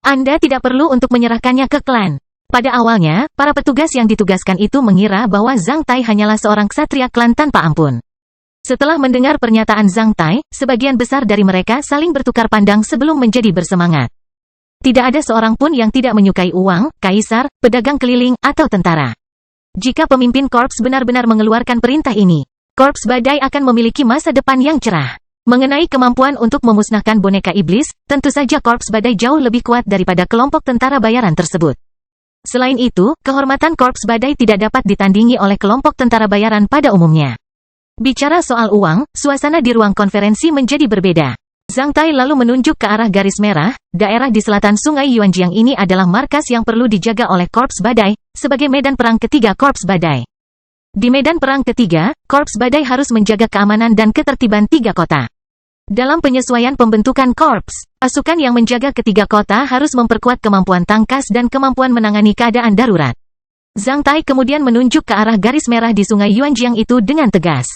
Anda tidak perlu untuk menyerahkannya ke klan. Pada awalnya, para petugas yang ditugaskan itu mengira bahwa Zhang Tai hanyalah seorang ksatria klan tanpa ampun. Setelah mendengar pernyataan Zhang Tai, sebagian besar dari mereka saling bertukar pandang sebelum menjadi bersemangat. Tidak ada seorang pun yang tidak menyukai uang, kaisar, pedagang keliling, atau tentara. Jika pemimpin korps benar-benar mengeluarkan perintah ini, korps badai akan memiliki masa depan yang cerah. Mengenai kemampuan untuk memusnahkan boneka iblis, tentu saja korps badai jauh lebih kuat daripada kelompok tentara bayaran tersebut. Selain itu, kehormatan korps badai tidak dapat ditandingi oleh kelompok tentara bayaran pada umumnya. Bicara soal uang, suasana di ruang konferensi menjadi berbeda. Zhang Tai lalu menunjuk ke arah garis merah. Daerah di selatan sungai Yuanjiang ini adalah markas yang perlu dijaga oleh korps badai, sebagai medan perang ketiga korps badai. Di medan perang ketiga, korps badai harus menjaga keamanan dan ketertiban 3 kota. Dalam penyesuaian pembentukan korps, pasukan yang menjaga ketiga kota harus memperkuat kemampuan tangkas dan kemampuan menangani keadaan darurat. Zhang Tai kemudian menunjuk ke arah garis merah di sungai Yuanjiang itu dengan tegas.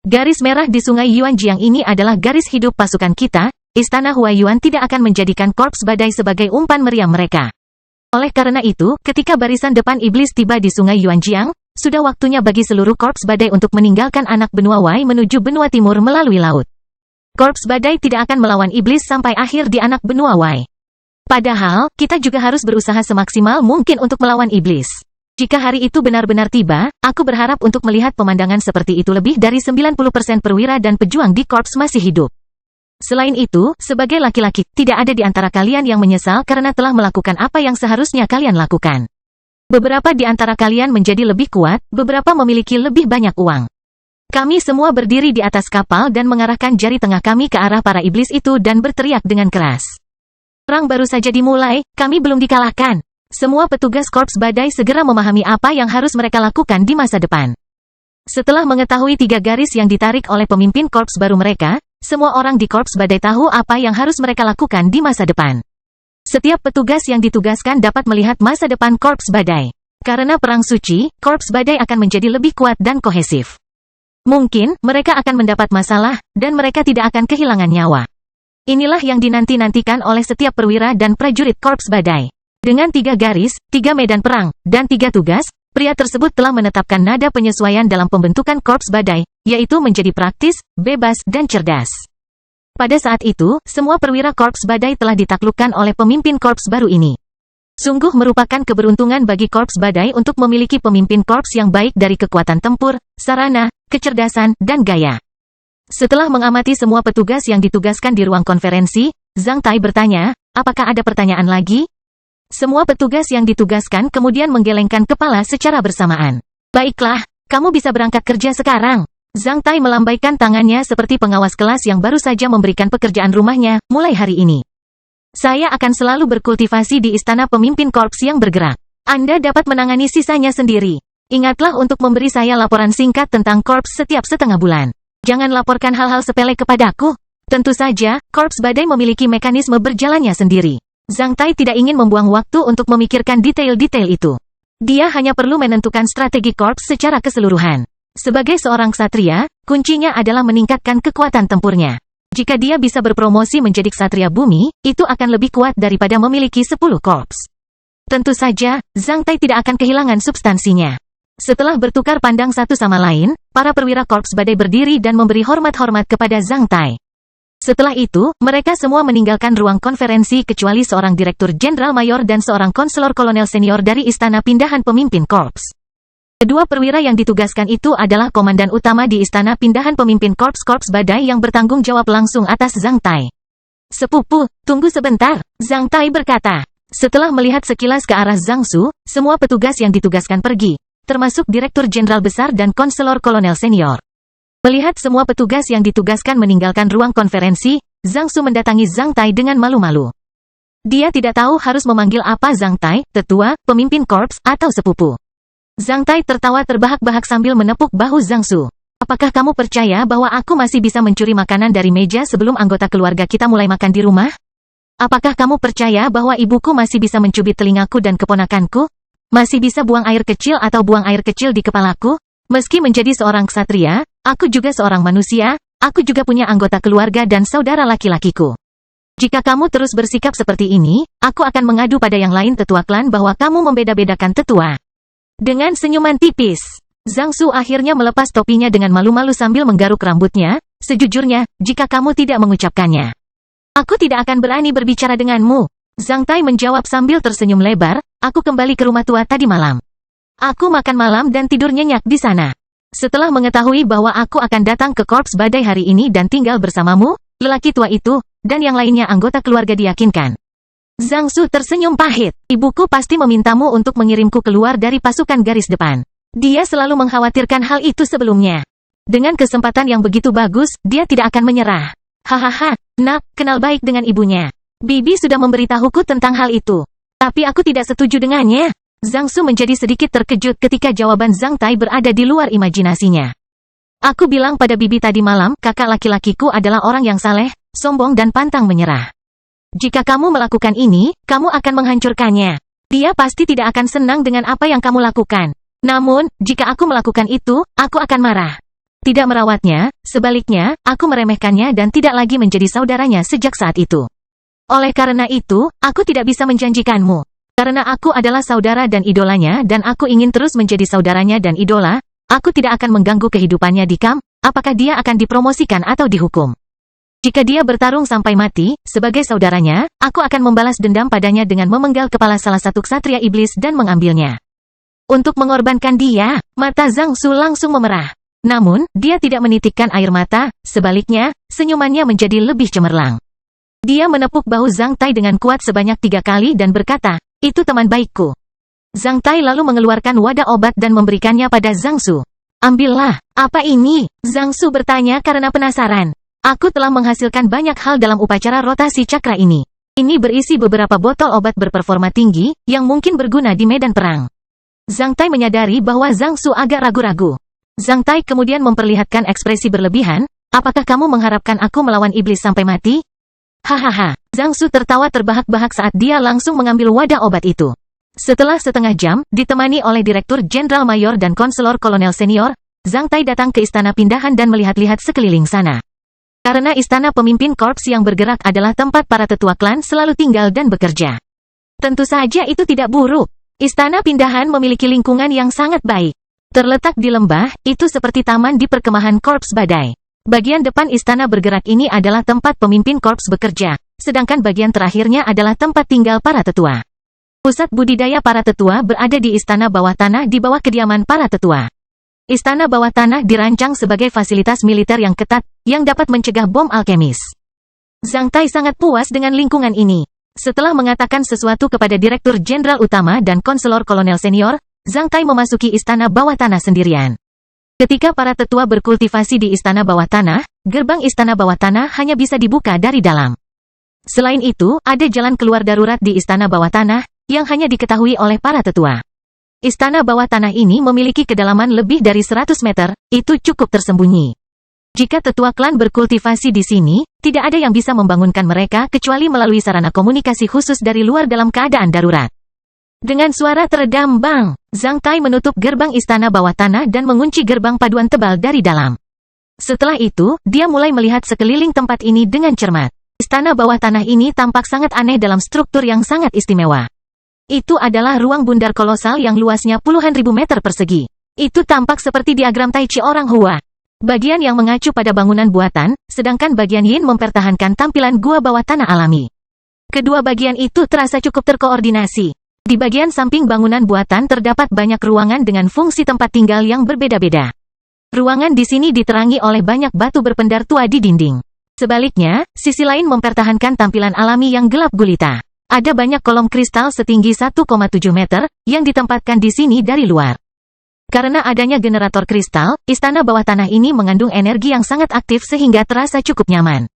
Garis merah di sungai Yuanjiang ini adalah garis hidup pasukan kita. Istana Huaiyuan tidak akan menjadikan korps badai sebagai umpan meriam mereka. Oleh karena itu, ketika barisan depan iblis tiba di sungai Yuanjiang, sudah waktunya bagi seluruh korps badai untuk meninggalkan anak benua Wei menuju benua timur melalui laut. Korps badai tidak akan melawan iblis sampai akhir di anak benua Wei. Padahal, kita juga harus berusaha semaksimal mungkin untuk melawan iblis. Jika hari itu benar-benar tiba, aku berharap untuk melihat pemandangan seperti itu lebih dari 90% perwira dan pejuang di korps masih hidup. Selain itu, sebagai laki-laki, tidak ada di antara kalian yang menyesal karena telah melakukan apa yang seharusnya kalian lakukan. Beberapa di antara kalian menjadi lebih kuat, beberapa memiliki lebih banyak uang. Kami semua berdiri di atas kapal dan mengarahkan jari tengah kami ke arah para iblis itu dan berteriak dengan keras. Perang baru saja dimulai, kami belum dikalahkan. Semua petugas korps badai segera memahami apa yang harus mereka lakukan di masa depan. Setelah mengetahui 3 garis yang ditarik oleh pemimpin korps baru mereka, semua orang di korps badai tahu apa yang harus mereka lakukan di masa depan. Setiap petugas yang ditugaskan dapat melihat masa depan korps badai. Karena perang suci, korps badai akan menjadi lebih kuat dan kohesif. Mungkin, mereka akan mendapat masalah, dan mereka tidak akan kehilangan nyawa. Inilah yang dinanti-nantikan oleh setiap perwira dan prajurit korps badai. Dengan 3 garis, 3 medan perang, dan 3 tugas, pria tersebut telah menetapkan nada penyesuaian dalam pembentukan korps badai, yaitu menjadi praktis, bebas, dan cerdas. Pada saat itu, semua perwira korps badai telah ditaklukkan oleh pemimpin korps baru ini. Sungguh merupakan keberuntungan bagi korps badai untuk memiliki pemimpin korps yang baik dari kekuatan tempur, sarana, kecerdasan, dan gaya. Setelah mengamati semua petugas yang ditugaskan di ruang konferensi, Zhang Tai bertanya, apakah ada pertanyaan lagi? Semua petugas yang ditugaskan kemudian menggelengkan kepala secara bersamaan. Baiklah, kamu bisa berangkat kerja sekarang. Zhang Tai melambaikan tangannya seperti pengawas kelas yang baru saja memberikan pekerjaan rumahnya, mulai hari ini. Saya akan selalu berkultivasi di istana pemimpin korps yang bergerak. Anda dapat menangani sisanya sendiri. Ingatlah untuk memberi saya laporan singkat tentang korps setiap setengah bulan. Jangan laporkan hal-hal sepele kepadaku. Tentu saja, korps badai memiliki mekanisme berjalannya sendiri. Zhang Tai tidak ingin membuang waktu untuk memikirkan detail-detail itu. Dia hanya perlu menentukan strategi korps secara keseluruhan. Sebagai seorang ksatria, kuncinya adalah meningkatkan kekuatan tempurnya. Jika dia bisa berpromosi menjadi ksatria bumi, itu akan lebih kuat daripada memiliki 10 korps. Tentu saja, Zhang Tai tidak akan kehilangan substansinya. Setelah bertukar pandang satu sama lain, para perwira korps badai berdiri dan memberi hormat-hormat kepada Zhang Tai. Setelah itu, mereka semua meninggalkan ruang konferensi kecuali seorang direktur jenderal mayor dan seorang konselor kolonel senior dari istana pindahan pemimpin korps. Kedua perwira yang ditugaskan itu adalah komandan utama di istana pindahan pemimpin korps badai yang bertanggung jawab langsung atas Zhang Tai. Sepupu, tunggu sebentar, Zhang Tai berkata. Setelah melihat sekilas ke arah Zhang Su, semua petugas yang ditugaskan pergi, termasuk direktur jenderal besar dan konselor kolonel senior. Melihat semua petugas yang ditugaskan meninggalkan ruang konferensi, Zhang Su mendatangi Zhang Tai dengan malu-malu. Dia tidak tahu harus memanggil apa Zhang Tai, tetua, pemimpin korps, atau sepupu. Zhang Tai tertawa terbahak-bahak sambil menepuk bahu Zhang Su. Apakah kamu percaya bahwa aku masih bisa mencuri makanan dari meja sebelum anggota keluarga kita mulai makan di rumah? Apakah kamu percaya bahwa ibuku masih bisa mencubit telingaku dan keponakanku? Masih bisa buang air kecil atau buang air kecil di kepalaku? Meski menjadi seorang ksatria, aku juga seorang manusia, aku juga punya anggota keluarga dan saudara laki-lakiku. Jika kamu terus bersikap seperti ini, aku akan mengadu pada yang lain tetua klan bahwa kamu membeda-bedakan tetua. Dengan senyuman tipis, Zhang Su akhirnya melepas topinya dengan malu-malu sambil menggaruk rambutnya. Sejujurnya, jika kamu tidak mengucapkannya, aku tidak akan berani berbicara denganmu. Zhang Tai menjawab sambil tersenyum lebar, aku kembali ke rumah tua tadi malam. Aku makan malam dan tidur nyenyak di sana. Setelah mengetahui bahwa aku akan datang ke Korps Badai hari ini dan tinggal bersamamu, lelaki tua itu, dan yang lainnya anggota keluarga diyakinkan. Zhang Su tersenyum pahit. Ibuku pasti memintamu untuk mengirimku keluar dari pasukan garis depan. Dia selalu mengkhawatirkan hal itu sebelumnya. Dengan kesempatan yang begitu bagus, dia tidak akan menyerah. Hahaha, nak, kenal baik dengan ibunya. Bibi sudah memberitahuku tentang hal itu. Tapi aku tidak setuju dengannya. Zhang Su menjadi sedikit terkejut ketika jawaban Zhang Tai berada di luar imajinasinya. Aku bilang pada Bibi tadi malam, kakak laki-lakiku adalah orang yang saleh, sombong dan pantang menyerah. Jika kamu melakukan ini, kamu akan menghancurkannya. Dia pasti tidak akan senang dengan apa yang kamu lakukan. Namun, jika aku melakukan itu, aku akan marah. Tidak merawatnya, sebaliknya, aku meremehkannya dan tidak lagi menjadi saudaranya sejak saat itu. Oleh karena itu, aku tidak bisa menjanjikanmu. Karena aku adalah saudara dan idolanya dan aku ingin terus menjadi saudaranya dan idola, aku tidak akan mengganggu kehidupannya di kamp, apakah dia akan dipromosikan atau dihukum. Jika dia bertarung sampai mati, sebagai saudaranya, aku akan membalas dendam padanya dengan memenggal kepala salah satu ksatria iblis dan mengambilnya. Untuk mengorbankan dia, mata Zhang Su langsung memerah. Namun, dia tidak menitikkan air mata, sebaliknya, senyumannya menjadi lebih cemerlang. Dia menepuk bahu Zhang Tai dengan kuat sebanyak 3 kali dan berkata, itu teman baikku. Zhang Tai lalu mengeluarkan wadah obat dan memberikannya pada Zhang Su. Ambillah, apa ini? Zhang Su bertanya karena penasaran. Aku telah menghasilkan banyak hal dalam upacara rotasi cakra ini. Ini berisi beberapa botol obat berperforma tinggi, yang mungkin berguna di medan perang. Zhang Tai menyadari bahwa Zhang Su agak ragu-ragu. Zhang Tai kemudian memperlihatkan ekspresi berlebihan, apakah kamu mengharapkan aku melawan iblis sampai mati? Hahaha, Zhang Su tertawa terbahak-bahak saat dia langsung mengambil wadah obat itu. Setelah setengah jam, ditemani oleh Direktur Jenderal Mayor dan Konselor Kolonel Senior, Zhang Tai datang ke istana pindahan dan melihat-lihat sekeliling sana. Karena istana pemimpin korps yang bergerak adalah tempat para tetua klan selalu tinggal dan bekerja. Tentu saja itu tidak buruk. Istana pindahan memiliki lingkungan yang sangat baik. Terletak di lembah, itu seperti taman di perkemahan Korps Badai. Bagian depan istana bergerak ini adalah tempat pemimpin korps bekerja, sedangkan bagian terakhirnya adalah tempat tinggal para tetua. Pusat budidaya para tetua berada di istana bawah tanah di bawah kediaman para tetua. Istana bawah tanah dirancang sebagai fasilitas militer yang ketat, yang dapat mencegah bom alkemis. Zhang Tai sangat puas dengan lingkungan ini. Setelah mengatakan sesuatu kepada Direktur Jenderal Utama dan Konselor Kolonel Senior, Zhang Tai memasuki istana bawah tanah sendirian. Ketika para tetua berkultivasi di istana bawah tanah, gerbang istana bawah tanah hanya bisa dibuka dari dalam. Selain itu, ada jalan keluar darurat di istana bawah tanah, yang hanya diketahui oleh para tetua. Istana bawah tanah ini memiliki kedalaman lebih dari 100 meter, itu cukup tersembunyi. Jika tetua klan berkultivasi di sini, tidak ada yang bisa membangunkan mereka kecuali melalui sarana komunikasi khusus dari luar dalam keadaan darurat. Dengan suara teredam bang, Zhang Tai menutup gerbang istana bawah tanah dan mengunci gerbang paduan tebal dari dalam. Setelah itu, dia mulai melihat sekeliling tempat ini dengan cermat. Istana bawah tanah ini tampak sangat aneh dalam struktur yang sangat istimewa. Itu adalah ruang bundar kolosal yang luasnya puluhan ribu meter persegi. Itu tampak seperti diagram Tai Chi orang Hua. Bagian yang mengacu pada bangunan buatan, sedangkan bagian Yin mempertahankan tampilan gua bawah tanah alami. Kedua bagian itu terasa cukup terkoordinasi. Di bagian samping bangunan buatan terdapat banyak ruangan dengan fungsi tempat tinggal yang berbeda-beda. Ruangan di sini diterangi oleh banyak batu berpendar tua di dinding. Sebaliknya, sisi lain mempertahankan tampilan alami yang gelap gulita. Ada banyak kolom kristal setinggi 1,7 meter, yang ditempatkan di sini dari luar. Karena adanya generator kristal, istana bawah tanah ini mengandung energi yang sangat aktif sehingga terasa cukup nyaman.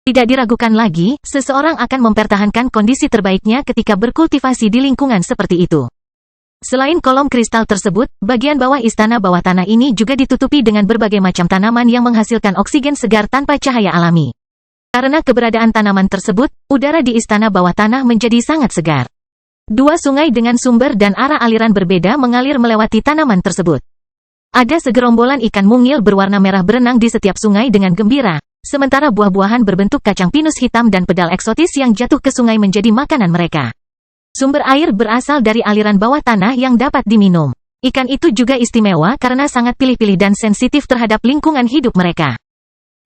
Tidak diragukan lagi, seseorang akan mempertahankan kondisi terbaiknya ketika berkultivasi di lingkungan seperti itu. Selain kolom kristal tersebut, bagian bawah istana bawah tanah ini juga ditutupi dengan berbagai macam tanaman yang menghasilkan oksigen segar tanpa cahaya alami. Karena keberadaan tanaman tersebut, udara di istana bawah tanah menjadi sangat segar. Dua sungai dengan sumber dan arah aliran berbeda mengalir melewati tanaman tersebut. Ada segerombolan ikan mungil berwarna merah berenang di setiap sungai dengan gembira. Sementara buah-buahan berbentuk kacang pinus hitam dan pedal eksotis yang jatuh ke sungai menjadi makanan mereka. Sumber air berasal dari aliran bawah tanah yang dapat diminum. Ikan itu juga istimewa karena sangat pilih-pilih dan sensitif terhadap lingkungan hidup mereka.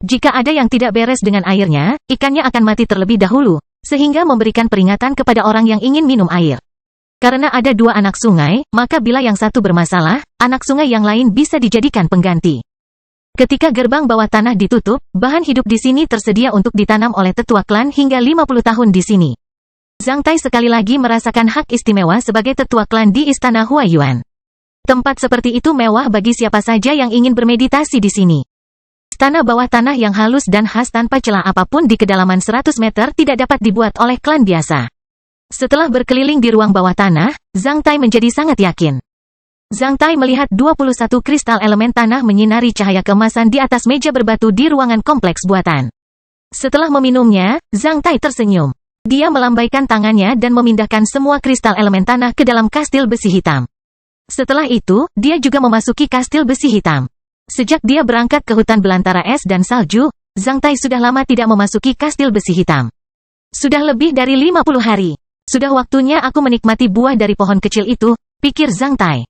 Jika ada yang tidak beres dengan airnya, ikannya akan mati terlebih dahulu, sehingga memberikan peringatan kepada orang yang ingin minum air. Karena ada dua anak sungai, maka bila yang satu bermasalah, anak sungai yang lain bisa dijadikan pengganti. Ketika gerbang bawah tanah ditutup, bahan hidup di sini tersedia untuk ditanam oleh tetua klan hingga 50 tahun di sini. Zhang Tai sekali lagi merasakan hak istimewa sebagai tetua klan di Istana Huaiyuan. Tempat seperti itu mewah bagi siapa saja yang ingin bermeditasi di sini. Istana bawah tanah yang halus dan khas tanpa celah apapun di kedalaman 100 meter tidak dapat dibuat oleh klan biasa. Setelah berkeliling di ruang bawah tanah, Zhang Tai menjadi sangat yakin. Zhang Tai melihat 21 kristal elemen tanah menyinari cahaya keemasan di atas meja berbatu di ruangan kompleks buatan. Setelah meminumnya, Zhang Tai tersenyum. Dia melambaikan tangannya dan memindahkan semua kristal elemen tanah ke dalam kastil besi hitam. Setelah itu, dia juga memasuki kastil besi hitam. Sejak dia berangkat ke hutan belantara es dan salju, Zhang Tai sudah lama tidak memasuki kastil besi hitam. Sudah lebih dari 50 hari. Sudah waktunya aku menikmati buah dari pohon kecil itu, pikir Zhang Tai.